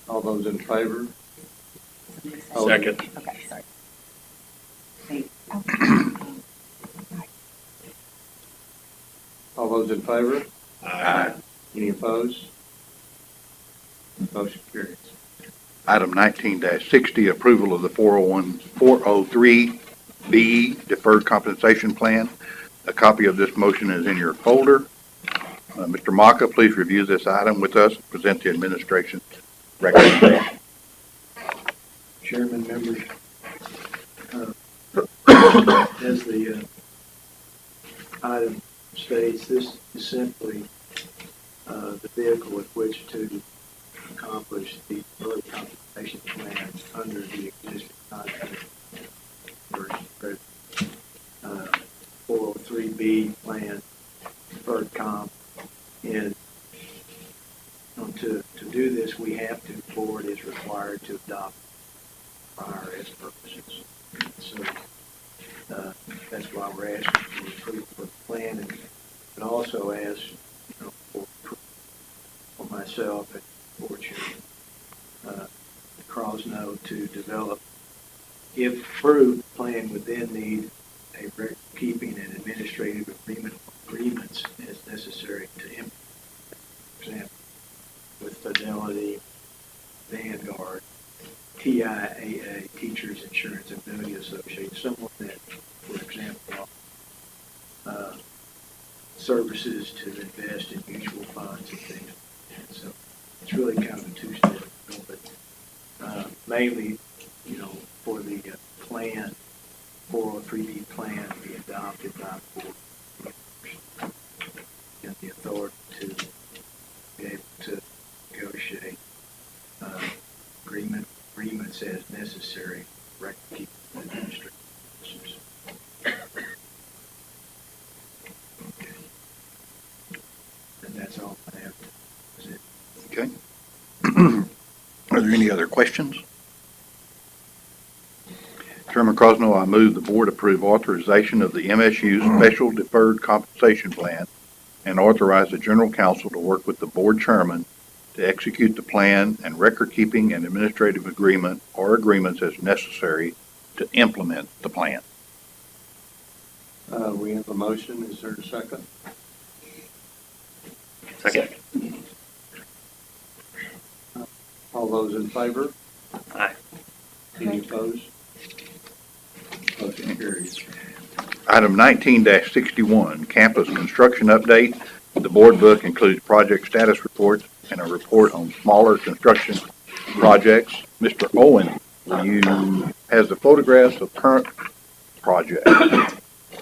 All those in favor? Second. Okay, sorry. All those in favor? Aye. Any opposed? Motion carries. Item 19-60, approval of the 403B Deferred Compensation Plan. A copy of this motion is in your folder. Mr. Maka, please review this item with us and present the administration's recommendation. Chairman, members, as the item states, this is simply the vehicle with which to accomplish the early compensation plan under the existing contract. 403B plan, deferred comp, and to do this, we have to, the board is required to adopt IRS purposes. So that's why we're asking for approval for the plan, and also ask for myself and board chairman Crosno to develop, if approved, the plan would then need a record keeping and administrative agreements as necessary to implement. For example, with Fidelity, Vanguard, TIAA, Teachers Insurance and Annuity Association, someone that, for example, services to invest in mutual funds and things. And so it's really kind of a two-step deal, but mainly, for the plan, 403B plan to be adopted by the board and the authority to be able to negotiate agreements as necessary, record-keeping administrative officers. Okay. And that's all I have. That's it. Okay. Are there any other questions? Chairman Crosno, I move the board approve authorization of the MSU Special Deferred Compensation Plan and authorize the general counsel to work with the board chairman to execute the plan and record-keeping and administrative agreement or agreements as necessary to implement the plan. We have a motion. Is there a second? Second. All those in favor? Aye. Any opposed? Motion carries. Item 19-61, campus construction update. The board book includes project status reports and a report on smaller construction projects. Mr. Owen, has the photographs of current projects.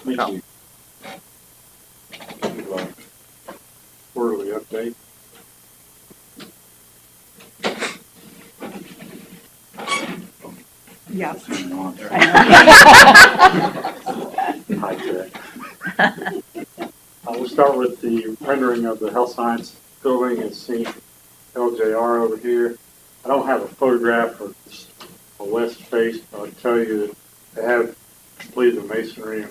Thank you. Quarterly update. Yes. High tech. We'll start with the rendering of the health science building. It's seen LJR over here. I don't have a photograph of a west face, but I'll tell you that they have completed the masonry in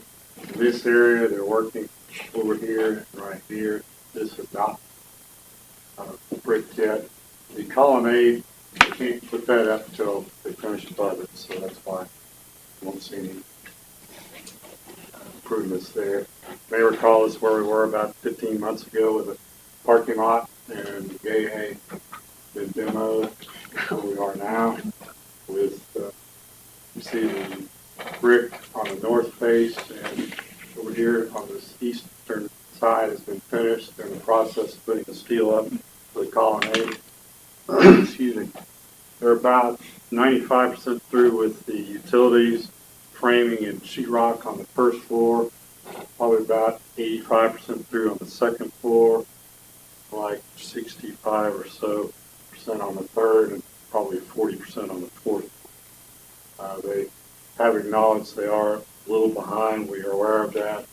this area. They're working over here and right here. This is not bricked yet. The colonnade, they can't put that up until they finish the budget, so that's why you won't see any improvements there. You may recall this is where we were about 15 months ago with a parking lot and the gay hay been demoed. Where we are now with, you see the brick on the north face and over here on this eastern side has been finished. They're in the process of putting the steel up for the colonnade. Excuse me. They're about 95% through with the utilities, framing and sheetrock on the first floor, probably about 85% through on the second floor, like 65 or so percent on the third, and probably 40% on the fourth. They have acknowledged they are a little behind. We are aware of that,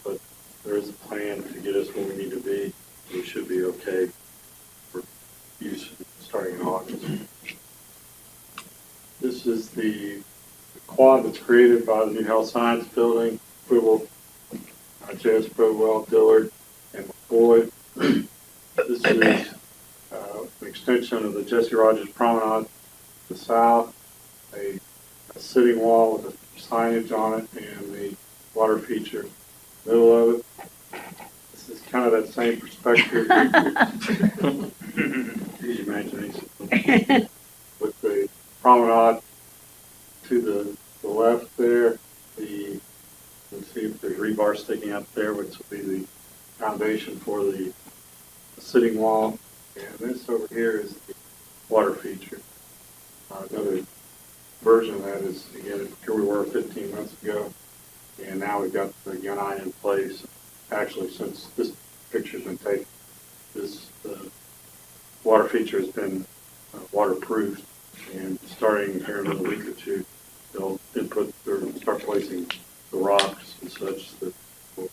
but there is a plan to get us where we need to be. We should be okay for use starting in August. This is the quad that's created by the new health science building, Quibble, J.S. Provewell, Dillard, and McCoy. This is an extension of the Jesse Rogers Promenade to the south, a sitting wall with a signage on it, and the water feature in the middle of it. This is kind of that same perspective. Use your imagination. With the promenade to the left there, you can see if there's rebar sticking up there, which will be the foundation for the sitting wall. And this over here is the water feature. Another version of that is, again, here we were 15 months ago, and now we've got the gunite in place. Actually, since this picture's been taken, this water feature has been waterproofed, and starting here in a week or two, they'll start placing the rocks and such that will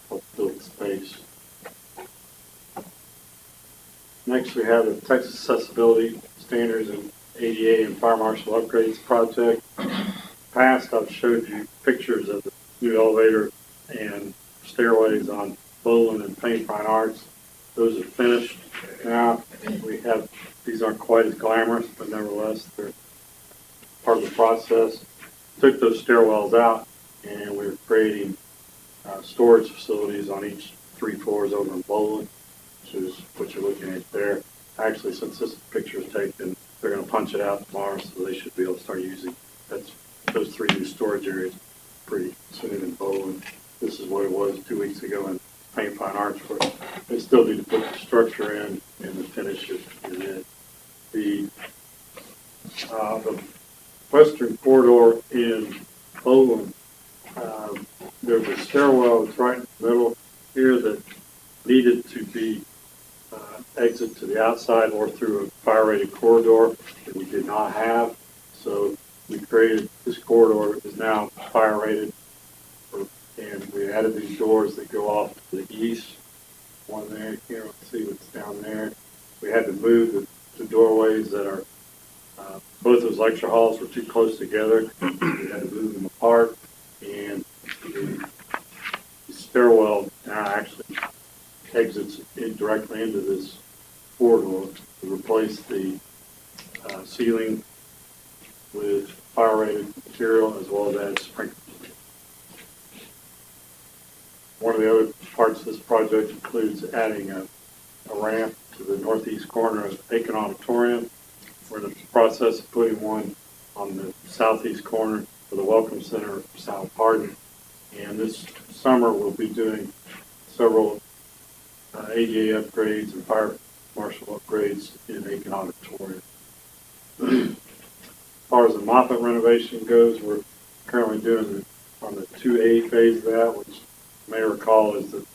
help fill the space. Next, we have the Texas Accessibility Standards and ADA and Fire Marshal Upgrades Project. Past, I've showed you pictures of the new elevator and stairways on Bowling and Paint Fine Arts. Those are finished now. These aren't quite as glamorous, but nevertheless, they're part of the process. Took those stairwells out, and we're creating storage facilities on each 3 floors over in Bowling, which is what you're looking at there. Actually, since this picture is taken, they're going to punch it out tomorrow, so they should be able to start using those 3 new storage areas pretty soon in Bowling. this is what it was 2 weeks ago in Paint Fine Arts, where they still need to put the structure in and the finish is in. The western corridor in Poland, there's a stairwell that's right in the middle here that needed to be exit to the outside or through a fire-rated corridor that we did not have. So we created, this corridor is now fire-rated, and we added these doors that go off to the east. One there, here, let's see what's down there. We had to move the doorways that are, both those lecture halls were too close together. We had to move them apart, and the stairwell now actually exits directly into this corridor to replace the ceiling with fire-rated material as well as sprinklers. One of the other parts of this project includes adding a ramp to the northeast corner of Aiken Auditorium. We're in the process of putting one on the southeast corner for the Welcome Center for South Hardin. And this summer we'll be doing several ADA upgrades and fire marshal upgrades in Aiken Auditorium. As far as the Moffett renovation goes, we're currently doing on the 2A phase of that, which you may recall is that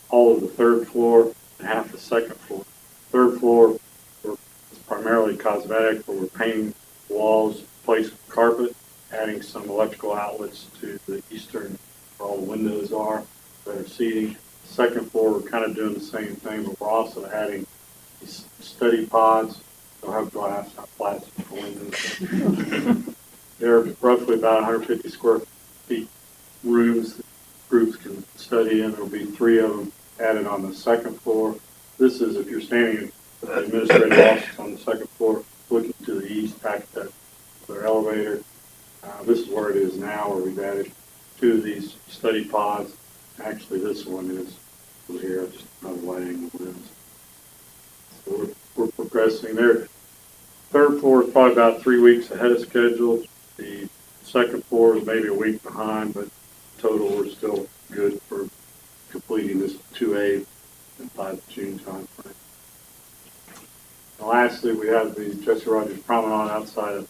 all of the third floor and half the second floor. Third floor is primarily cosmetic, but we're painting walls, replacing carpet, adding some electrical outlets to the eastern where all the windows are, better seating. Second floor, we're kind of doing the same thing, but we're also adding these study pods. They'll have glass, not plastic for windows. They're roughly about 150 square feet rooms that groups can study in. There'll be 3 of them added on the second floor. This is if you're standing at the administrative office on the second floor, looking to the east, back at that their elevator. This is where it is now, where we've added 2 of these study pods. Actually, this one is over here, just another wide angle lens. So we're progressing there. Third floor is probably about 3 weeks ahead of schedule. The second floor is maybe a week behind, but total we're still good for completing this 2A by the June time frame. And lastly, we have the Jesse Rogers Promenade outside of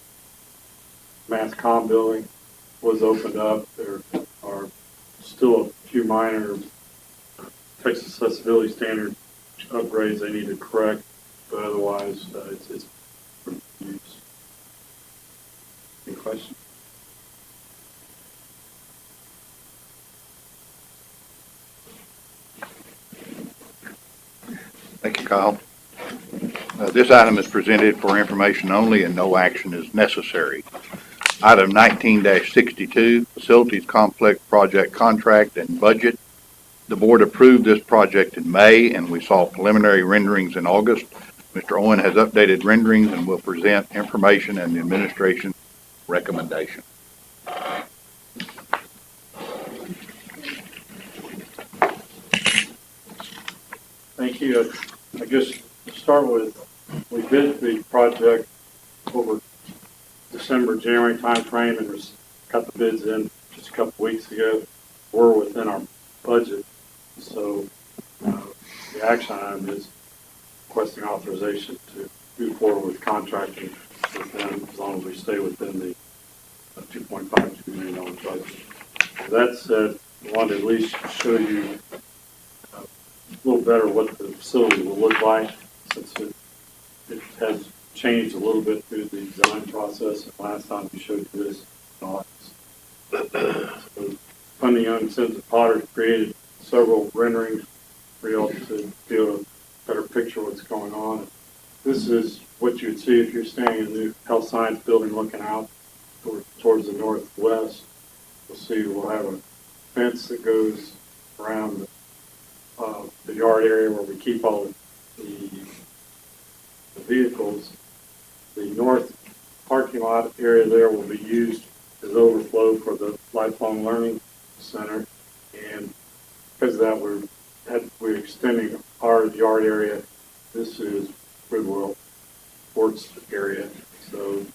Mass Comm building was opened up. There are still a few minor Texas accessibility standard upgrades they need to correct, but otherwise it's for use. Any questions? Thank you, Kyle. This item is presented for information only and no action is necessary. Item 19-62, Facilities Complex Project Contract and Budget. The board approved this project in May and we saw preliminary renderings in August. Mr. Owen has updated renderings and will present information and the administration recommendation. Thank you. I guess to start with, we bid the project over December, January timeframe and got the bids in just a couple weeks ago. We're within our budget, so the action item is requesting authorization to move forward with contracting with them as long as we stay within the $2.52 million budget. That said, I wanted to at least show you a little better what the facility will look like, since it has changed a little bit through the design process. Last time we showed you this in August. So, Funding Young Sons of Potter created several renderings for you all to be able to better picture what's going on. This is what you would see if you're standing in the new health science building looking out towards the northwest. You'll see we'll have a fence that goes around the yard area where we keep all the vehicles. The north parking lot area there will be used as overflow for the Lifelong Learning Center, and because of that, we're extending our yard area. This is Goodwill Sports area, so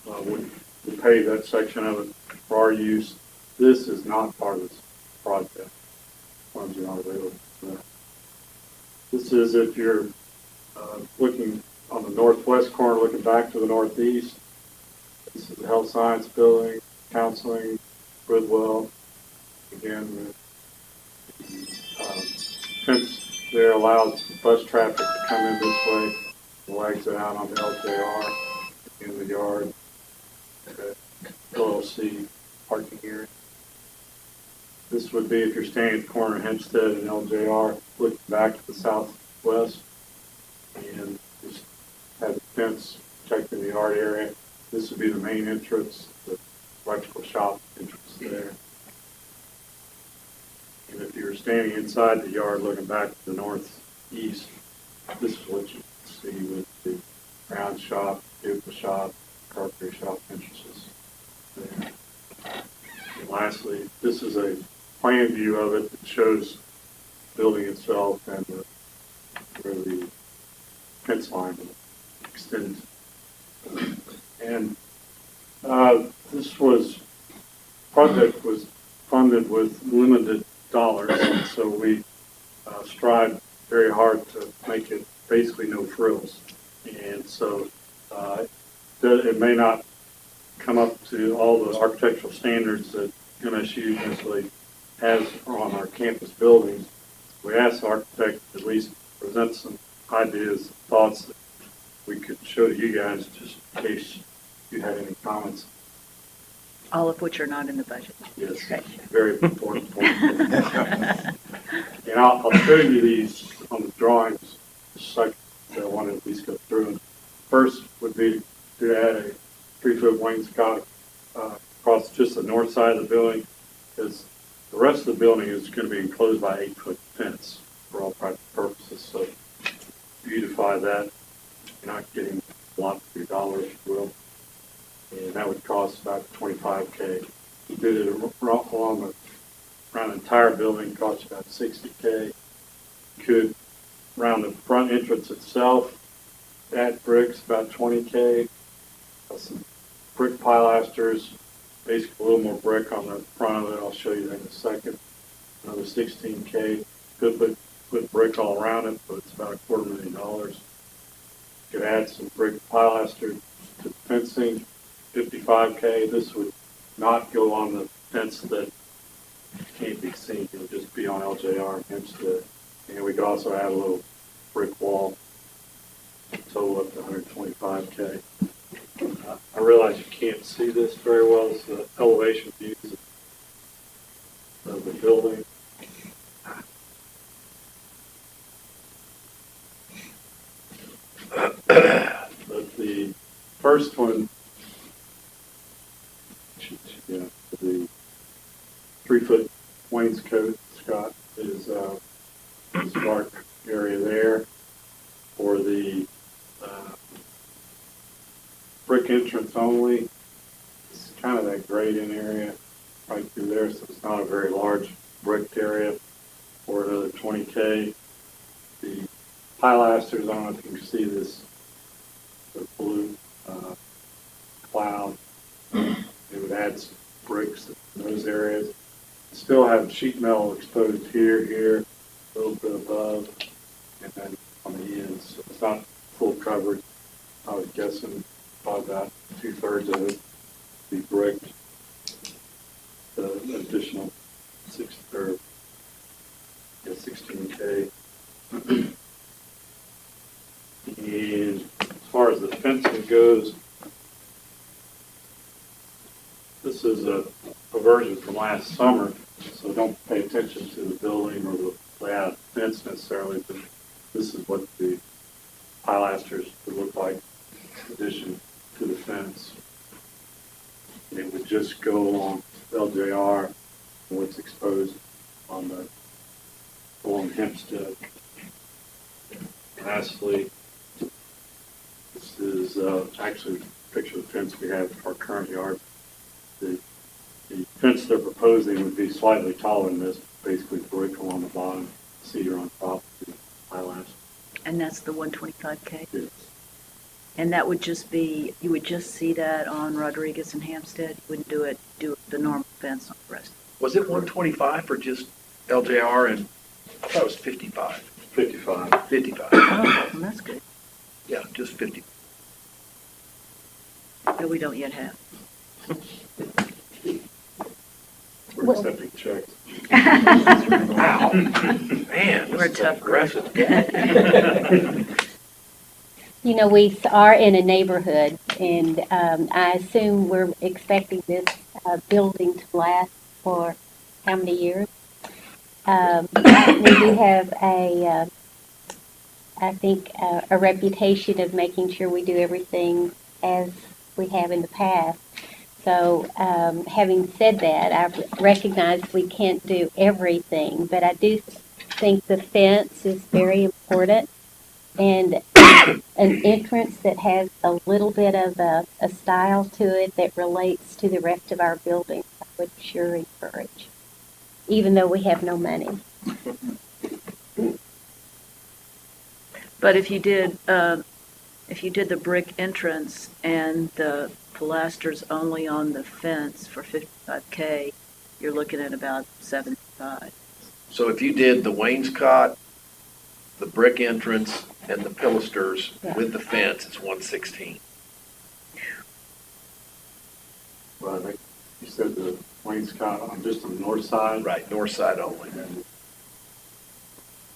we pay that section of it for our use. This is not part of this project. Funds are not available for that. This is if you're looking on the northwest corner, looking back to the northeast. This is the health science building, counseling, Bridwell. Again, the fence there allows bus traffic to come in this way. We'll exit out on the LJR in the yard. LLC parking area. This would be if you're standing at the corner of Hempstead and LJR, looking back to the southwest, and just have the fence protecting the yard area. This would be the main entrance, the electrical shop entrance there. And if you're standing inside the yard looking back to the northeast, this is what you see with the ground shop, vehicle shop, carpentry shop entrances there. And lastly, this is a plan view of it that shows the building itself and where the fence line extends. And this project was funded with limited dollars, and so we strived very hard to make it basically no frills. And so it may not come up to all the architectural standards that MSU usually has on our campus buildings. We asked the architect to at least present some ideas, thoughts that we could show to you guys just in case you had any comments. All of which are not in the budget. Yes, Okay. very important point. And I'll show you these on the drawings, the second that I want to at least go through. And first would be to add a 3-foot wainscot across just the north side of the building, because the rest of the building is going to be enclosed by 8-foot fence for all practical purposes. So beautify that. You're not getting a lot for your dollar, if you will. And that would cost about $25K. You did it around the entire building, cost about $60K. You could, around the front entrance itself, add bricks, about $20K. Some brick pilasters, basically a little more brick on the front of it. I'll show you that in a second. Another $16K. Could put brick all around it, but it's about $250,000. You could add some brick pilaster to the fencing, $55K. This would not go on the fence that can't be seen. It would just be on LJR and Hempstead. And we could also add a little brick wall, total up to $125K. I realize you can't see this very well. It's the elevation views of the building. But the first one, the 3-foot wainscot, Scott, is this dark area there. For the brick entrance only, it's kind of that grayed in area right through there, so it's not a very large bricked area. For another $20K. The pilasters, I don't know if you can see this, the blue cloud. It would add some bricks in those areas. Still have sheet metal exposed here, a little bit above, and then on the ends. So it's not full coverage. I was guessing probably about 2/3 of it be bricked. The additional 16K. And as far as the fencing goes, this is a version from last summer, so don't pay attention to the building or the layout of the fence necessarily, but this is what the pilasters would look like in addition to the fence. And it would just go along LJR and what's exposed on the along Hempstead. Lastly, this is actually a picture of the fence we have in our current yard. The fence they're proposing would be slightly taller than this, basically brick along the bottom, cedar on top of the pilaster. And that's the 125K? Yes. And that would just be, you would just see that on Rodriguez and Hampstead? You wouldn't do the normal fence on the rest? Was it 125 for just LJR and I thought it was 55? 55. 55. Oh, well, that's good. Yeah, just 50. That we don't yet have. We're accepting checks. Wow. Man, We're this is tough. aggressive. You know, we are in a neighborhood, and I assume we're expecting this building to last for how many years? We do have I think, a reputation of making sure we do everything as we have in the past. So, having said that, I recognize we can't do everything, but I do think the fence is very important. And an entrance that has a little bit of a style to it that relates to the rest of our buildings, I would sure encourage, even though we have no money. But if you did the brick entrance and the pilasters only on the fence for $55K, you're looking at about 75. So if you did the wainscot, the brick entrance, and the pilasters with the fence, it's 116. Well, I think you said the wainscot on just on the north side. Right, north side only. I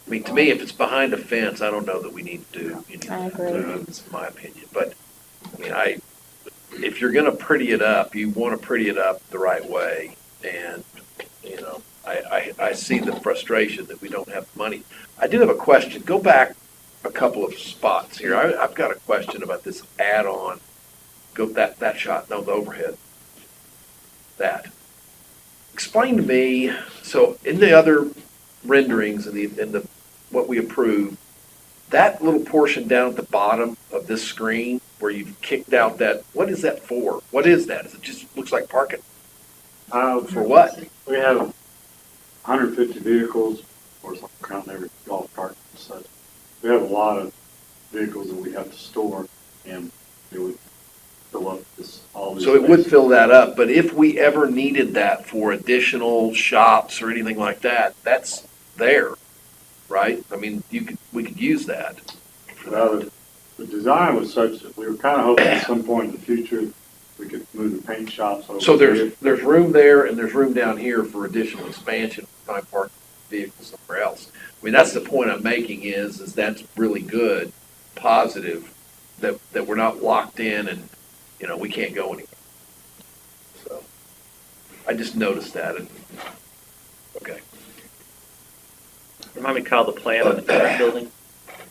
mean, to me, if it's behind a fence, I don't know that we need to do anything. I agree. That's my opinion. But, I mean, if you're gonna pretty it up, you wanna pretty it up the right way. And, you know, I see the frustration that we don't have money. I do have a question. Go back a couple of spots here. I've got a question about this add-on. Go that shot, no, the overhead. That. Explain to me, so in the other renderings and the what we approved, that little portion down at the bottom of this screen where you've kicked out that, what is that for? What is that? It just looks like parking. For what? We have 150 vehicles, of course, I'm counting every golf cart and such. We have a lot of vehicles that we have to store, and it would fill up all this. So it would fill that up, but if we ever needed that for additional shops or anything like that, that's there, right? I mean, we could use that. Well, the design was such that we were kind of hoping at some point in the future we could move the paint shops over. So there's room there and there's room down here for additional expansion, time park vehicles somewhere else. I mean, that's the point I'm making is that's really good, positive, that we're not locked in and, you know, we can't go anywhere. So I just noticed that. Okay. Remind me, Kyle, the plan with the current building?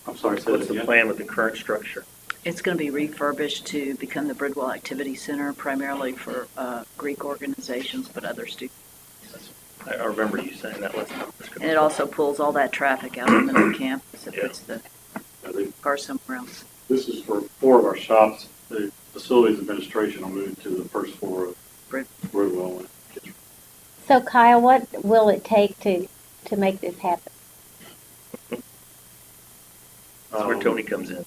I'm sorry, say What's that the again? plan with the current structure? It's going to be refurbished to become the Bridwell Activity Center, primarily for Greek organizations, but other students. I remember you saying that last time. And it also pulls all that traffic out of the middle of campus. It puts the car somewhere else. This is for 4 of our shops. The facilities administration will move to the first floor of Bridwell. So Kyle, what will it take to make this happen? That's where Tony comes in.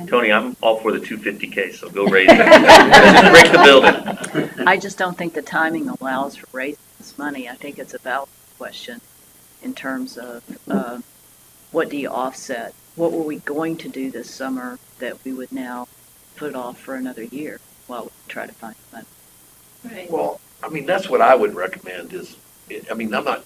Tony, I'm all for the 250K, so go raise it. Just break the building. I just don't think the timing allows for raising this money. I think it's a valid question in terms of what do you offset? What were we going to do this summer that we would now put off for another year while we try to find money? Right. Well, I mean, that's what I would recommend is, I mean, I'm not,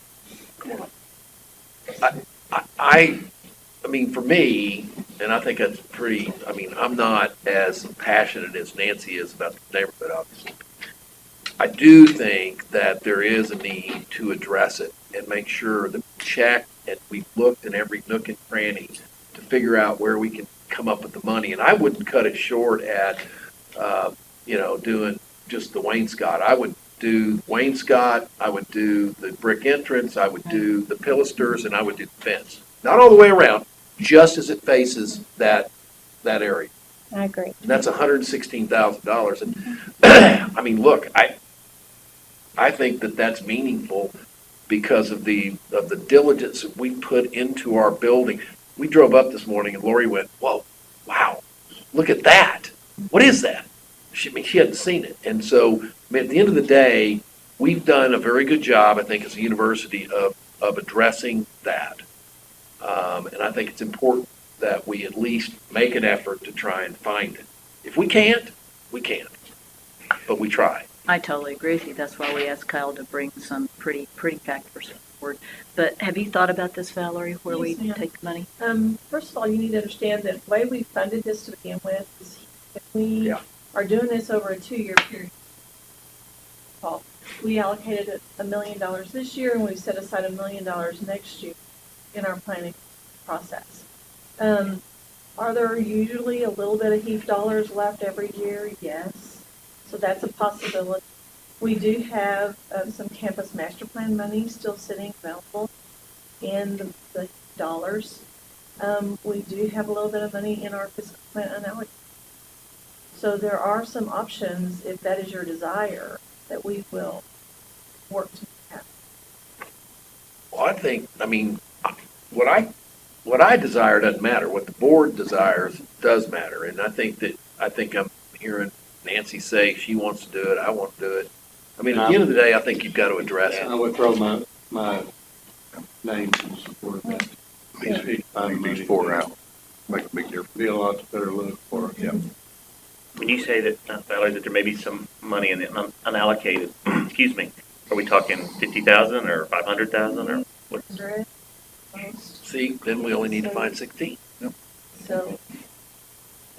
I mean, for me, and I think that's pretty, I mean, I'm not as passionate as Nancy is about the neighborhood, obviously. I do think that there is a need to address it and make sure that we check and we've looked in every nook and cranny to figure out where we can come up with the money. And I wouldn't cut it short at, you know, doing just the wainscot. I would do wainscot, I would do the brick entrance, I would do the pilasters, and I would do the fence. Not all the way around, just as it faces that area. I agree. And that's $116,000. And I mean, look, I think that that's meaningful because of the diligence that we put into our building. We drove up this morning and Lori went, "Whoa, wow, look at that. What is that?" She hadn't seen it. And so, I mean, at the end of the day, we've done a very good job, I think, as a university of addressing that. And I think it's important that we at least make an effort to try and find it. If we can't, we can't, but we try. I totally agree with you. That's why we asked Kyle to bring some pretty factors forward. But have you thought about this, Valerie, where Yes, we ma'am. take the money? First of all, you need to understand that the way we funded this to begin with is if we Yeah. are doing this over a 2-year period. Paul, we allocated $1 million this year and we set aside $1 million next year in our planning process. Are there usually a little bit of HEAP dollars left every year? Yes. So that's a possibility. We do have some campus master plan money still sitting available in the dollars. We do have a little bit of money in our fiscal plan unallocated. So there are some options, if that is your desire, that we will work to have. Well, I mean, what I desire doesn't matter. What the board desires does matter. And I think I'm hearing Nancy say she wants to do it, I want to do it. I mean, at the end of the day, I think you've got to address it. I would throw my name in support of that. These four out, make a big difference. Be a lot better look for it. Yeah. When you say that, Valerie, that there may be some money in the unallocated, excuse me, are we talking 50,000 or 500,000 or what? 100, most. See, then we only need to find 16. So,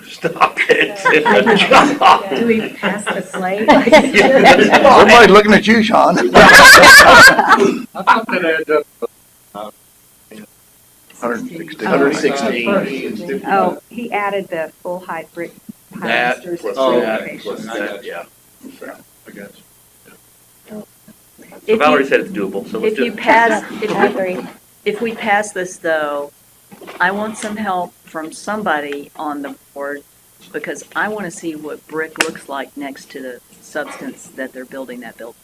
Stop it. Stop. Do we pass the slate? Everybody's looking at you, Sean. I thought that adds up. 116. 116. Oh, he added the full height brick That pilasters. plus Oh, that, okay. plus that, yeah. I got you. So Valerie said it's doable, so let's If you do it. pass, I agree. if we pass this though, I want some help from somebody on the board because I want to see what brick looks like next to the substance that they're building that building.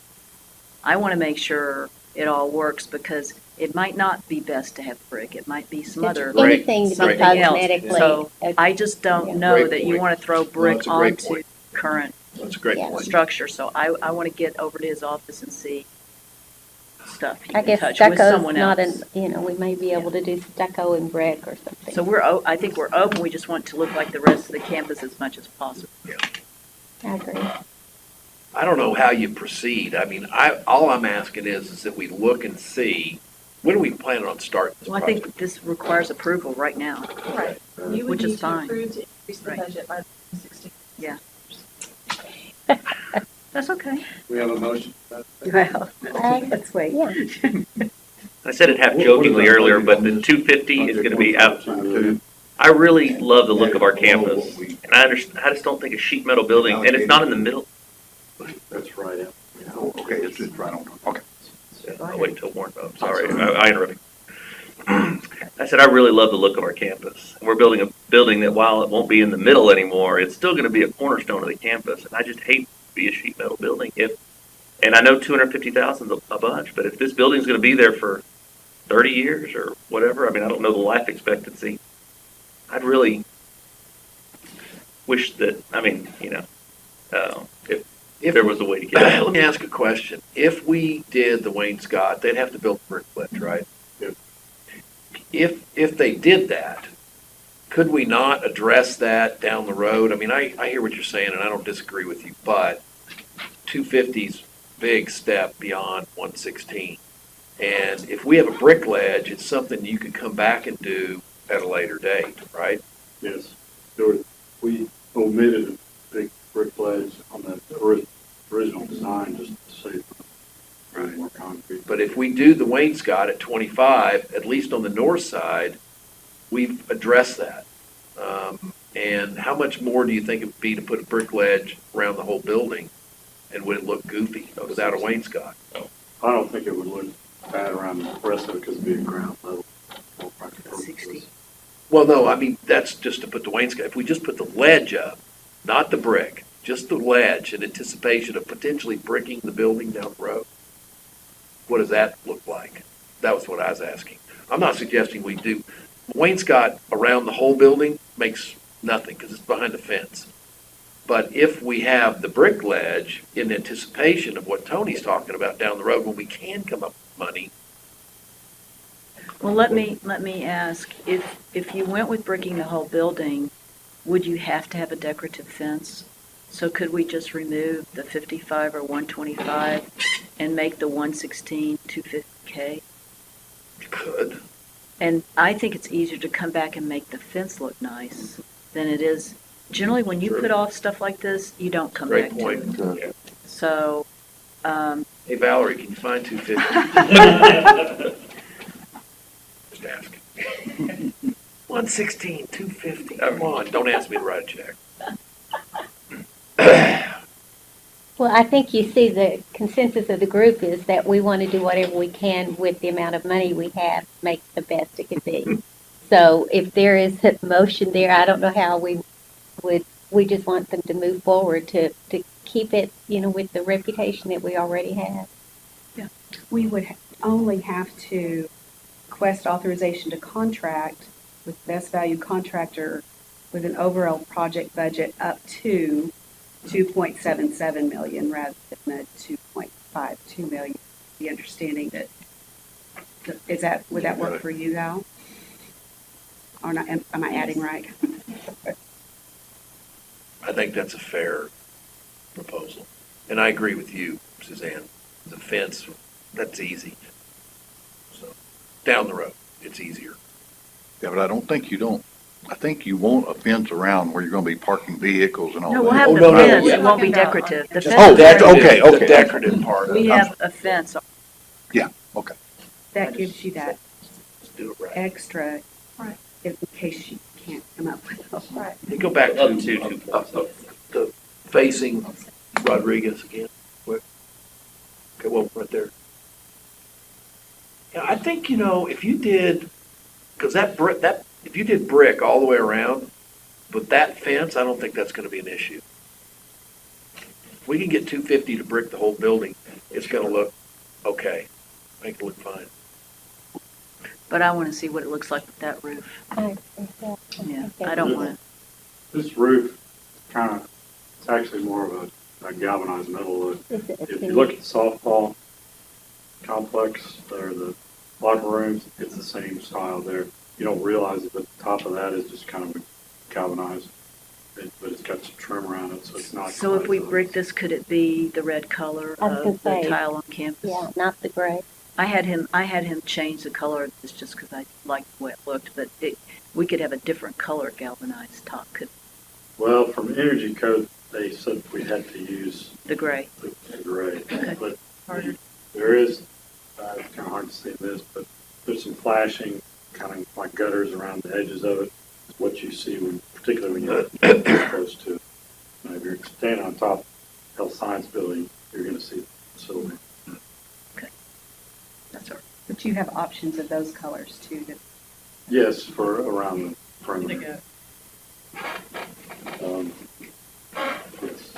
I want to make sure it all works because it might not be best to have brick. It might be some other Anything to be something else. cosmetically. So I just don't know Great that you point. want to throw No, brick that's a great onto point. current That's a great Yeah. point. structure. So I want to get over to his office and see stuff. He I can guess touch with stucco's someone not else. we may be able to do stucco and brick or something. So I think we're open. We just want to look like the rest of the campus as much as possible. I agree. I don't know how you proceed. I mean, all I'm asking is that we look and see, when are we planning on starting this Well, I project? think this requires approval right now. right, you would Which is need to fine. approve to increase the Right. budget by 16. Yeah. That's okay. We have a motion. Well, let's wait. Yeah. I said it half jokingly earlier, but the 250 is going to be out. I really love the look of our campus, and I just don't think a sheet metal building, and it's not in the middle. That's right. Okay, it's right on. Okay. I'll wait until Warren, I'm sorry, I interrupted. I said, I really love the look of our campus. We're building a building that while it won't be in the middle anymore, it's still going to be a cornerstone of the campus. And I just hate to be a sheet metal building. And I know 250,000 is a bunch, but if this building's going to be there for 30 years or whatever, I mean, I don't know the life expectancy. I'd really wish that, I mean, if there was a way to get it. Let me ask a question. If we did the Wayne Scott, they'd have to build a brick ledge, right? If they did that, could we not address that down the road? I mean, I hear what you're saying, and I don't disagree with you, but 250's big step beyond 116. And if we have a brick ledge, it's something you could come back and do at a later date, right? Yes, we omitted a big brick ledge on the original design just to save more concrete. But if we do the Wayne Scott at 25, at least on the north side, we've addressed that. And how much more do you think it would be to put a brick ledge around the whole building? And would it look goofy without a Wayne Scott? I don't think it would look bad around the rest of it because it'd be a ground level. 60. Well, no, I mean, that's just to put the Wayne Scott. If we just put the ledge up, not the brick, just the ledge in anticipation of potentially bricking the building down the road, what does that look like? That was what I was asking. I'm not suggesting we do. Wayne Scott around the whole building makes nothing because it's behind the fence. But if we have the brick ledge in anticipation of what Tony's talking about down the road, when we can come up with money, Well, let me ask, if you went with bricking the whole building, would you have to have a decorative fence? So could we just remove the 55 or 125 and make the 116 250K? could. And I think it's easier to come back and make the fence look nice than it is. Generally, when you True. put off stuff like this, you don't come Great back point. to it. Yeah. So, Hey, Valerie, can you find 250? Just asking. 116, 250. Come on, don't ask me to write a check. Well, I think you see the consensus of the group is that we want to do whatever we can with the amount of money we have, make the best it can be. So if there is a motion there, I don't know how we just want them to move forward to keep it, with the reputation that we already have. We would only have to request authorization to contract with best value contractor with an overall project budget up to 2.77 million rather than the 2.52 million. The understanding that, would that work for you, Al? Or not, am I adding right? I think that's a fair proposal. And I agree with you, Suzanne. The fence, that's easy. So, down the road, it's easier. Yeah, but I think you want a fence around where you're gonna be parking vehicles and all that. no, we'll have the no, no, fence, yeah. it won't be decorative. The Just fence the is decorative- okay. The decorative part of We it. have a fence. Yeah, okay. That gives you that Let's do it right. extra in case you can't come up with a Right. Hey, go back to Up to 2.7. the facing Rodriguez again. Quick. Okay, well, right there. Yeah, I think, if you did, because if you did brick all the way around, but that fence, I don't think that's gonna be an issue. If we can get 250 to brick the whole building, it's gonna look okay. Make it look fine. But I want to see what it looks like with that roof. Yeah, I don't want to. This roof it's actually more of a galvanized metal look. If you look at the softball complex or the locker rooms, it's the same style there. You don't realize it, but the top of that is just kind of galvanized. But it's got some trim around it, so it's not. So if we brick this, could it be the red color I was gonna of the say, tile on campus? Yeah, not the gray. I had him change the color of this just because I liked the way it looked, but we could have a different color galvanized top, could Well, from Energy Code, they said we had to use the gray. the gray. Okay. But Harder. there is, it's kind of hard to say this, but there's some flashing, kind of like gutters around the edges of it. Is what you see, particularly when you're close to it. Now, if you're standing on top of Health Science Building, you're going to see silver. That's all right. But you have options of those colors too. Yes, for around the perimeter. Yes.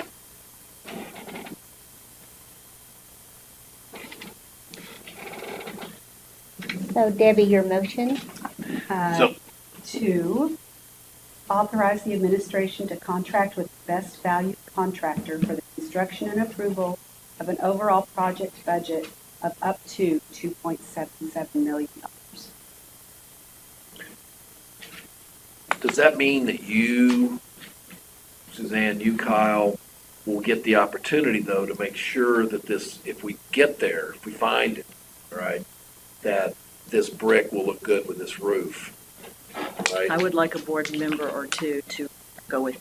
So Debbie, your motion? To authorize the administration to contract with best value contractor for the construction and approval of an overall project budget of up to $2.77 million. Does that mean that you, Suzanne, you, Kyle, will get the opportunity, though, to make sure that this, if we get there, if we find it, right, that this brick will look good with this roof, right? I would like a board member or two to go with,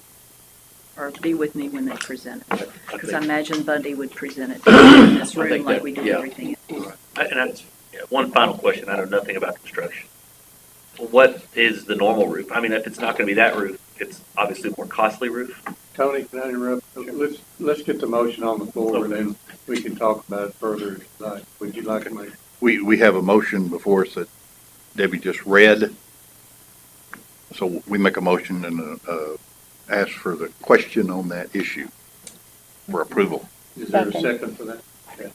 or be with me when they present it. Because I imagine Bundy would present it in this I room think like that- we do yeah. everything else. One final question. I know nothing about construction. What is the normal roof? I mean, if it's not going to be that roof, it's obviously a more costly roof. Tony, can I interrupt? Let's get the motion on the floor, and then we can talk about it further if you'd like. Would you like to make? We have a motion before us that Debbie just read. So we make a motion and ask for the question on that issue for approval. Is there a second for that? Okay.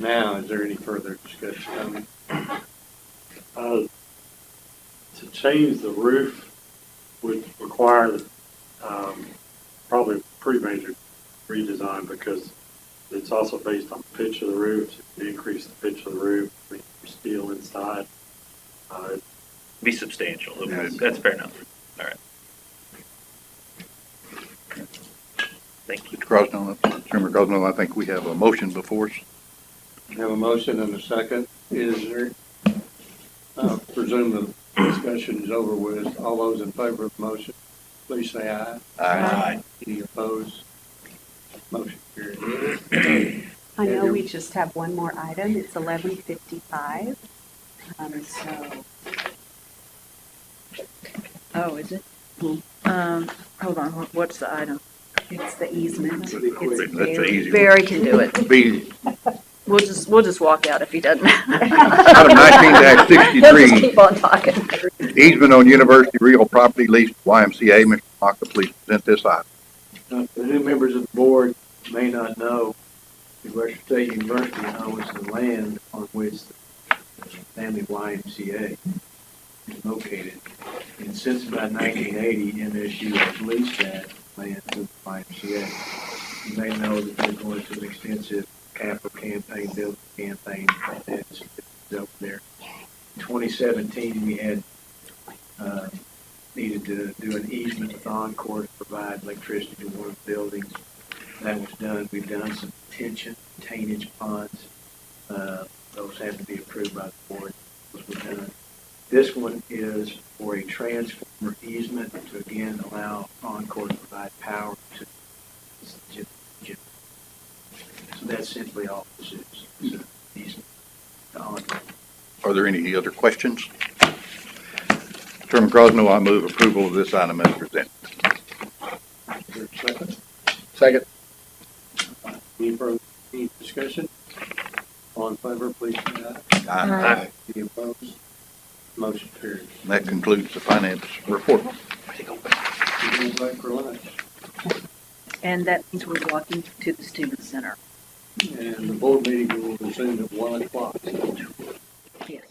Now, is there any further discussion? To change the roof would require probably pretty major redesign because it's also based on the pitch of the roof. So if you increase the pitch of the roof, the steel inside. Be substantial. That's fair enough. All right. Thank you. Crosno, Chairman Crosno, I think we have a motion before us. We have a motion and a second. Is there, presume the discussion is over with. All those in favor of the motion, please say aye. Aye. Any opposed? Motion carried. I know we just have one more item. It's 11:55. Oh, is it? Hold on, what's the item? It's the easement. It's That's the easy one. Barry can do it. Be We'll just walk out if he doesn't. item He'll just 19-63, keep on talking. easement on university real property leased to YMCA. Mr. Maka, please present this item. The new members of the board may not know, Midwestern State University owns the land on which the family YMCA is located. And since about 1980, MSU has leased that land to the YMCA. You may know that they're going through an extensive capital campaign, building campaign, that's up there. In 2017, we had needed to do an easement with Encore to provide electricity to one of the buildings. That was done. We've done some tainage ponds. Those have to be approved by the board. Those were done. This one is for a transformer easement to again allow Encore to provide power to the gym. So that's simply all this is. It's an easement to Encore. Are there any other questions? Chairman Crosno, I move approval of this item as presented. Is there a second? Second. Any discussion? All in favor, please say aye. Aye. Any opposed? Motion carried. That concludes the finance report. We're going back for lunch. And that means we're walking to the student center. And the board meeting will resume at 1 o'clock. Yes.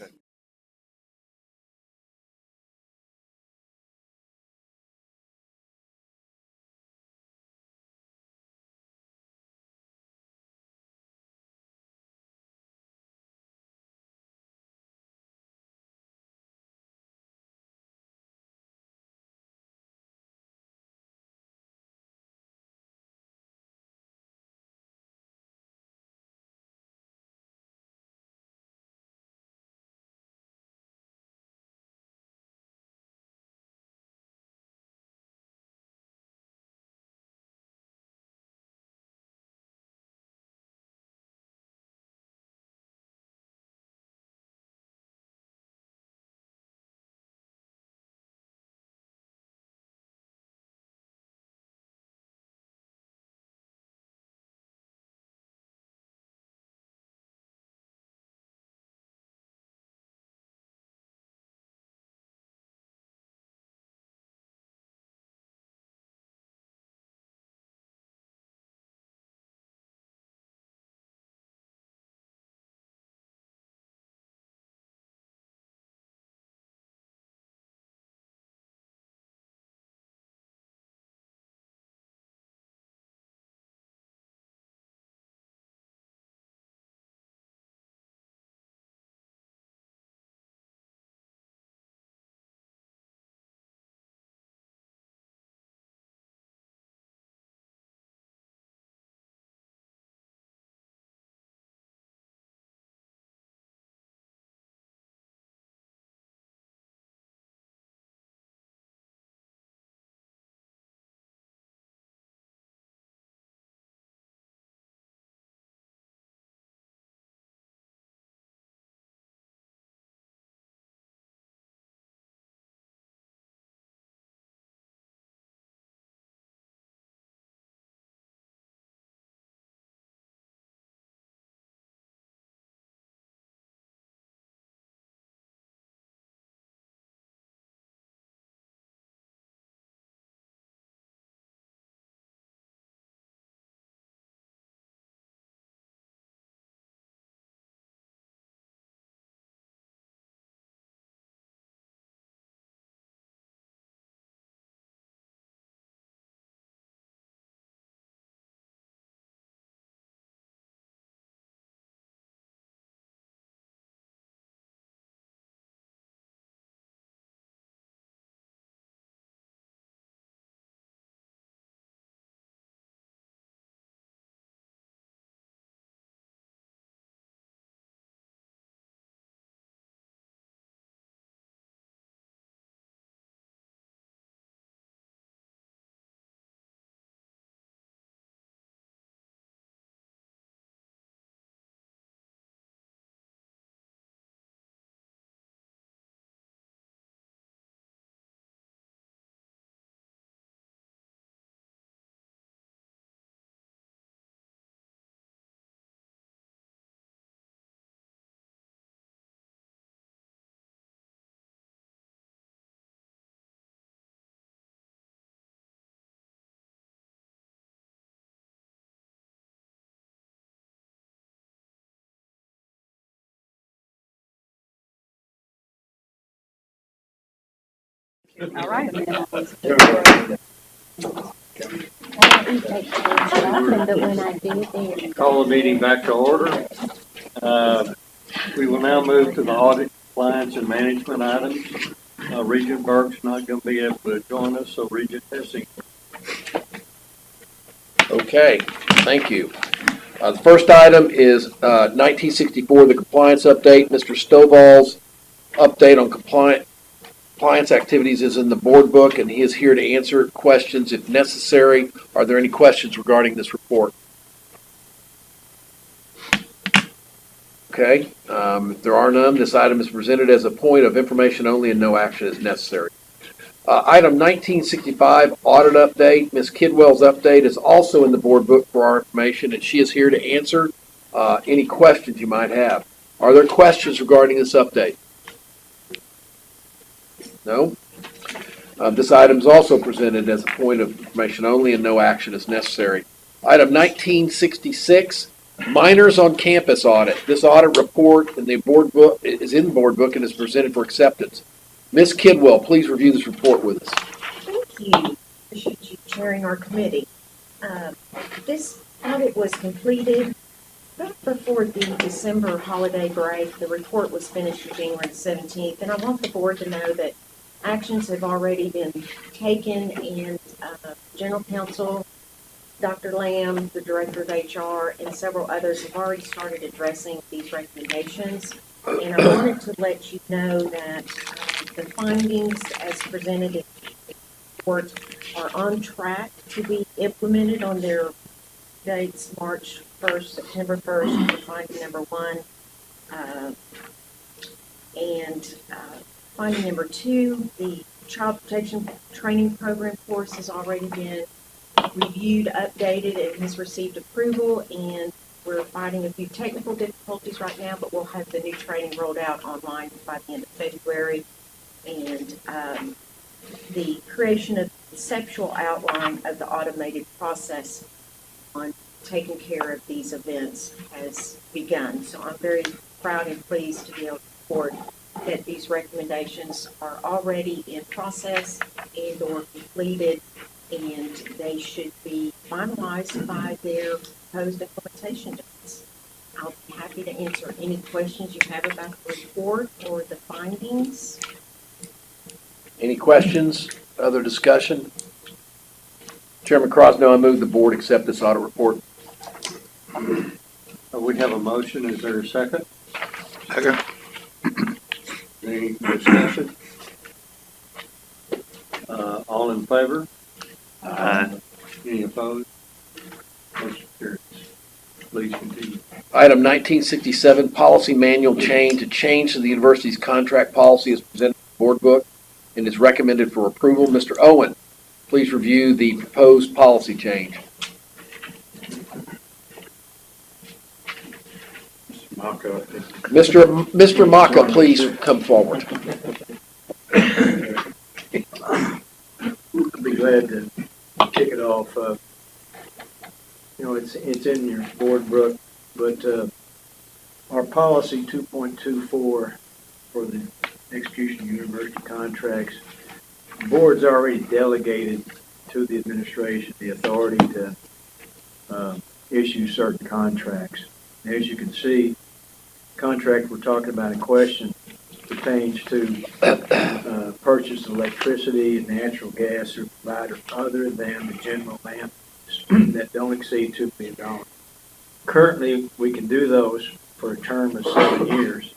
All right. And then I was- I don't eat vegetables often, but when I do, they're Call the meeting back to order. We will now move to the audit, compliance, and management items. Regent Burke's not going to be able to join us, so Regent Hessing. Okay, thank you. The first item is 1964, the compliance update. Mr. Stovall's update on compliance activities is in the board book, and he is here to answer questions if necessary. Are there any questions regarding this report? Okay, if there are none, this item is presented as a point of information only and no action is necessary. Item 1965, audit update. Ms. Kidwell's update is also in the board book for our information, and she is here to answer any questions you might have. Are there questions regarding this update? No? This item is also presented as a point of information only and no action is necessary. Item 1966, minors on campus audit. This audit report in the board book is in the board book and is presented for acceptance. Ms. Kidwell, please review this report with us. Thank you. Appreciate you chairing our committee. This audit was completed right before the December holiday break. The report was finished January 17th, and I want the board to know that actions have already been taken, and General Counsel, Dr. Lamb, the Director of HR, and several others have already started addressing these recommendations. And I wanted to let you know that the findings as presented in the report are on track to be implemented on their dates March 1st, September 1st for finding number 1. And finding number 2, the child protection training program course has already been reviewed, updated, and has received approval, and we're fighting a few technical difficulties right now, but we'll have the new training rolled out online by the end of February. And the creation of the conceptual outline of the automated process on taking care of these events has begun. So I'm very proud and pleased to be able to report that these recommendations are already in process and or completed, and they should be finalized by their proposed implementation dates. I'll be happy to answer any questions you have about the report or the findings. Any questions? Other discussion? Chairman Crosno, I move the board accept this audit report. We have a motion. Is there a second? Second. Any discussion? All in favor? Any opposed? Motion carries. Please continue. Item 1967, policy manual change. A change to the university's contract policy is presented in the board book and is recommended for approval. Mr. Owen, please review the proposed policy change. Mr. Maka, please come forward. I'd be glad to kick it off. It's in your board book, but our policy 2.24 for the execution of university contracts, the board's already delegated to the administration the authority to issue certain contracts. And as you can see, the contract we're talking about in question pertains to purchase of electricity and natural gas through providers other than the general land that don't exceed $2 million. Currently, we can do those for a term of 7 years,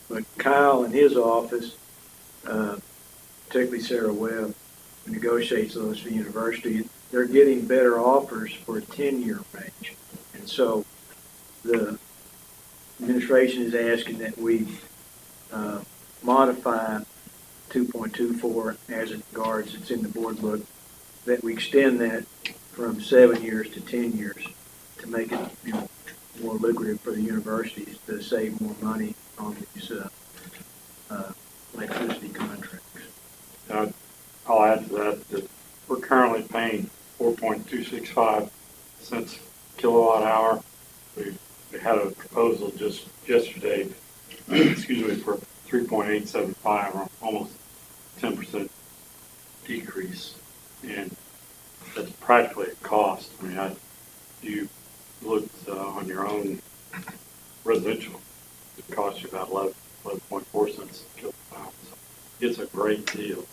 but Kyle and his office, particularly Sarah Webb, who negotiates those for the university, they're getting better offers for a 10-year range. And so the administration is asking that we modify 2.24 as it regards, it's in the board book, that we extend that from 7 years to 10 years to make it more lucrative for the universities to save more money on these electricity contracts. I'll add to that we're currently paying 4.265 cents kilowatt hour. We had a proposal just yesterday, excuse me, for 3.875, or almost 10% decrease. And that's practically a cost. I mean, you looked on your own residential, it costs you about 11.4 cents a kilowatt hour. So it's a great deal.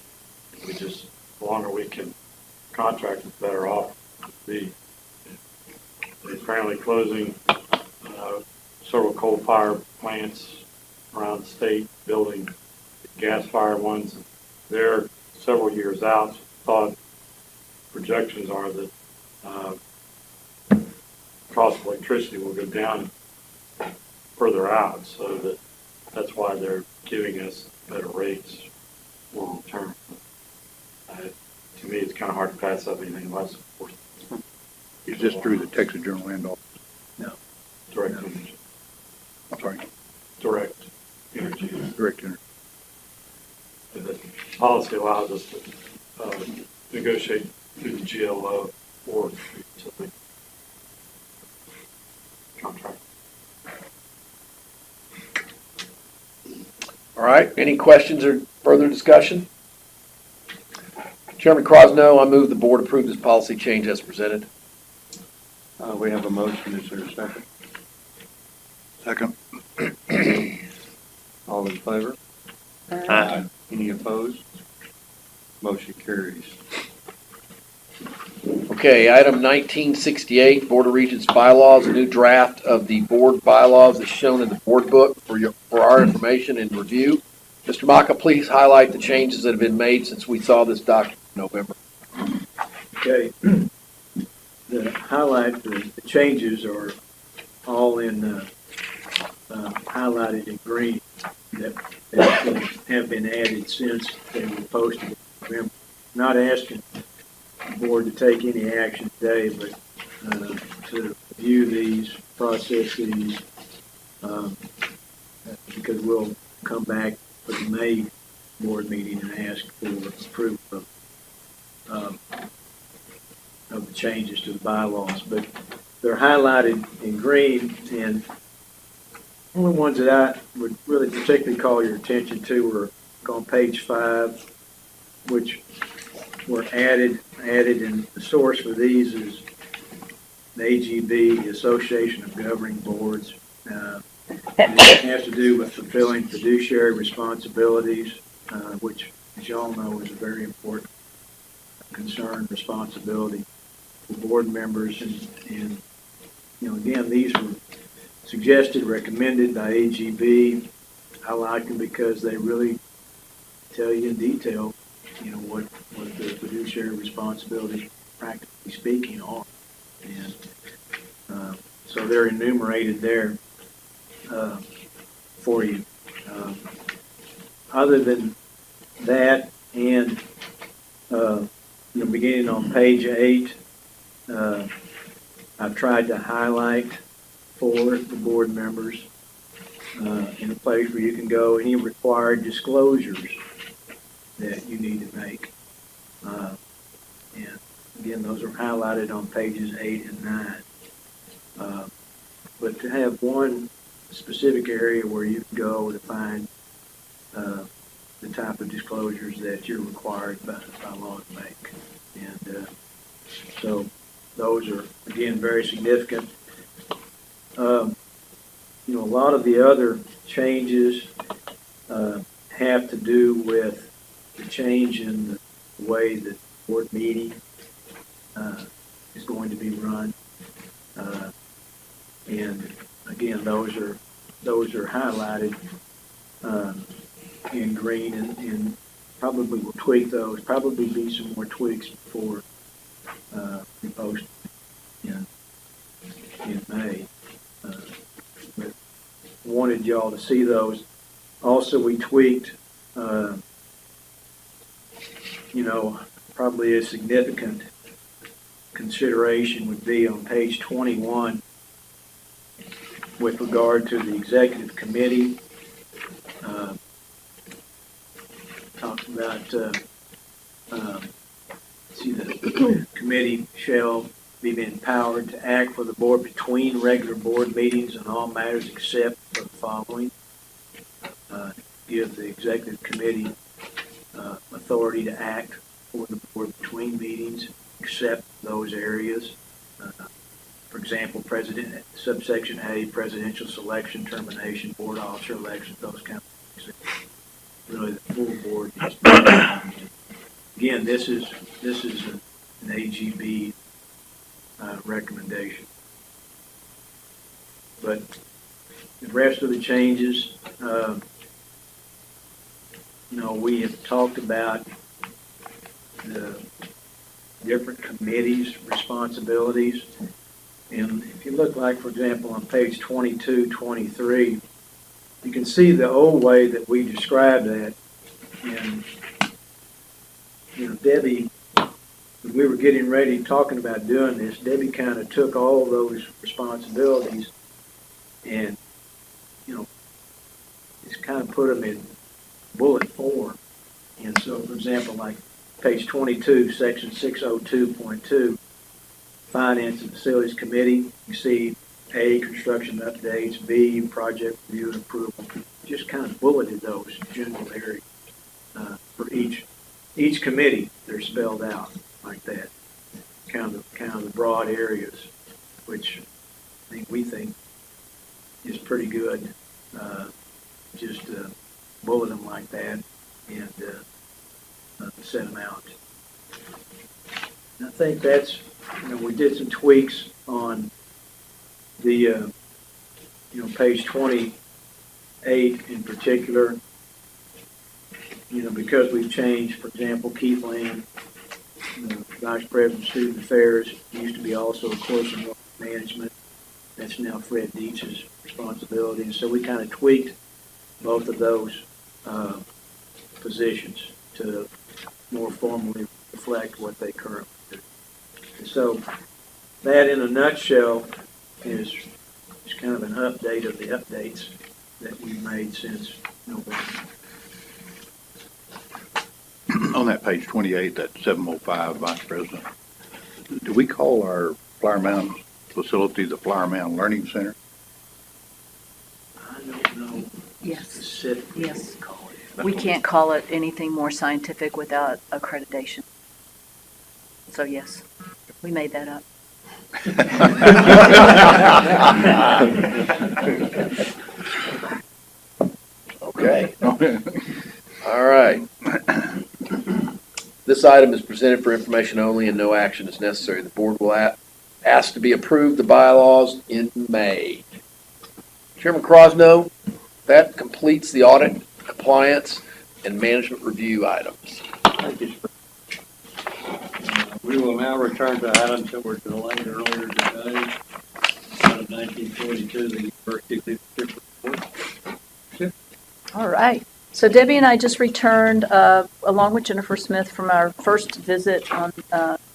We just, the longer we can contract, the better off we'll be. They're currently closing several coal-fired plants around the state, building gas-fired ones. They're several years out. Thought projections are that cost of electricity will go down further out, so that's why they're giving us better rates long term. To me, it's kind of hard to pass up anything less, of course. Is this through the Texas General Land Office? No. Direct energy. I'm sorry? Direct energy. Direct energy. The policy allows us to negotiate through the GLO or the utility contract. All right, any questions or further discussion? Chairman Crosno, I move the board approve this policy change as presented. We have a motion. Is there a second? Second. All in favor? Aye. Any opposed? Motion carries. Okay, item 1968, Board of Regents bylaws, a new draft of the board bylaws is shown in the board book for our information and review. Mr. Maka, please highlight the changes that have been made since we saw this document in November. Okay. The highlight, the changes are all in highlighted in green that have been added since they were posted in November. Not asking the board to take any action today, but to review these, process these, because we'll come back for the May board meeting and ask for approval of the changes to the bylaws. But they're highlighted in green, and only ones that I would really particularly call your attention to were on page 5, which were added, and the source for these is the AGB, the Association of Governing Boards. It has to do with fulfilling fiduciary responsibilities, which, as y'all know, is a very important concern, responsibility for board members. And you know, again, these were suggested, recommended by AGB. I like them because they really tell you in detail, you know, what the fiduciary responsibilities, practically speaking, are. And so they're enumerated there for you. Other than that, and you know, beginning on page 8, I've tried to highlight for the board members in a place where you can go any required disclosures that you need to make. And again, those are highlighted on pages 8 and 9. But to have one specific area where you can go to find the type of disclosures that you're required by law to make. And so those are, again, very significant. You know, a lot of the other changes have to do with the change in the way that board meeting is going to be run. And again, those are highlighted in green, and probably will tweak those. Probably be some more tweaks before we post in May. But wanted y'all to see those. Also, we tweaked, you know, probably a significant consideration would be on page 21 with regard to the executive committee. Talks about, see, the committee shall be empowered to act for the board between regular board meetings on all matters except for the following. Give the executive committee authority to act for the board between meetings, except those areas. For example, subsection A, presidential selection, termination, board officer election, those kind of things. Really, the full board. Again, this is an AGB recommendation. But the rest of the changes, we have talked about the different committees' responsibilities. And if you look like, for example, on page 22, 23, you can see the old way that we described that. And, Debbie, when we were getting ready, talking about doing this, Debbie kind of took all those responsibilities and, just kind of put them in bullet form. And so, for example, like page 22, section 602.2, Finance and Facilities Committee, you see A, construction updates, B, project review and approval. Just kind of bulleted those general areas for each committee. They're spelled out like that. Kind of the broad areas, which we think is pretty good. Just bullet them like that and set them out. And I think that's, we did some tweaks on the, page 28 in particular, because we've changed, for example, Keith Lane, Vice President of Student Affairs, used to be also a course and management. That's now Fred Deitch's responsibility. And so we kind of tweaked both of those positions to more formally reflect what they currently do. And so that, in a nutshell, is kind of an update of the updates that we've made since November. On that page 28, that 705 Vice President, do we call our Flower Mound facility the Flower Mound Learning Center? I don't know Yes. specifically what Yes. we call it. We can't call it anything more scientific without accreditation. So yes, we made that up. Okay. All right. This item is presented for information only and no action is necessary. The board will ask to be approved the bylaws in May. Chairman Crosno, that completes the audit, compliance, and management review items. Thank you, sir. We will now return to items that were delayed earlier today. Out of 1942, the University Leadership Report. All right. So Debbie and I just returned, along with Jennifer Smith, from our first visit on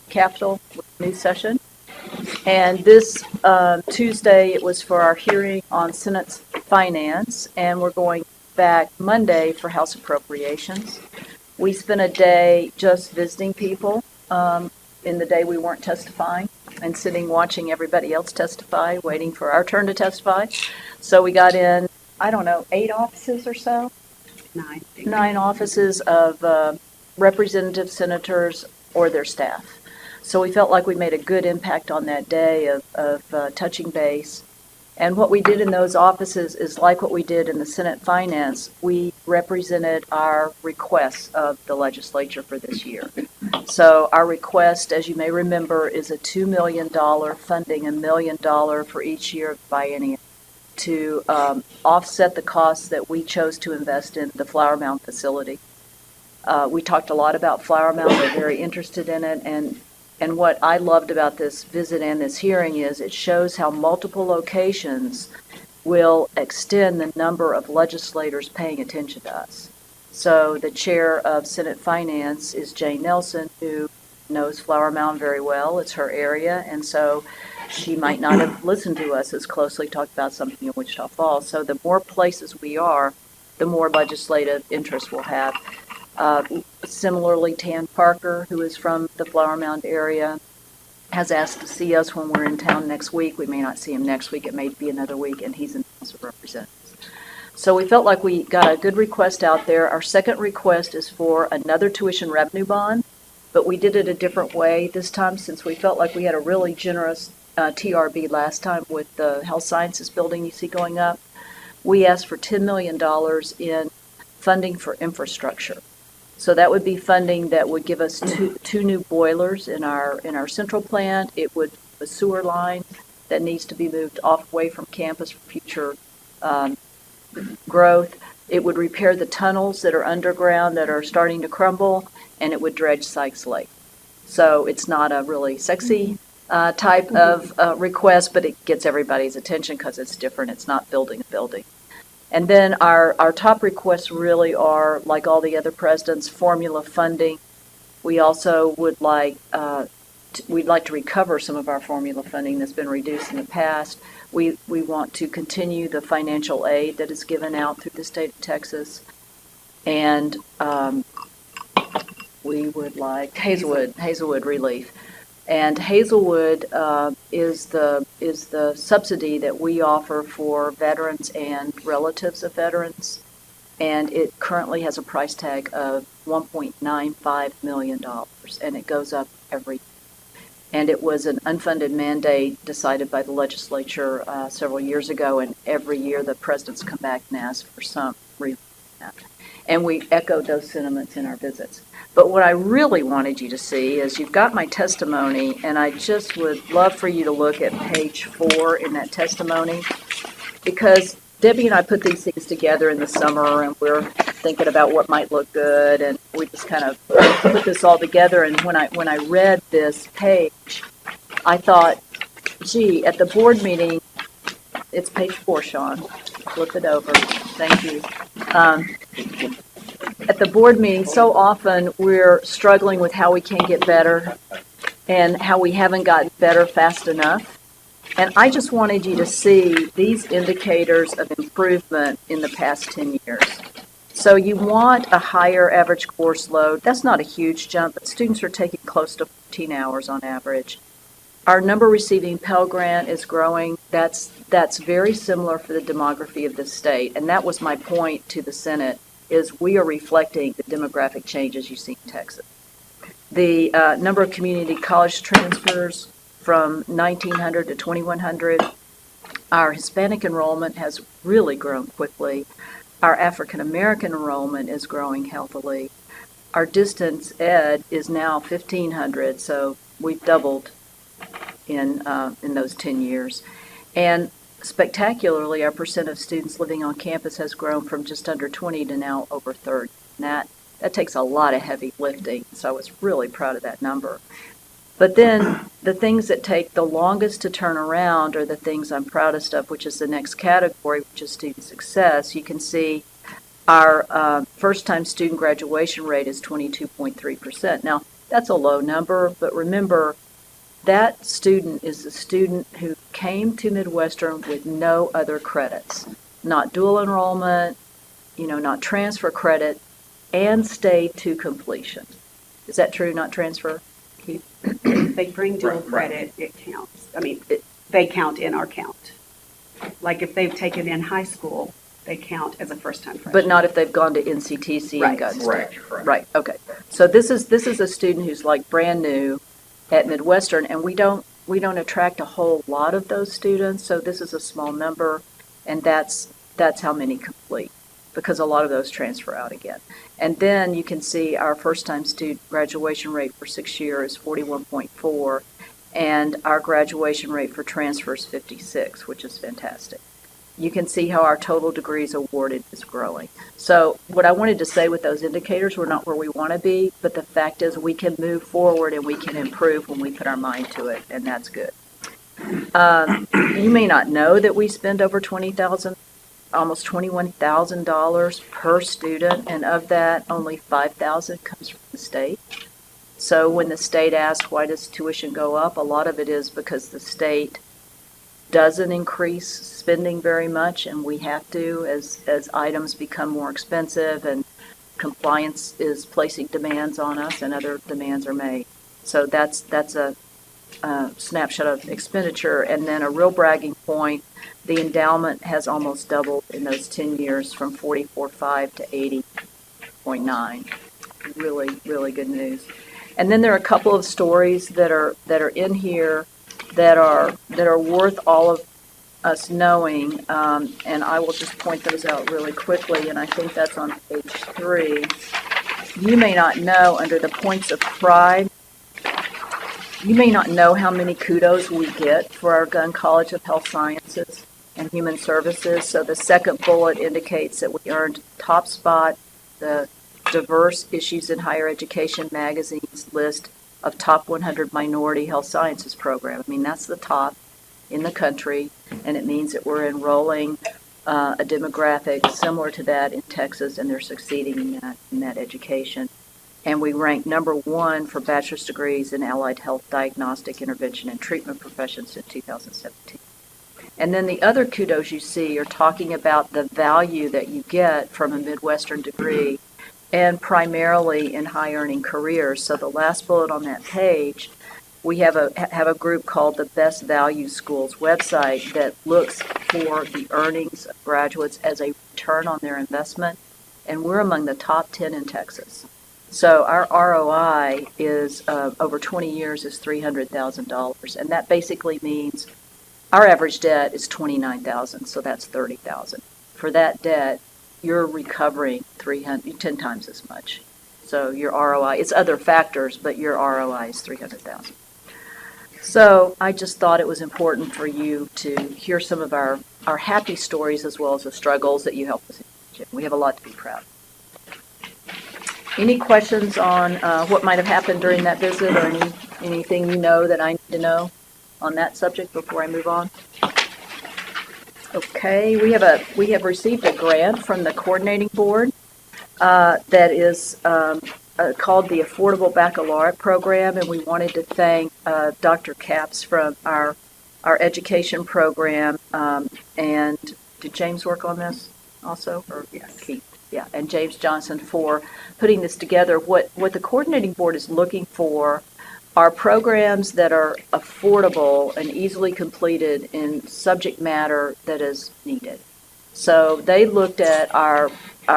Capitol with the new session. And this Tuesday, it was for our hearing on Senate's finance, and we're going back Monday for House Appropriations. We spent a day just visiting people in the day we weren't testifying and sitting watching everybody else testify, waiting for our turn to testify. So we got in, 8 offices or so? 9 offices of representative senators or their staff. So we felt like we made a good impact on that day of touching base. And what we did in those offices is like what we did in the Senate Finance. We represented our requests of the legislature for this year. So our request, as you may remember, is a $2 million funding, $1 million for each year of biennium, to offset the costs that we chose to invest in the Flower Mound facility. We talked a lot about Flower Mound. We're very interested in it. And what I loved about this visit and this hearing is it shows how multiple locations will extend the number of legislators paying attention to us. So the chair of Senate Finance is Jane Nelson, who knows Flower Mound very well. It's her area. And so she might not have listened to us as closely talk about something in Wichita Falls. So the more places we are, the more legislative interest we'll have. Similarly, Tan Parker, who is from the Flower Mound area, has asked to see us when we're in town next week. We may not see him next week. It may be another week, and he's in the House of Representatives. So we felt like we got a good request out there. Our second request is for another tuition revenue bond. but we did it a different way this time since we felt like we had a really generous TRB last time with the health sciences building you see going up. We asked for $10 million in funding for infrastructure. So that would be funding that would give us two new boilers in our central plant. It would a sewer line that needs to be moved away from campus for future growth. It would repair the tunnels that are underground that are starting to crumble, and it would dredge Sykes Lake. So it's not a really sexy type of request, but it gets everybody's attention because it's different. It's not building a building. And then our top requests really are, like all the other presidents, formula funding. We also would we'd like to recover some of our formula funding that's been reduced in the past. We want to continue the financial aid that is given out through the state of Texas. And we would like Hazelwood relief. And Hazelwood is the subsidy that we offer for veterans and relatives of veterans, and it currently has a price tag of $1.95 million, and it goes up every year. And it was an unfunded mandate decided by the legislature several years ago, and every year the presidents come back and ask for some relief. And we echoed those sentiments in our visits. But what I really wanted you to see is you've got my testimony, and I just would love for you to look at page 4 in that testimony, because Debbie and I put these things together in the summer, and we're thinking about what might look good, and we just kind of put this all together. And when I read this page, I thought, gee, at the board meeting, it's page 4, Sean. Flip it over. Thank you. At the board meeting, so often we're struggling with how we can get better and how we haven't gotten better fast enough. And I just wanted you to see these indicators of improvement in the past 10 years. So you want a higher average course load. That's not a huge jump, but students are taking close to 14 hours on average. Our number receiving Pell Grant is growing. That's very similar for the demography of the state. And that was my point to the Senate, is we are reflecting the demographic changes you see in Texas. The number of community college transfers from 1,900 to 2,100. Our Hispanic enrollment has really grown quickly. Our African American enrollment is growing healthily. Our distance ed is now 1,500, so we've doubled in those 10 years. And spectacularly, our percent of students living on campus has grown from just under 20 to now over 30. And that takes a lot of heavy lifting, so I was really proud of that number. But then the things that take the longest to turn around are the things I'm proudest of, which is the next category, which is student success. You can see our first-time student graduation rate is 22.3%. Now, that's a low number, but remember, that student is the student who came to Midwestern with no other credits, not dual enrollment, not transfer credit, and stayed to completion. Is that true, not transfer, Keith? If they bring dual credit, it counts. I mean, they count in our count. Like if they've taken in high school, they count as a first-time freshman. But not if they've gone to NCTC Right. and got Correct. Right, okay. So this is a student who's like brand new at Midwestern, and we don't attract a whole lot of those students, so this is a small number, and that's how many complete, because a lot of those transfer out again. And then you can see our first-time student graduation rate for 6 years is 41.4, and our graduation rate for transfer is 56, which is fantastic. You can see how our total degrees awarded is growing. So what I wanted to say with those indicators, we're not where we want to be, but the fact is we can move forward and we can improve when we put our mind to it, and that's good. You may not know that we spend over $20,000, almost $21,000 per student, and of that, only $5,000 comes from the state. So when the state asks why does tuition go up, a lot of it is because the state doesn't increase spending very much, and we have to as items become more expensive and compliance is placing demands on us and other demands are made. So that's a snapshot of expenditure. And then a real bragging point, the endowment has almost doubled in those 10 years from 44.5 to 80.9. Really, really good news. And then there are a couple of stories that are in here that are worth all of us knowing, and I will just point those out really quickly, and I think that's on page 3. You may not know, under the points of pride, you may not know how many kudos we get for our Gunn College of Health Sciences and Human Services. So the second bullet indicates that we earned top spot, the Diverse Issues in Higher Education magazine's list of top 100 minority health sciences program. I mean, that's the top in the country, and it means that we're enrolling a demographic similar to that in Texas, and they're succeeding in that education. And we ranked number 1 for bachelor's degrees in allied health diagnostic, intervention, and treatment professions in 2017. And then the other kudos you see are talking about the value that you get from a Midwestern degree, and primarily in high-earning careers. So the last bullet on that page, we have a group called the Best Value Schools website that looks for the earnings of graduates as a return on their investment, and we're among the top 10 in Texas. So our ROI is over 20 years is $300,000, and that basically means our average debt is $29,000, so that's $30,000. For that debt, you're recovering 10 times as much. So your ROI, it's other factors, but your ROI is $300,000. So I just thought it was important for you to hear some of our happy stories as well as the struggles that you helped us in. We have a lot to be proud of. Any questions on what might have happened during that visit, or anything you know that I need to know on that subject before I move on? Okay, we have received a grant from the coordinating board that is called the Affordable Baccalaureate Program, and we wanted to thank Dr. Capps from our education program. And did James work on this also? Or yes, Keith? Yeah, and James Johnson for putting this together. What the coordinating board is looking for are programs that are affordable and easily completed in subject matter that is needed. So they looked at our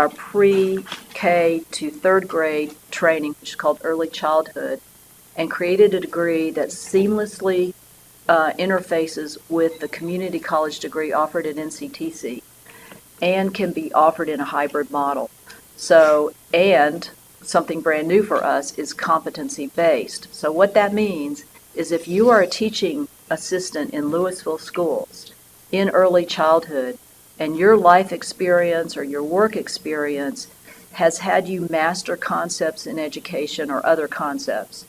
pre-K to third grade training, which is called early childhood, and created a degree that seamlessly interfaces with the community college degree offered at NCTC and can be offered in a hybrid model. So, and something brand new for us is competency-based. So what that means is if you are a teaching assistant in Louisville schools in early childhood, and your life experience or your work experience has had you master concepts in education or other concepts,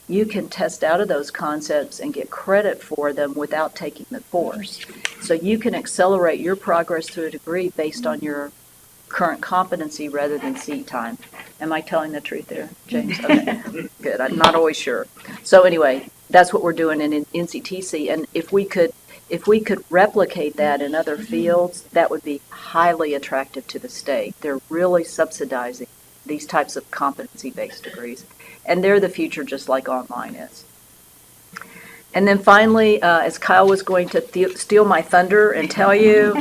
you can test out of those concepts and get credit for them without taking the course. So you can accelerate your progress through a degree based on your current competency rather than seat time. Am I telling the truth there, James? Okay, good. I'm not always sure. So anyway, that's what we're doing in NCTC, and if we could replicate that in other fields, that would be highly attractive to the state. They're really subsidizing these types of competency-based degrees, and they're the future just like online is. And then finally, as Kyle was going to steal my thunder and tell you,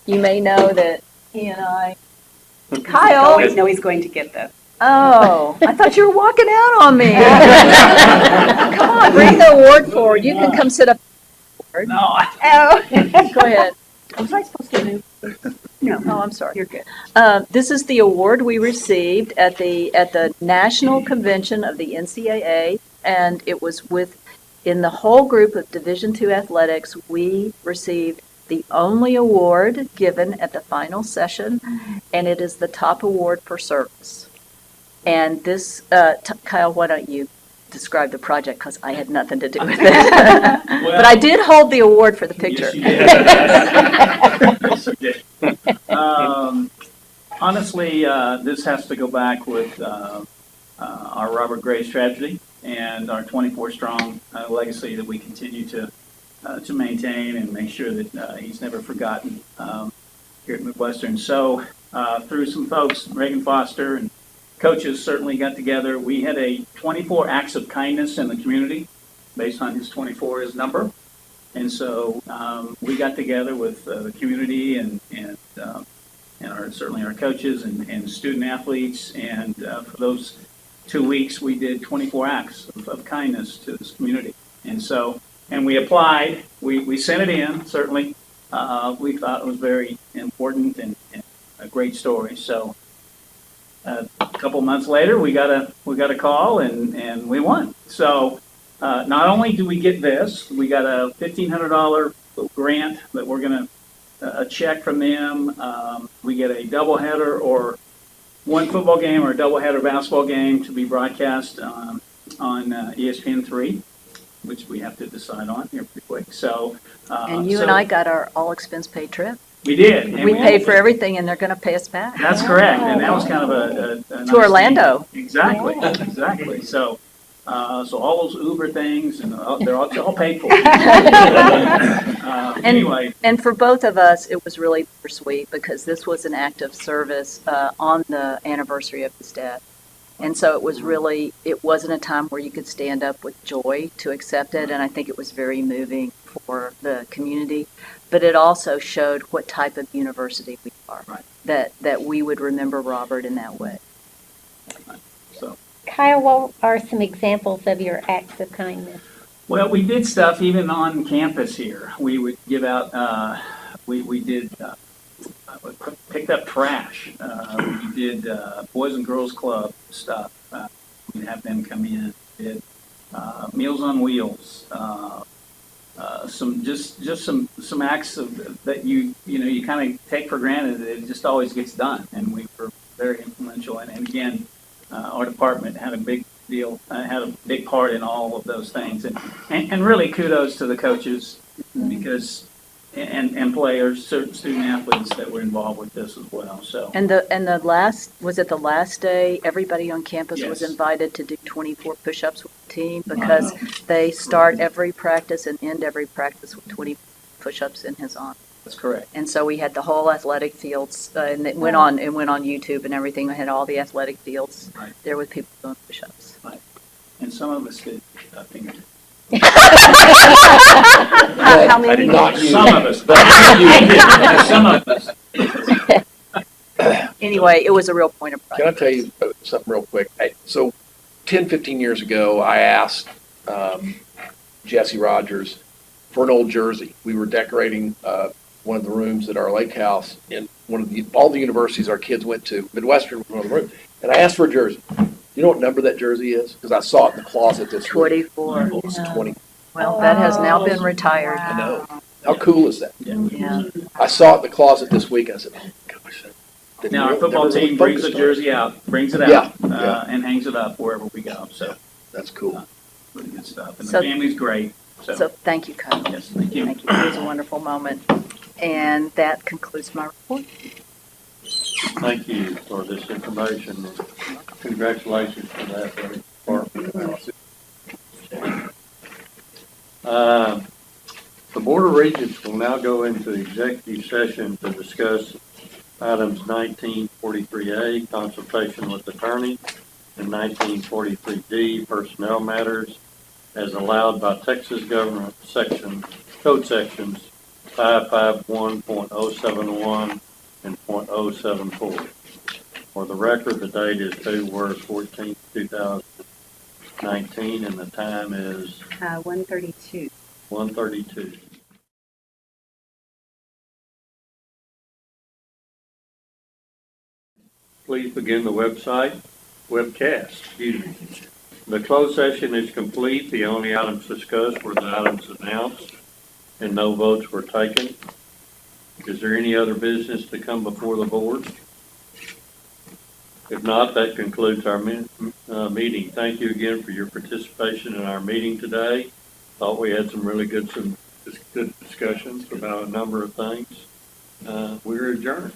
you may know that he and I, Kyle. No, he's going to get that. Oh, I thought you were walking out on me. Come on, bring the award forward. You can come sit up. No. Oh. Go ahead. Was I supposed to move? No. Oh, I'm sorry. You're good. This is the award we received at the National Convention of the NCAA, and it was in the whole group of Division II athletics, we received the only award given at the final session, and it is the top award for service. And this, Kyle, why don't you describe the project, because I had nothing to do with it. But I did hold the award for the picture. Yes, you did. Honestly, this has to go back with our Robert Graves tragedy and our 24-strong legacy that we continue to maintain and make sure that he's never forgotten here at Midwestern. So through some folks, Reagan Foster and coaches certainly got together. We had a 24 acts of kindness in the community based on his 24 his number. And so we got together with the community and certainly our coaches and student athletes. And for those 2 weeks, we did 24 acts of kindness to this community. And so, and we applied, we sent it in, certainly. We thought it was very important and a great story. So a couple months later, we got a call and we won. So not only do we get this, we got a $1,500 grant that we're going to, a check from them. We get a doubleheader or one football game or a doubleheader basketball game to be broadcast on ESPN3, which we have to decide on here pretty quick. So, and you and I got our all expense paid trip. We did. And we paid for everything, and they're going to pay us back. That's correct, and that was kind of a nice to Orlando. Thing. Exactly, exactly. So, so all those Uber things, and they're all paid for. Anyway, and for both of us, it was really bittersweet because this was an act of service on the anniversary of his death. And so it was really, it wasn't a time where you could stand up with joy to accept it, and I think it was very moving for the community. But it also showed what type of university we are, right. that we would remember Robert in that way. Right. So, Kyle, what are some examples of your acts of kindness? Well, we did stuff even on campus here. We would give out, we did... picked up trash. We did Boys and Girls Club stuff. We'd have them come in. Did Meals on Wheels. Some some acts that you kind of take for granted that it just always gets done, and we were very influential. And again, our department had a big deal, had a big part in all of those things. And really kudos to the coaches because. And players, certain student athletes that were involved with this as well. So and the last day, everybody on campus yes. was invited to do 24 push-ups with the team because they start every practice and end every practice with 20 push-ups in his honor. That's correct. And so we had the whole athletic fields, and it went on YouTube and everything. We had all the athletic fields there with people doing push-ups. Right. And some of us did fingers. How many? I did not use some of us, but some of us. Anyway, it was a real point of pride. Can I tell you something real quick? So 10, 15 years ago, I asked Jesse Rogers for an old jersey. We were decorating one of the rooms at our lake house in all the universities our kids went to. Midwestern was one of the rooms. And I asked for a jersey. You know what number that jersey is? Because I saw it in the closet this 24. week. It was 20. Well, that has now been retired. I know. How cool is that? Yeah. I saw it in the closet this week. I said, oh, gosh. Now our football team brings the jersey out, and hangs it up wherever we go. So that's cool. Really good stuff. And the family's great. So thank you, Kyle. Yes, thank you. Thank you. It was a wonderful moment. And that concludes my report. Thank you for this information. Congratulations for that department. The Board of Regents will now go into executive session to discuss items 1943A, consultation with attorney, and 1943D, personnel matters, as allowed by Texas Government Code Sections 551.071 and .074. For the record, the date is February 14, 2019, and the time is 1:32. 1:32. Please begin the webcast. The closed session is complete. The only items discussed were the items announced, and no votes were taken. Is there any other business to come before the board? If not, that concludes our meeting. Thank you again for your participation in our meeting today. Thought we had some really good discussions about a number of things. We're adjourned.